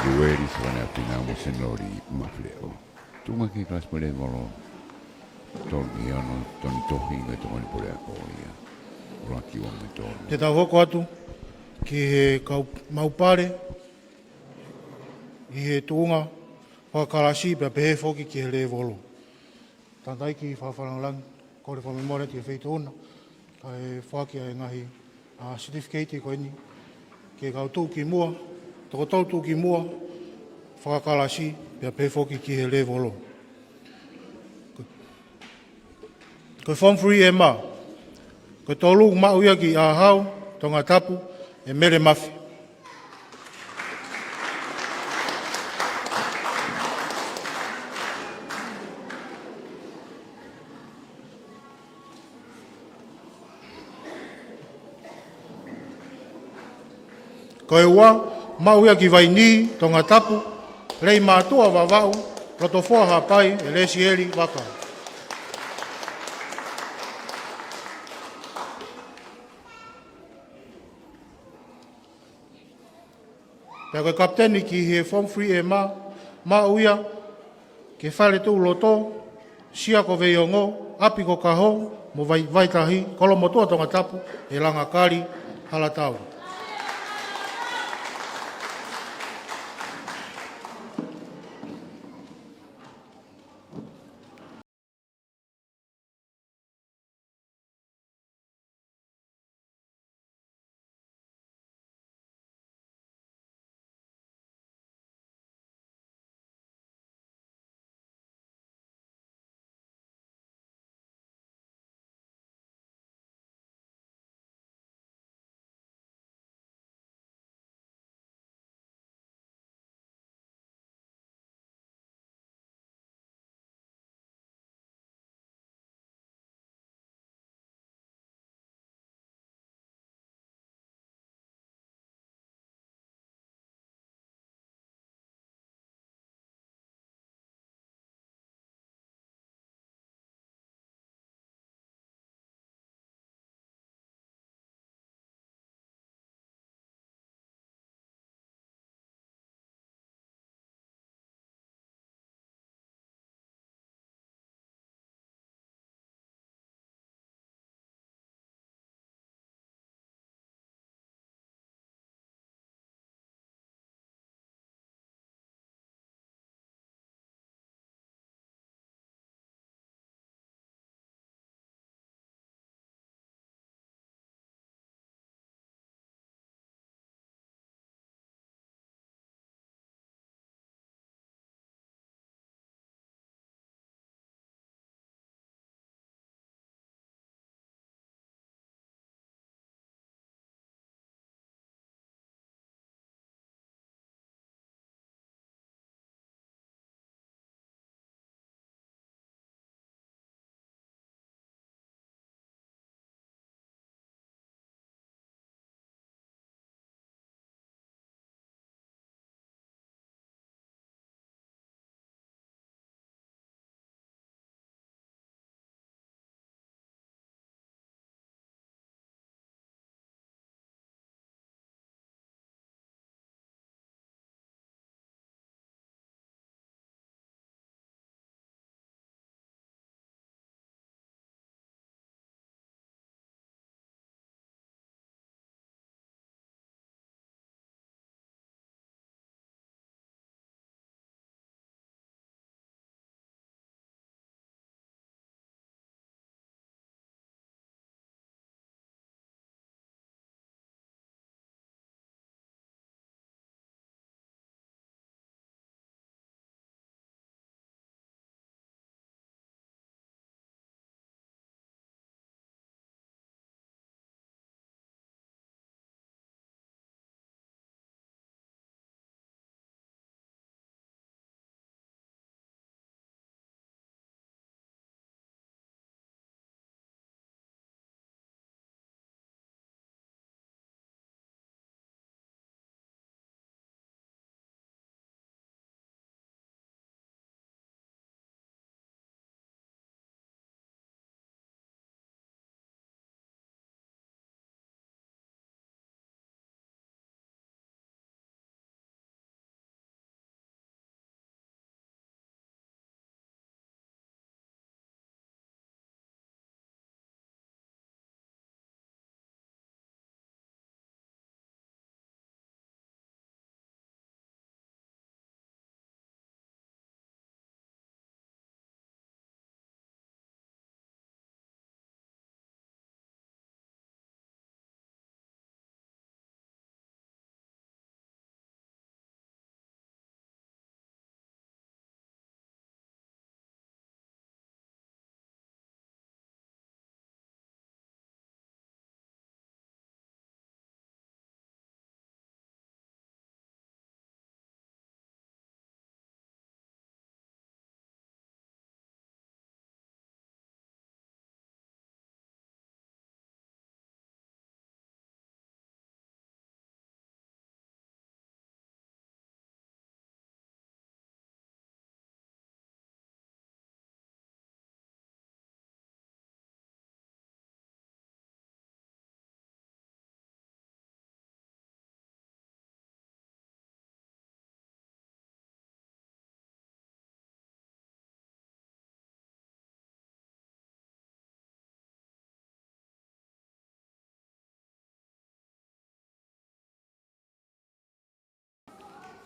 Lueri sana pinamo senori mafleo. Tunga ki klas pole volo. Torni ano ton tohi me ton pole ako ia. Raki o me ton. Te tau hoko atu ki he maupare i he tuunga whakalasi pia pehe foki ki he le volo. Tantai ki whawharangalang kore whamemore ti he wheitona. Ka he whaki a ngahi certificate ko ini. Ke kau tū ki mua, toko tau tū ki mua, whakalasi pia pehe foki ki he le volo. Ko form free e mā. Ko tolu mauia ki ahau, Tongatapu, e mere mafi. Ko e ua, mauia ki vaini, Tongatapu, rei mātua wawau, rotofoa hapai, e lesi eri waka. Pea koe kapteni ki he form free e mā uia, ke whare tū loto, sia ko veiongo, api ko kaho, mo vaitahi, kolomotua Tongatapu, e langa kari, halatau.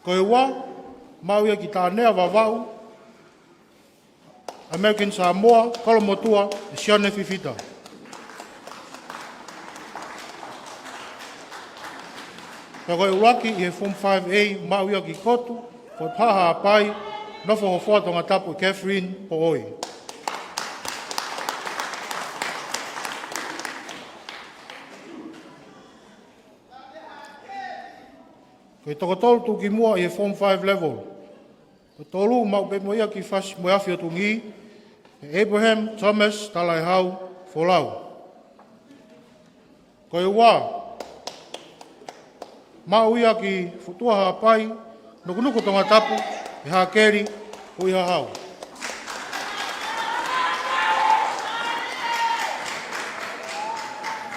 Ko e wā, mau ia ki tā nea wawau, American Samoa, Kolomotua, e Sione Fifita. Ka koe uraki i he Form 5A, mau ia ki kotu, ko paha apai, nofo ho whua Tongatapu Catherine po oi. Ko i toko tolu tuki mua i he Form 5 level. Ko tolu mau pe moia ki whasi mo awhi o tungi, Abraham Thomas Talai Hau Folau. Ko i wā, mau ia ki futua hapai, nukunuku Tongatapu, e hakeri, hui hahau.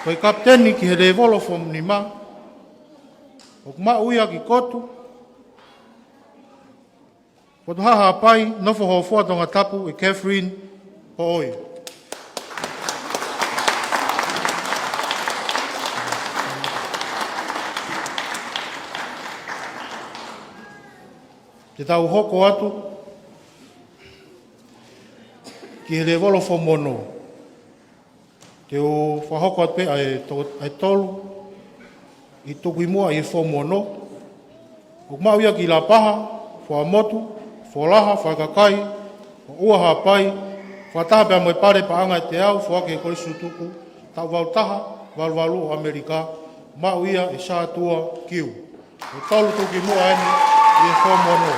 Ko i kapteni ki he revolo from Nima, o mau ia ki kotu, ko tu haha pai, nofo ho fua Tongatapu e Catherine po oi. Te tau hoko atu, ki he revolo fo mono. Te o whahoko atu pe ai tolu, i tuku i mua i fo mono. O mau ia ki la paha, wha motu, wha laha, wha kakai, wha ua hapai, wha taha pia moe pare pa anga te au, wha ke korisu tuku, tau wau taha, walu o Amerika, mau ia e sa tua kiu. O tolu tuku i mua eni, i fo mono.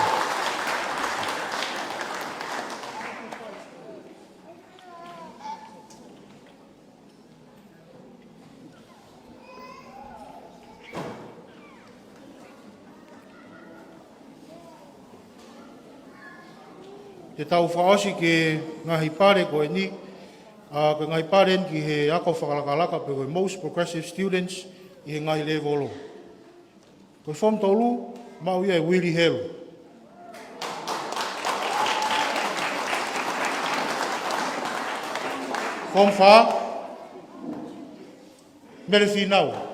Te tau whaosi ke ngahi pare koe ni, ko ngahi pare ki he ako whakalakalaka pe koe most progressive students i he ngahi levolo. Koe whom tolu, mau ia e Willie Hell. Whom wha, mere whinau.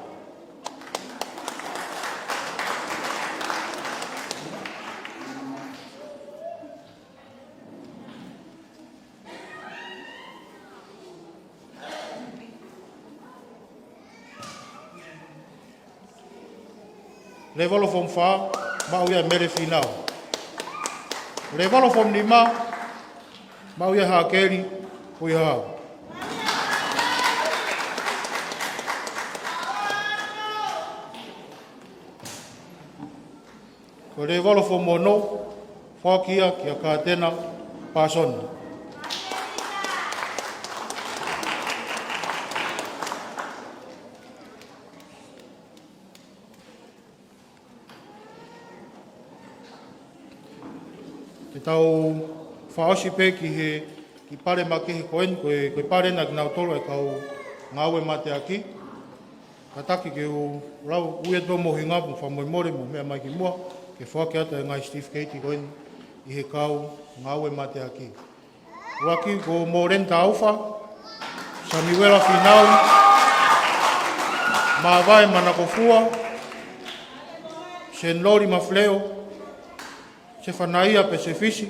Revolo from fa, mau ia mere finau. Revolo from Nima, mau ia hakeri, hui hau. Ko revolo from Mono, whakia ki a kātena pāsona. Tau whaosi pe ki pare makehi koen, koe pare na ki nau tolo e kau ngāwe mate aki. Ka taki ke o rau uia tō mohi ngapu wha moimore mo mea mai ki mua, ke whake ata e ngai Steve Katie koen i he kau ngāwe mate aki. Waki ko mō renta auwha, Samuela Finau, Mawai Manakofua, Sen Lori Mafleo, se whanaia pe se fisi,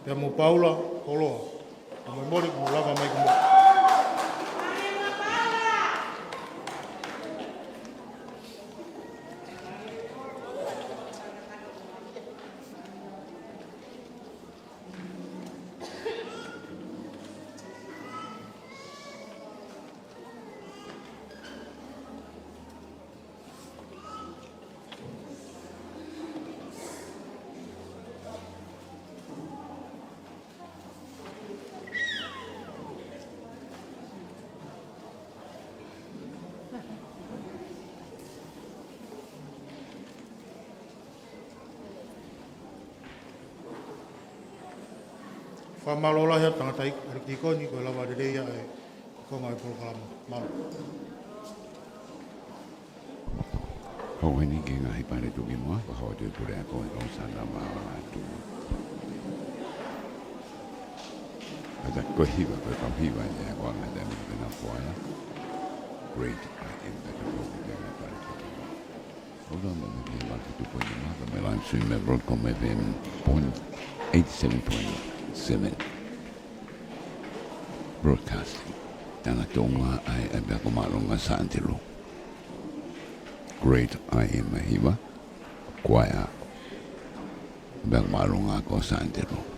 pe mo Paula koloa. A mo mori mo lava mai ki mo. Whamalola hea tangata ikoni koe lawa rereia e konga e polo kalama. Malo. Hau heni ki ngahi pare tuki mua, pa hau te pure a koe o sana maa Latu. Ata koe hiwa, koe kau hiwa e a koanga tēnu tēnā whaia. Great impact o koe tēnā pare tuki mua. Hold on, let me like to put your mother. My live stream at Broadcom FM 87.7 broadcasting. Tanga Tonga ai abia ko malonga sa antelo. Great I am Mahiva. Choir. Abia ko malonga ko sa antelo.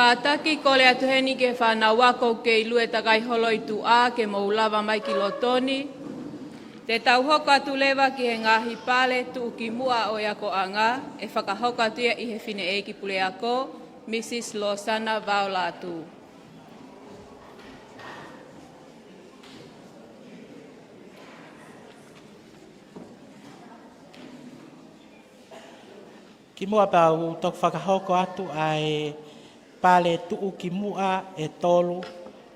Whātaki ko le atuheni ke whanawako ke ilue takai holo i tu a ke moulawa mai ki lotoni. Te tauhoko atu lewa ki he ngahi pale tu ki mua o yako anga e whakahoko atu ia i he whine e ki pule ako, Mrs. Losana Latu. Ki mua pau tok whakahoko atu ai pale tuu ki mua e tolu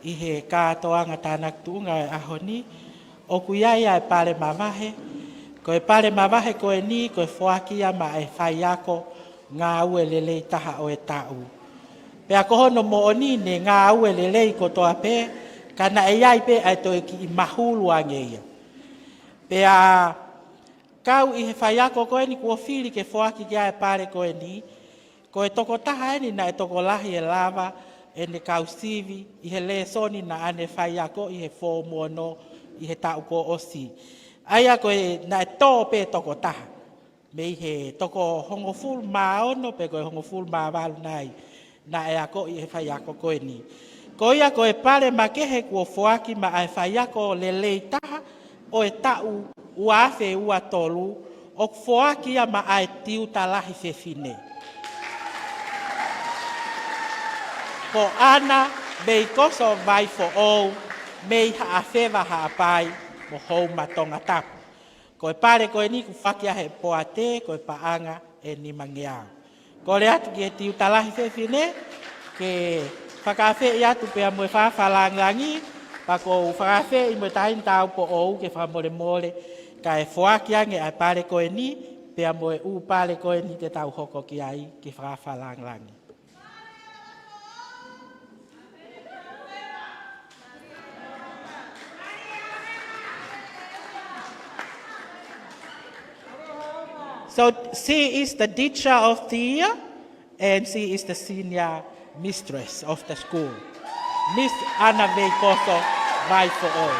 i he kātoanga tānak tuunga e ahoni. O kuiai ai pale mawahe, ko e pale mawahe ko e ni, ko e whoakia ma e whai ako ngā ue lelei taha o e tau. Pea kohono mo o ni ne ngā ue lelei ko toa pē, kana e iai pē ai toi ki i mahulu angeia. Pea kau i he whai ako ko e ni kua whiri ke whoaki kia e pale ko e ni, ko e toko taha e ni na e toko lahi e lava e ne kau sivi i he le soni na ane whai ako i he whōmuono i he tau ko osi. Aia koe na e tō pē toko taha. Me i he toko hongo fulu mā ono pe koe hongo fulu mā walu nai. Na e ako i he whai ako koe ni. Ko ia koe pare ma kehe kua whoaki ma e whai ako le lei taha o e tau uawhe ua tolu o whoaki a ma e tiu talahi whewhine. Ko ana mei koso vai fo ou mei ha awhewa ha apai mo hou ma Tongatapu. Ko e pare koe ni ku whakia he poate, ko e paanga e ni mangeau. Ko le atu ki e tiu talahi whewhine, ke whakawhe i atu pia mo e whawhalangangi, pa ko whakawhe i mo e tahin tau po ou ke whamore mole, ka e whakia nge ai pare koe ni, pia mo e u pare koe ni te tau hoko ki ai ki whawhalangangi. So she is the teacher of the year and she is the senior mistress of the school. Miss Anna Veikoso, vai for all.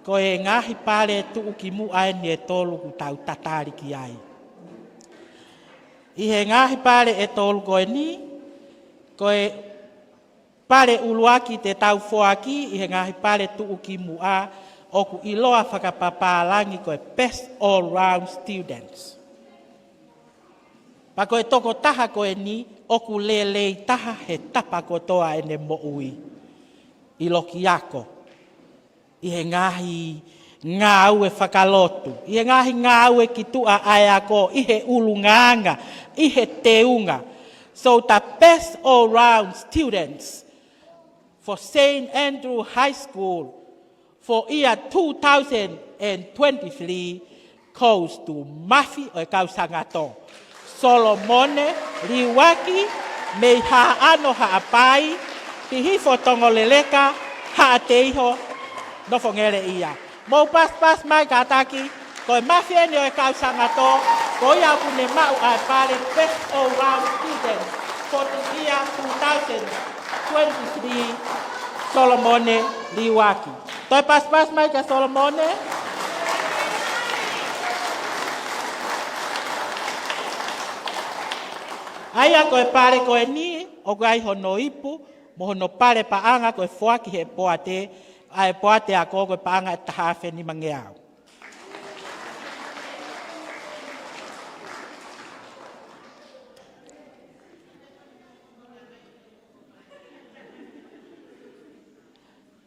Ko e ngahi pare tuu ki mu ai ni e tolu ku tau tatari ki ai. I he ngahi pare e tolu koe ni, ko e pare uluaki te tau whoaki i he ngahi pare tuu ki mua o ku iloa whakapapalangi koe best all round students. Pa koe toko taha koe ni o ku lelei taha he tapa kotoa e ne moui i loki ako. I he ngahi ngā ue whakalotu. I he ngahi ngā ue ki tua ai ako i he ulunganga, i he teunga. So the best all round students for St. Andrew High School for year 2023 goes to Mafi o Kausangato. Solomone, Liwaki, mei haano haapai, pihifo tongoleleka, haateiho, no fongere ia. Mo pas mai kataki, koe Mafi ene o Kausangato, koe au kune mau ai pare best all round student for the year 2023, Solomone Liwaki. Toi pas mai ka Solomone. Aia koe pare koe ni, o gai hono ipu, mo hono pare paanga koe whoaki he poate, ai poate a koe paanga e tahawhe ni mangeau.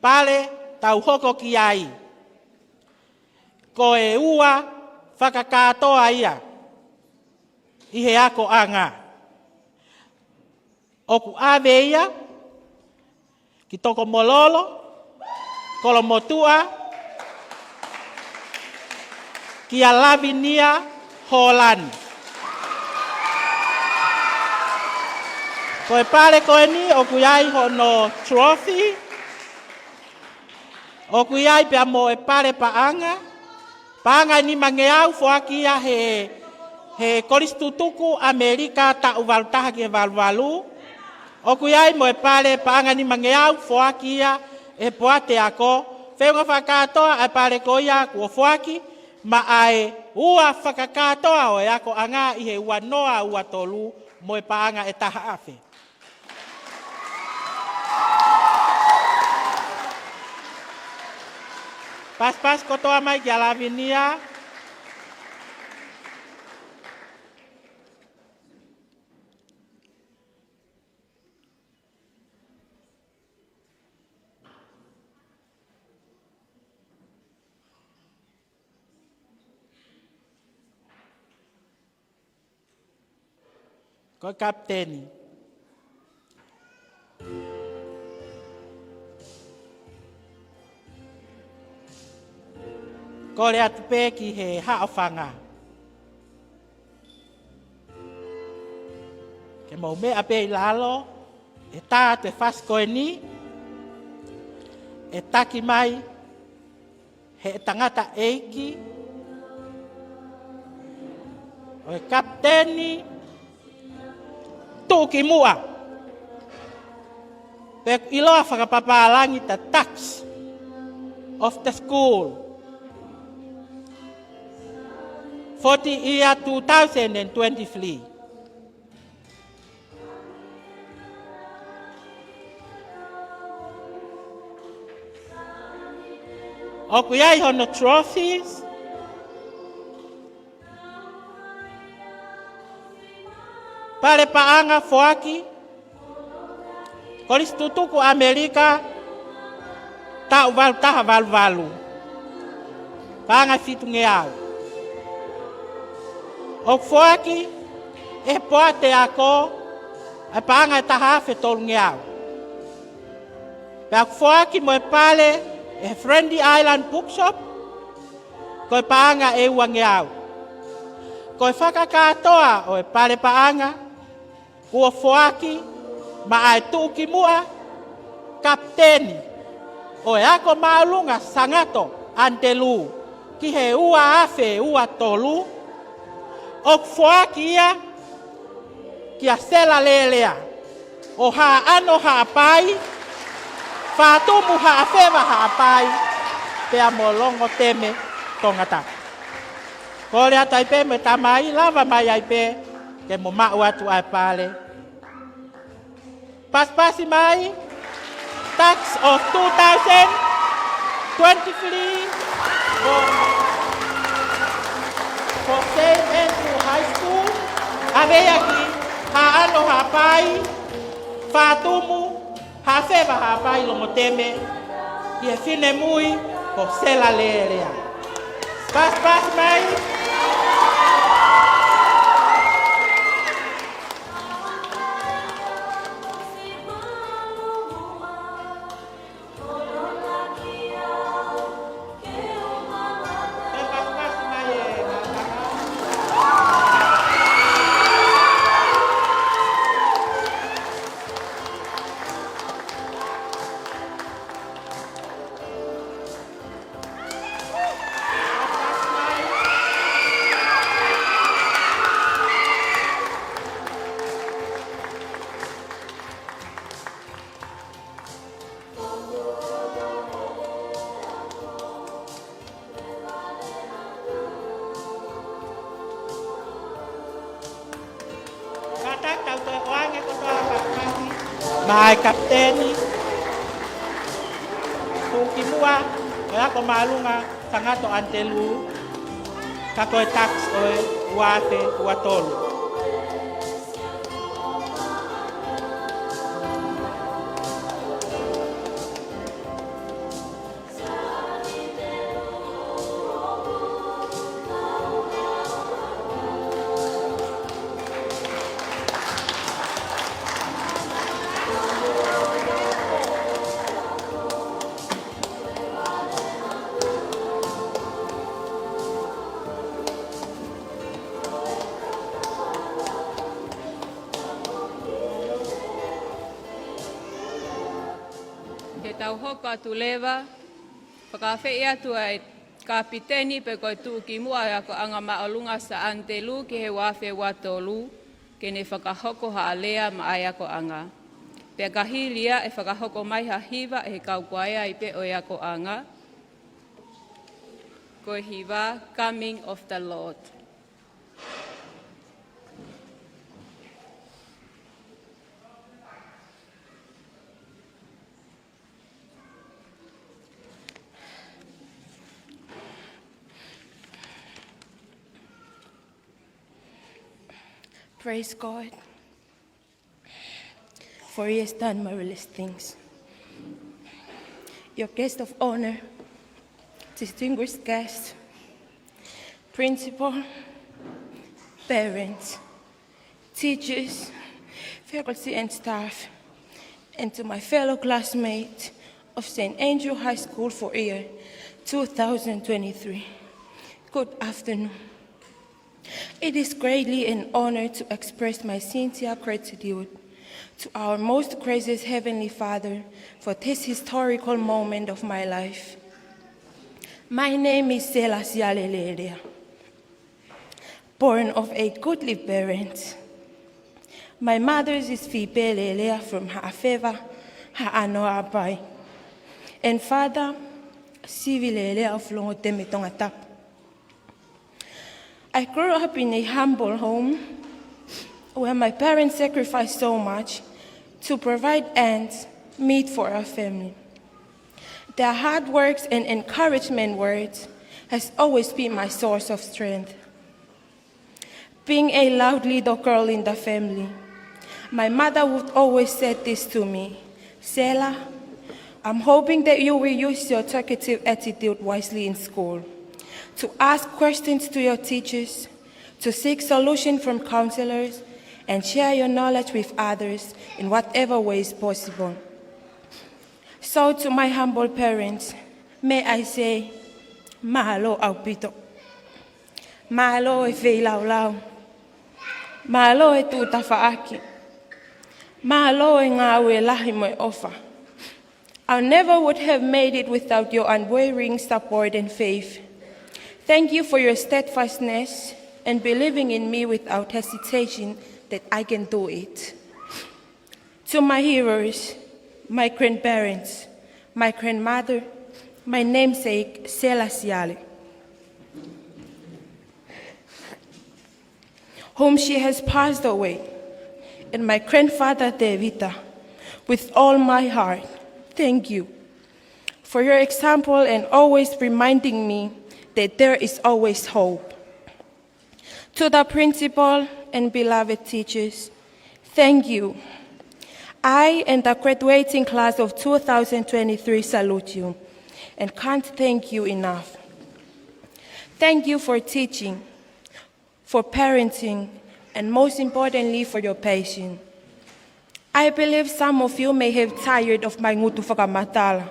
Pale tau hoko ki ai. Ko e ua whakakatoa ia. I he ako anga. Oku awe ia. Ki toko mololo. Kolomotua. Ki a Lavinia Holland. Ko e pale koe ni oku iai hono trophy. O kui ai pia mo e pare paanga. Paanga ni mangeau whoakia he koristutuku Amerika ta uvalutaha ki he valvalu. O kui ai mo e pare paanga ni mangeau whoakia e poate ako. Whenga whakatoa e pare koia kua whoaki ma ai ua whakakatoa o e ako anga i he ua noa ua tolu mo e paanga e taha awhi. Pas kotoa mai ki alavinia. Ko kapteni. Ko le atu pē ki he haawhanga. Ke mau mea pē i lalo, e tā te whaskoe ni, e taki mai, he tangata eiki, o e kapteni, tūki mua. Pe iloa whakapapalangi ta tax of the school. For the year 2023. O kuiai hono trophies. Pare paanga foaki. Kolis tutuku Amerika. Ta uval taha valu. Paanga fitu ngeau. O foaki e poa te ako e paanga e taha fe tolu ngeau. Pe ako foaki mo e pale e Friendly Island Bookshop ko e paanga e ua ngeau. Ko e whakakatoa o e pale paanga ua foaki ma ai tuki mua kapteni o e ako maalunga sangato antelu ki he ua afe ua tolu o foaki ia ki a sela lelea o ha ano ha pai whātumu ha awhewa ha pai pea molongo teme Tongatapu. Kore atai pe me tamai lava mai ai pe ke mo mau atu ai pale. Paspasi mai tax of 2023 for St. Andrew High School. Ave aqui ha ano ha pai whātumu ha whewa ha pai longo teme i e whine mui ko sela lerea. Pas mai. Mai kapteni tuki mua ya ko malunga sangato antelu kako tax oe wate watolu tau hoko atu lewa, whakawhi atu ai kapiteni pe koe tuki mua e ako anga maalunga sa antelu ki he wawhe watolu, ke ne whakahoko ha alea ma ai ako anga. Pe kahilia e whakahoko mai ha hiva e kau kwaea i pe o e ako anga. ko hiwa coming of the Lord. Praise God, for He has done marvelous things. Your guest of honor, distinguished guests, principal, parents, teachers, faculty and staff, and to my fellow classmates of St. Andrew High School for year 2023. Good afternoon. It is greatly an honor to express my sincere gratitude to our most gracious Heavenly Father for this historical moment of my life. My name is Sela Sialelelea, born of a goodly parent. My mother is Fipelelea from Ha'afeva, Ha'anoapai, and father, Sivilelea of Longoteme Tongatapu. I grew up in a humble home where my parents sacrificed so much to provide ends meet for our family. Their hard work and encouragement words has always been my source of strength. Being a loud little girl in the family, my mother would always say this to me: Sela, I'm hoping that you will use your talkative attitude wisely in school, to ask questions to your teachers, to seek solutions from counselors, and share your knowledge with others in whatever way is possible. So to my humble parents, may I say, mahalo au pito. Mahalo e whei lau lau. Mahalo e tū tawhaaki. Mahalo e ngā ue lahi mo e ofa. I never would have made it without your unwavering support and faith. Thank you for your steadfastness and believing in me without hesitation that I can do it. To my heroes, my grandparents, my grandmother, my namesake, Sela Siale, whom she has passed away, and my grandfather, Devita, with all my heart, thank you for your example and always reminding me that there is always hope. To the principal and beloved teachers, thank you. I and the graduating class of 2023 salute you and can't thank you enough. Thank you for teaching, for parenting, and most importantly, for your patience. I believe some of you may have tired of my ngutu whakamatala,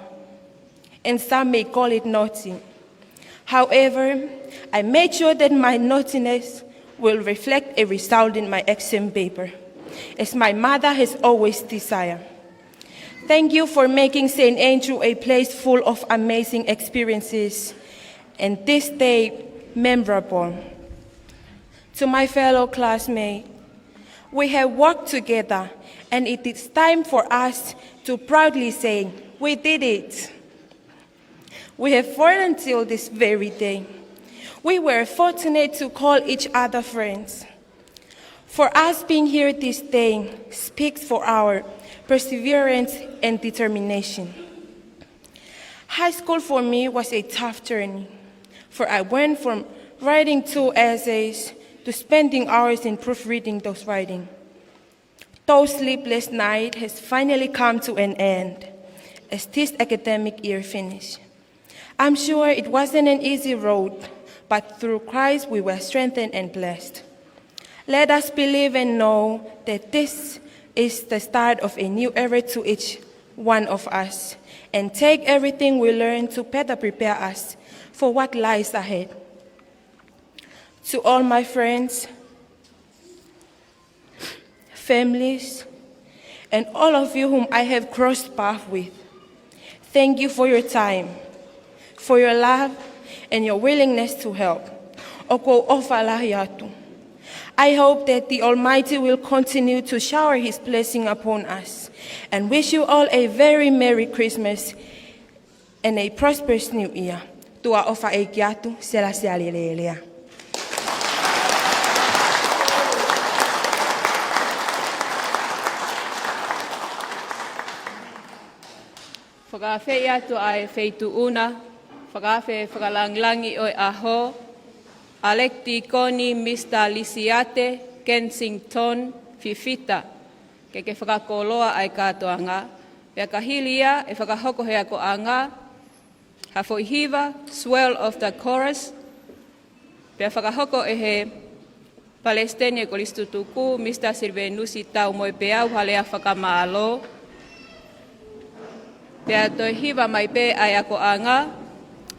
and some may call it naughty. However, I made sure that my naughtiness will reflect a result in my exam paper, as my mother has always desired. Thank you for making St. Andrew a place full of amazing experiences, and this day memorable. To my fellow classmates, we have worked together, and it is time for us to proudly say, we did it. We have fought until this very day. We were fortunate to call each other friends. For us being here this day speaks for our perseverance and determination. High school for me was a tough journey, for I went from writing 2 essays to spending hours in proofreading those writings. Those sleepless nights has finally come to an end as this academic year finished. I'm sure it wasn't an easy road, but through Christ we were strengthened and blessed. Let us believe and know that this is the start of a new era to each one of us, and take everything we learn to better prepare us for what lies ahead. To all my friends, families, and all of you whom I have crossed paths with, thank you for your time, for your love, and your willingness to help. I hope that the Almighty will continue to shower His blessing upon us, and wish you all a very Merry Christmas and a prosperous New Year. tua ofa e ki atu sela se alelelea. Whakawhi atu ai wheitu una, whakawhi whakalanglangi oi aho, Alekti Koni Mr. Lisiate, Kensington, Fifita, ke whakakoloa ai katoanga, pia kahilia e whakahoko hea ko anga, hafoihiva, swell of the chorus, pia whakahoko e he Palestine ko listutuku, Mr. Silvenusi tau moi peau halea whakamaalo, pia toi hiva mai pe ai ako anga,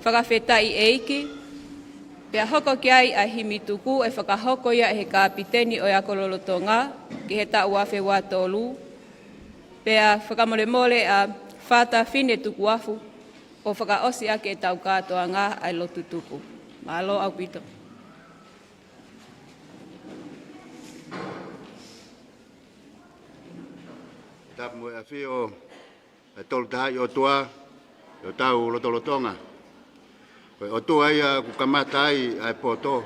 whakawhetai eiki, pia hoko ki ai a himituku e whakahoko ia e he kapiteni o ako lolotonga, ki he ta uafe wa tolu, pia whakamole a whata whine tuku afu, o whakaosi ake e tau katoa ngā ai lotu tuku. Mahalo au pito. Tapu mo e whio e tolu tahai o tua, o tau lotolotonga. O tua ia ku kamata ai ai poto,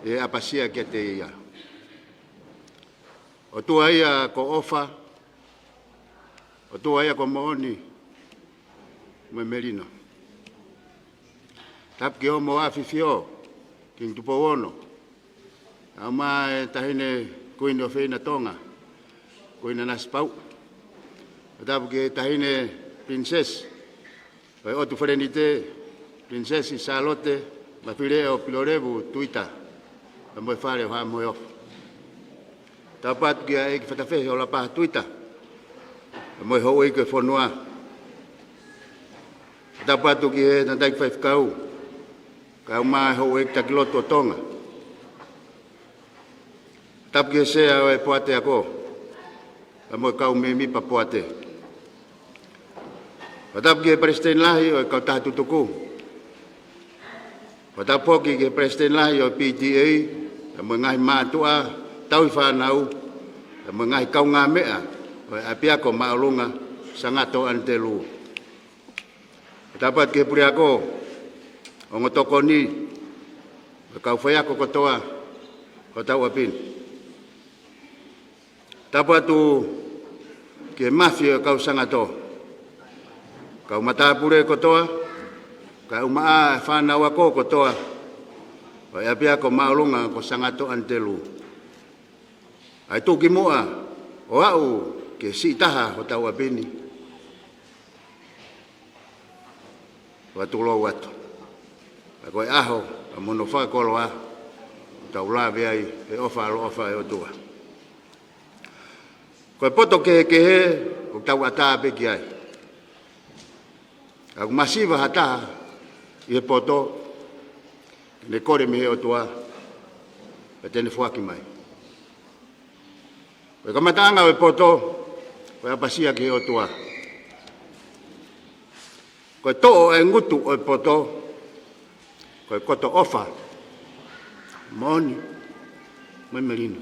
e apasia ke te ia. O tua ia ko ofa, o tua ia ko mooni, mo merino. Tapu ki o mo afi fio, ki tupo ono. Au mai tahine kuini o whina Tonga, kuina naspau. Tapu ki tahine princess, o otu wharenite, princess Charlotte, ma whire o Pilorevu tuita, a moe whare o ha moe ofu. Tapu atu ki a eki whatawhehe o la paha tuita, a moe ho eke whanua. Tapu atu ki he nantai whaifkau, ka umai ho eke takiloto o Tonga. Tapu ki he sea o e poate ako, a moe kau me mipa poate. Tapu ki he president lahi o e kau taha tutuku. Tapu ki he president lahi o PTA, a moe ngahi mātua, tau i whanau, a moe ngahi kau ngā mea, o e apiako maolunga, sangato antelu. Tapu ki he puri ako, o ngotoko ni, o kau whaiako kotoa, o tau apin. Tapu atu ki he mafia o kau sangato. Kau matapure kotoa, kau maa e whanau ako kotoa, o e apiako maolunga ko sangato antelu. Ai tuki mua, o au ke si taha o tau apini. O atu lo watu. A koe aho, a mono whakolo a, tau lawe ai, e ofa alo ofa e otua. Koe poto ke he, o tau atape ki ai. Aku masiva hata i he poto, ne kore me he otua, e tene fuaki mai. Koe kamatanga o e poto, koe apasia ki he otua. Koe to'o e ngutu o e poto, koe koto ofa, moni, mai merino.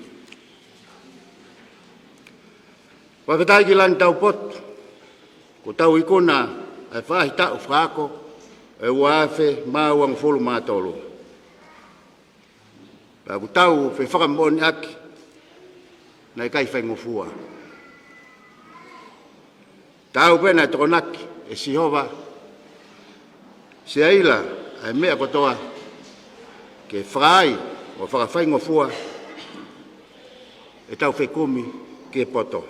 Koe katai ki lani tau poto, ko tau ikuna, ai whahi tau whako, e wafe māuang fulu mātolo. Pāku tau whi whakamoni aki, nei kai whaingofua. Tau pena e tokonaki, e sihova, se aila, ai mea kotoa, ke whai, o whakawhaingofua, e tau whekumi ke poto.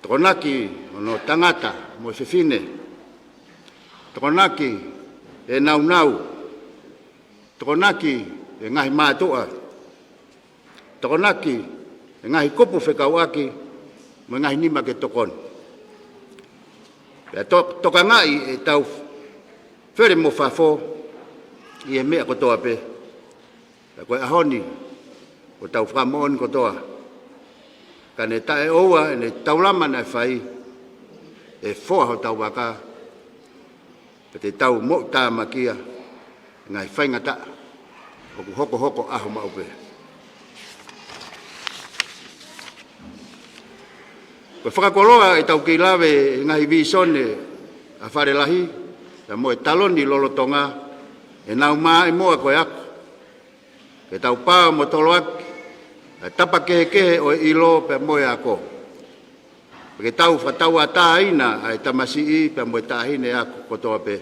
Tokonaki, ono tangata, mo whiwhine. Tokonaki, e nau. Tokonaki, e ngahi mātua. Tokonaki, e ngahi kupu whekauaki, mo ngahi nima ke tokon. Toka ngai e tau where mo whafo, i e mea kotoa pe. Koe ahoni, o tau whakamon kotoa. Ka ne tae oua, ne taulama na whai, e whoa ho tau waka, pe te tau mo tā makia, ngai whaingata, o ku hoko aho maupe. Koe whakakoloa e tau ki lawe ngai visone a whare lahi, Pea mo e taloni lolo tonga, e nau maa e moa koe aku. Ke tau pā mo tolo aki, e tapa kehe o ilo pea mo e ako. Ke tau whatau a tā ina ai tamasi I pea mo e tāhine aku kotoa pe.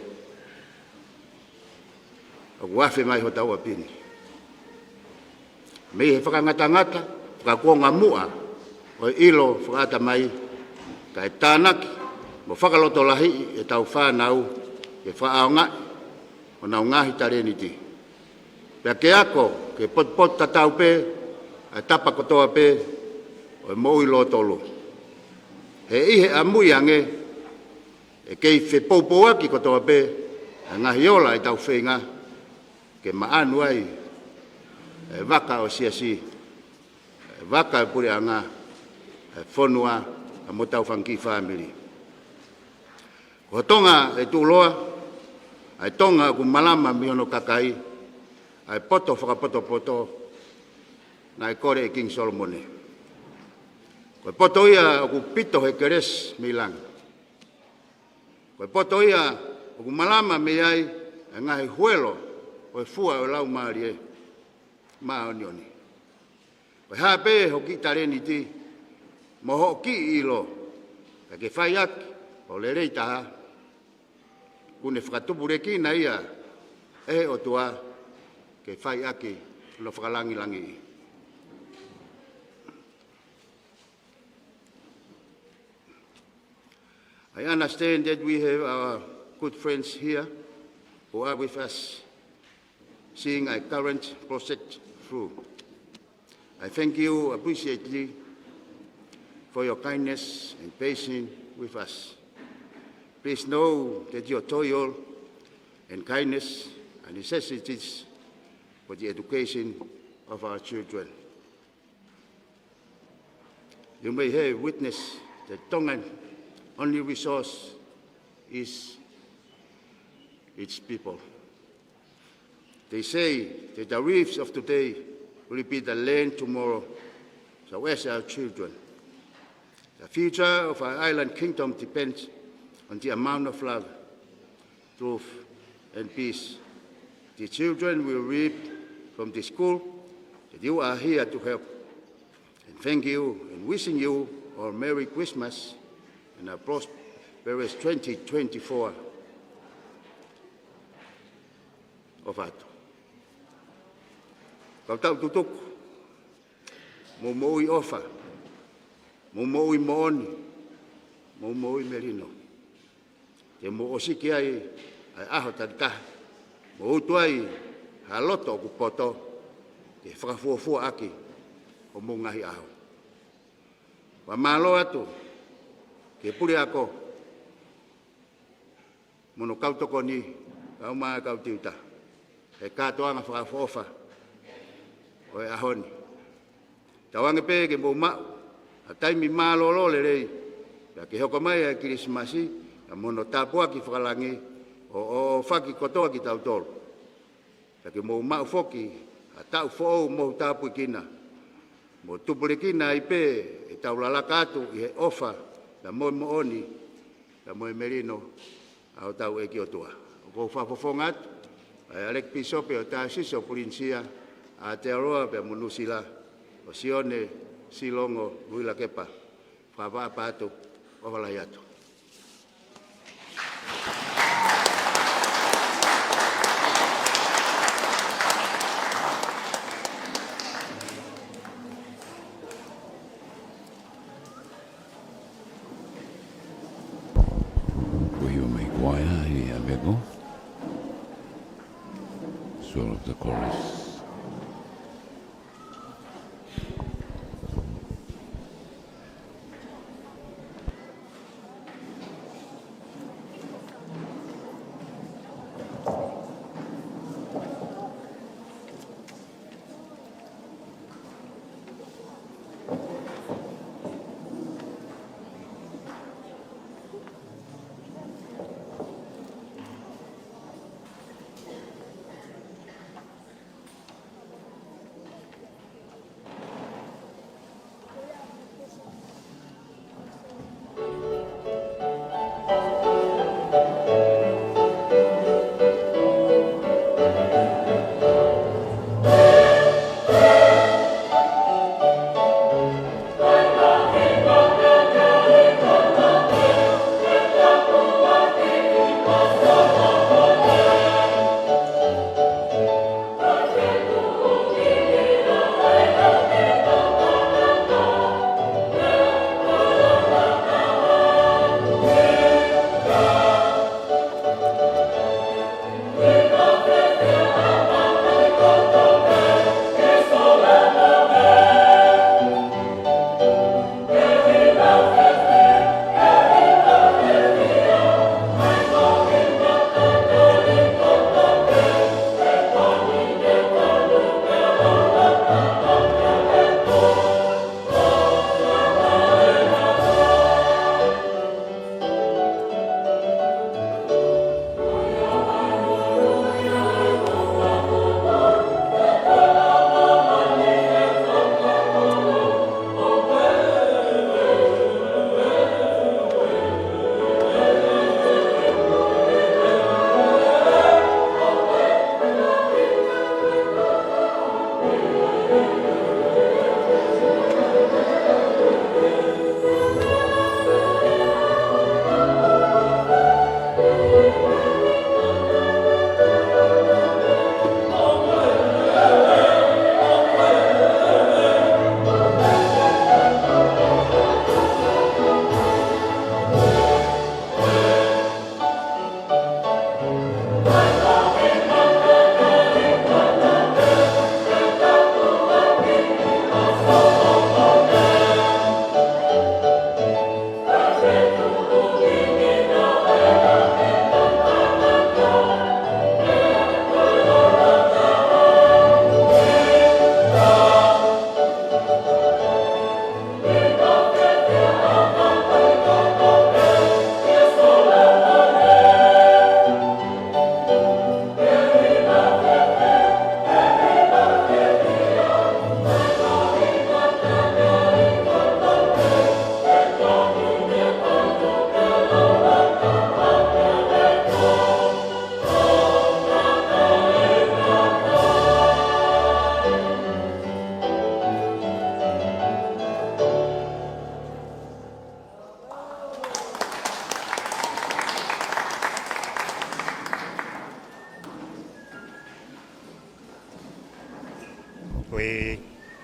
O wafe mai ho tau a pini. Mei he whakangata-ngata, whakakuonga mua, o ilo whakata mai, ka e tānaki, mo whakaloto lahi e tau whānau, e whaaonga, o nau ngahi tareniti. Pea ke ako, ke pot tatau pe, a tapa kotoa pe, o e moui lo tolu. He ihe a mui ange, e kei whepoupo aki kotoa pe, a ngahi ola e tau whenga, ke maanu ai, e waka o siasi, e waka e pure anga, e whonua, a motau whanki whamiri. Ko Tonga e tūloa, ai Tonga ku malama miono kakai, ai poto whakapoto, na e kore e King Solomone. Ko poto ia ku pito he keres milang. Ko poto ia ku malama me ai, e ngahi huelo, o e fua o lau maari e, maa onioni. Ko hape ho ki tareni ti, mo ho ki ilo, ka ke whai aki, o le rei taha, kune whakatupure ki na ia, e o tua, ke whai aki, lo whakalangi-langi. I understand that we have our good friends here who are with us, seeing our current project through. I thank you appreciately for your kindness and patience with us. Please know that your toil and kindness are necessities for the education of our children. You may have witnessed that Tongan only resource is its people. They say that the reefs of today will be the land tomorrow, so as our children. The future of our island kingdom depends on the amount of love, truth, and peace the children will reap from the school that you are here to help. And thank you and wishing you a Merry Christmas and a prosperous 2024 of atu. Kau tau tutuku, mo moui ofa, mo moui mooni, mo moui merino. Te mo osiki ai aho tatikaha, mo utu ai haloto ku poto, te whakafuafua aki o mo ngahi aho. Wa malo atu, ke puri ako, mono kau toko ni, kau maa kau tiuta, he katoanga whakafuofa, o e ahoni. Tawange pe ke mo mau, a taimi maa lolo le rei, pia ke hoko mai a kirismasi, a mono tapua ki whakalangi, o whaki kotoa ki tau tolu. Pia ke mo mau foki, a tau fōu mo tapu kina, mo tupure kina i pe, e tau lalaka atu i he ofa, la moi mooni, la moi merino, au tau e ki o tua. O kou whafofonga atu, ai alek pisope o tā siso purinsia, a te aroa pe munusila, o sione, silongo, ruila kepa, whawaa pātu, o walai atu. Sort of the chorus.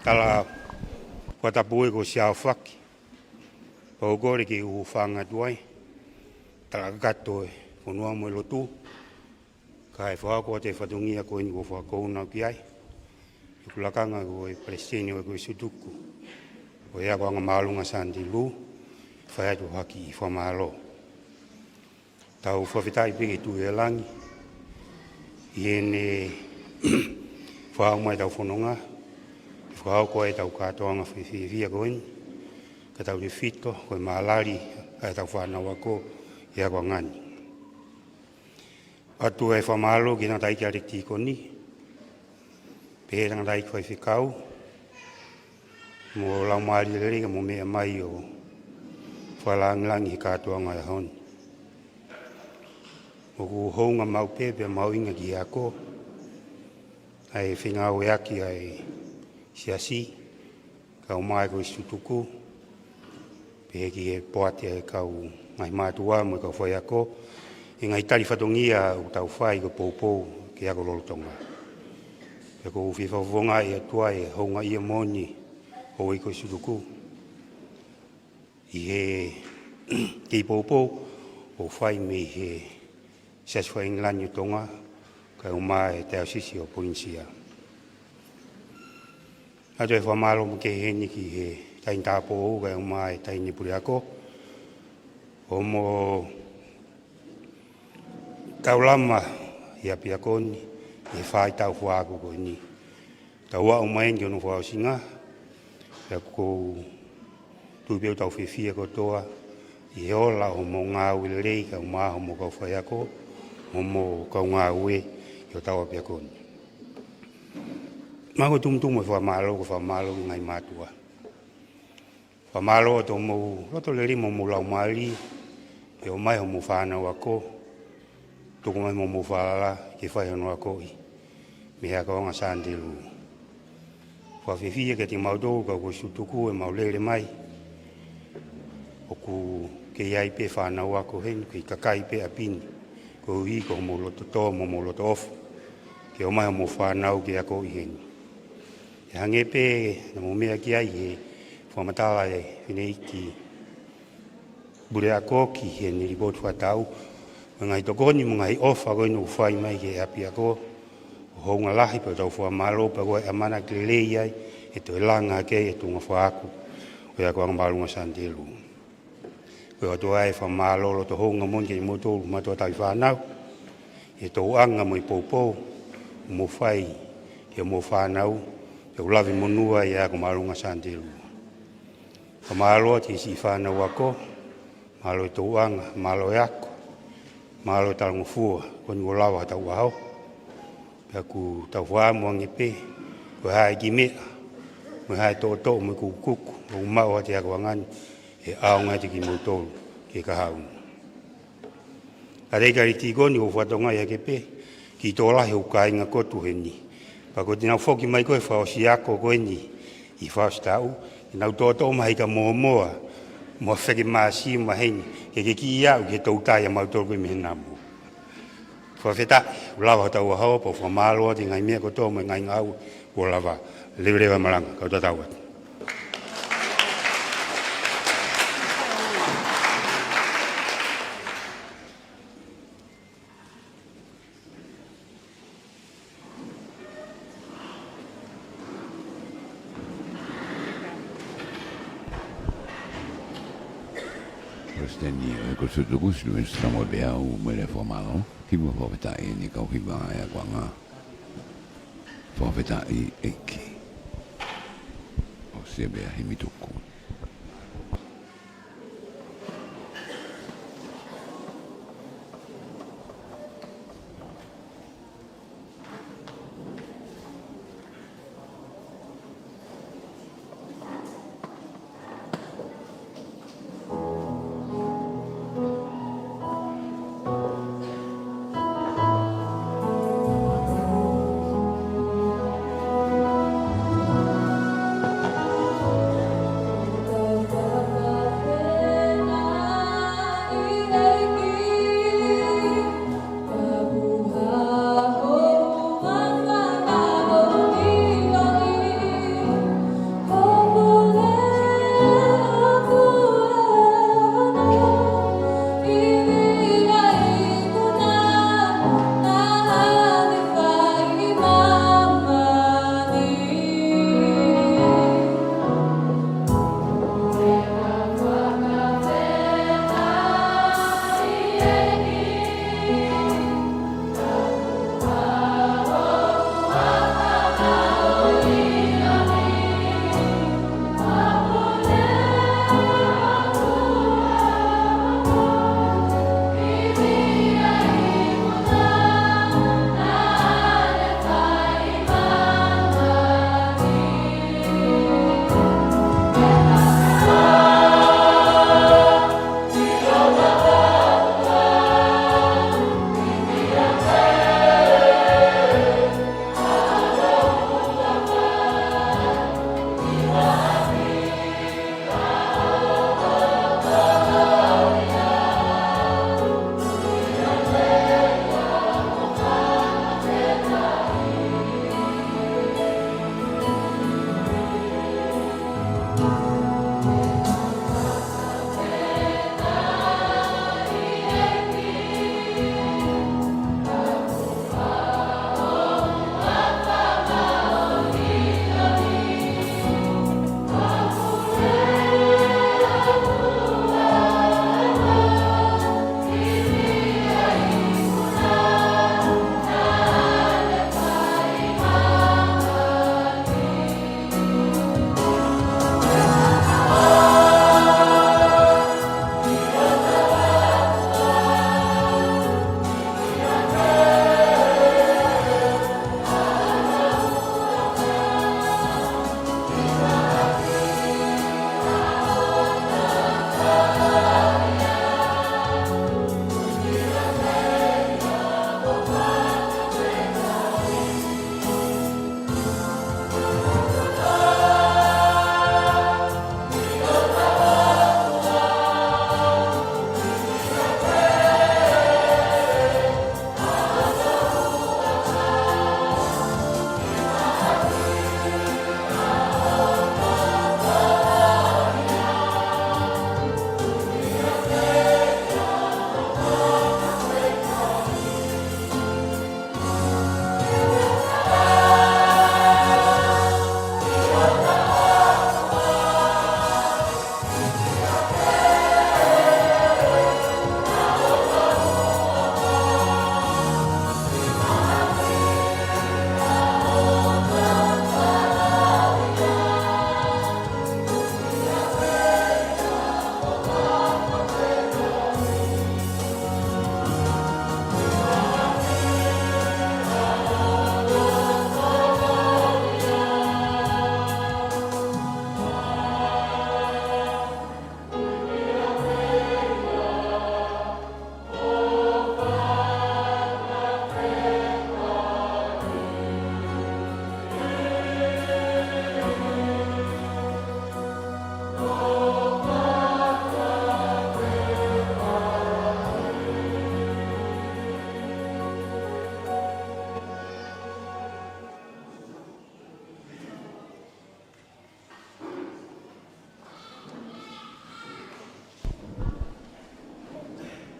tala Tongatapu ko siya whaki. Paugore ki uwhanga tuai. Tala kakato e whanua mo Latu. Ka e whako te whatungia ko ni ko whakauna ki ai. Kulakanga ko e Palestini ko e Sutuku. Ko ea ko anga maalunga sandi lu. Whai atu haki I whamalo. Tau whawhitai pigi tu e langi. I ene whao mai tau whanonga. Whao ko e tau katoanga whiwhia ko ini. Ka tau ni fito ko e maalari e tau whanau ako ea ko ngani. Atu e whamalo ki nga taiki arikti ko ni. Pēranga taiki whai whikau. Mo lau maari lere mo mea mai o whalangilangi katoanga e honi. O ku hounga mau pepe mau inga ki ako. Ai whingau e aki ai siasi. Kau mai ko Sutuku. Pehe ki e poate ai kau ngai mātua mo kau whai ako. E ngai tari whatongia o tau whai ko poupou ki ako lolotonga. E ko whiwhawonga e atua e hounga ia moni o i ko Sutuku. I he ki poupou o whai me he Saswa England Tonga, ka uma e te asisi o provincia. Ato e whamalo mo ke heni ki he tain tāpo o ka uma e taini puri ako. O mo taulama i api akoni, e whai tau whaako ko ni. Tau wa umaen ki onu whao singa, e ko tuipeu tau whiwhia ko toa, i ola o mo ngā uilei ka uma o mo kau whai ako, mo kau ngā ue i o tau apia koni. Mako tumtumu e whamalo ko whamalo ngai mātua. Whamalo o tō mou, roto le rimo mou lau maari, e o mai o mou whanau ako, tuku mai mou whalala ki whai anu ako I. Me hea kaonga sāndilu. Whawhiwhia ke te maudou ka ko Sutuku e maulere mai. O ku ke iai pe whanau ako hen, ki kakai pe apini. Ko I ko mo loto to mo loto off ke o mai mo whanau ke ako I heni. E hange pe na mo mea ki ai he whamatala e hinei ki bure ako ki heni ribotu whatau ngai tokoni mo ngai off ako inu whai mai ke api ako o hounga lahi pa tau whamalo pa koe amana ke lei ai e to langa ke e tunga whaaku o ia ko ang marunga sandelu. Ko to ai whamalo lo to honga mon ke mo to matua tai whanau. E tō anga mo I poupou, mo whai ke mo whanau, ke ulawi monua I ako marunga sandelu. Ka māloa te si whanau ako, mālo I tō anga, mālo e ako, mālo e tarango fua, koni o lawa tau ahau. Pea ku tau whaamu ange pe, ko hae ki mea, mo hae tō tō mo kukuku, o mau te ako angani, e aonga te ki mo tōru, ke ka haunu. A reikari tigoni o whatonga ia ke pe, ki tō lahi o ka inga kotu he ni. Pa ko tina whoki mai koe whao si ako koe ni, I whao stau, I nau tō tō mahi ka moa moa, moa wheke maa si ma heni, ke ki iau ke tau tai a mautoro koe me namu. Whawheta, ulawa tau a hao, po whamaloa te ngai mea ko tō mai ngai ngau, o lava, lewerewa maranga, kau tatau atu. Steni ko Sutuku si luin sa mo bea o mere whamalo. Ki mo whawhetai ni kau hiwa ai a kwanga. Whawhetai eki. O se bea himituku.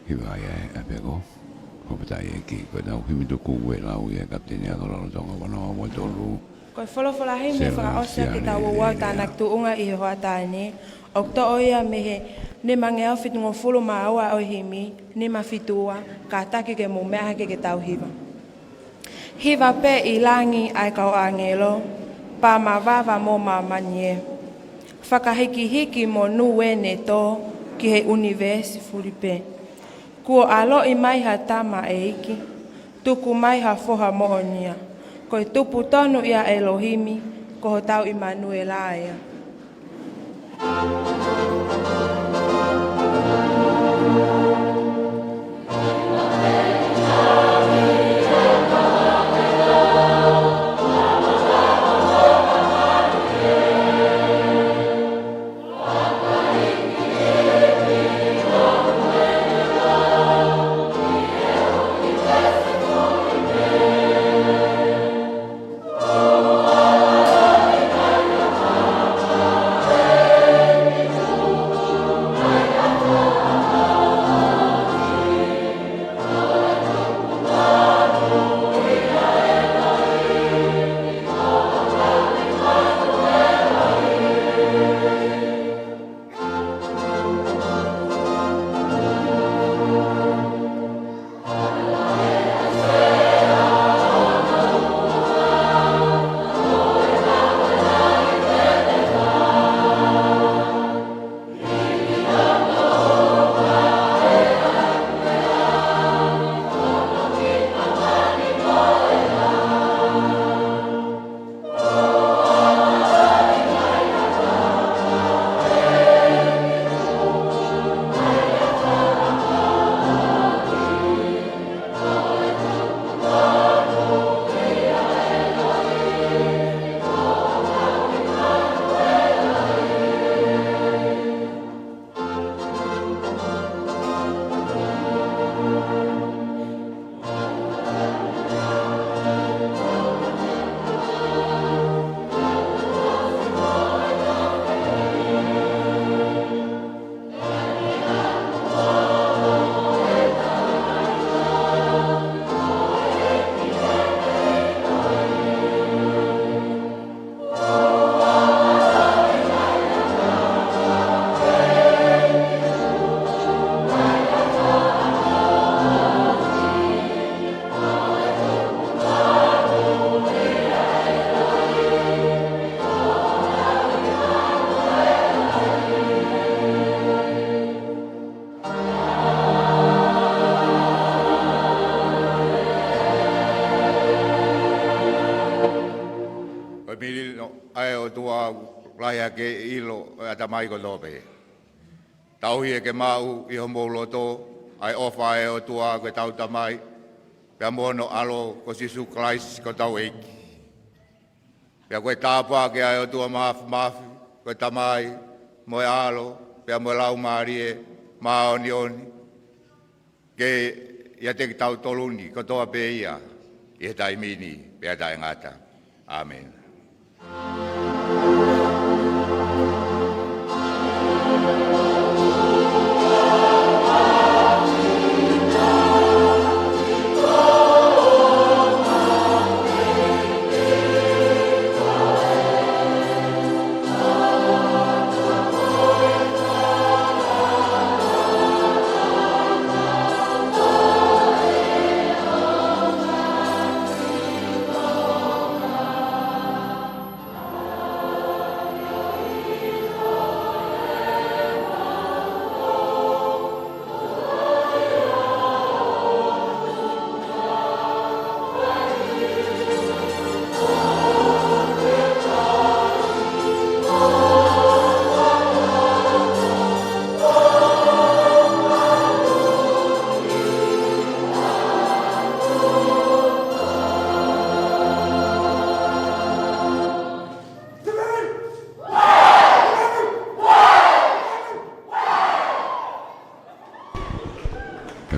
Hiva ia apego. Kopatai e ki ko na himi to ku we la u ia kapteni a kola tonga wana mo tolu. Ko wholofola hei me whakaosia ki tau wau tānak tuunga i hoa tāne. O to oia mehe ne mangea whitungo whulu ma aua o himi, ne mawhitua, ka taki ke mo mea ke tau hiva. Hiva pe i langi ai kau angelo, pa ma vava mo ma manie. Whakahiki hiki mo nuwe ne to ki he universe Filipe. Kua alo i mai ha tama e iki, tuku mai ha foha moonia. Ko tupu tonu ia Elohimi, ko ho tau Immanuela ia. Laia ke ilo ata mai ko lope. Tau hie ke mau I hombo loto ai ofa e o tua ko tau tamai. Pea mono alo ko Sisu Christ ko tau eiki. Pea koe tāpua ke ai o tua mafi ko tamai moe alo pea moe lau marie maoni oni. Ke ia te ki tau toluni ko toa pe ia. Ia tai mini pea tai ngata. Amen.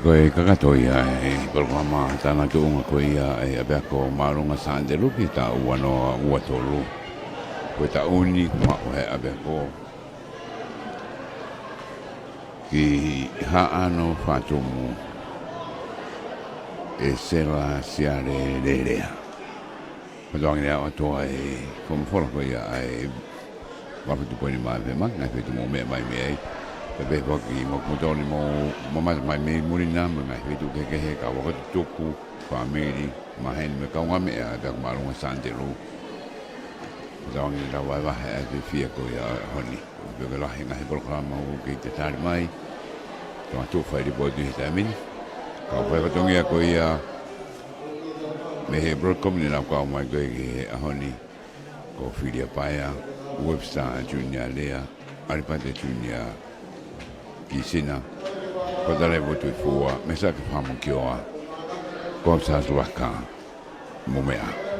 Koe kakato ia e programa tana tuunga koe ia e abea ko marunga sande lupi ta uano ua tolu. Koe ta uni kuma o he abea ko ki haano whātomu e sera siare lerea. Patongi nea atoa e whamawhora ko ia ai wapitu poini mai pe mak, ngai whetu mō mea mai mea e. Te pe whaki mō kumotoni mō mamata mai mea murina, mo ngai whetu kekehe ka wakatu tuku, whamiri, maheni me kaunga mea, te kumarunga santelu. Patongi nea wai wahe a te whia ko ia honi. Peke lahi ngahi porokrama o ki te tari mai. Tonga tō whairi pōtu he taimini. Ka whai patongia ko ia me he broadcom ni nau kau mai koe ki he ahoni ko Whiria Paia, Webster Junior Lea, Aripate Junior Kisina, ko tare votu i fua, me sa ki whamu ki oa, ko sa suaka, mo mea.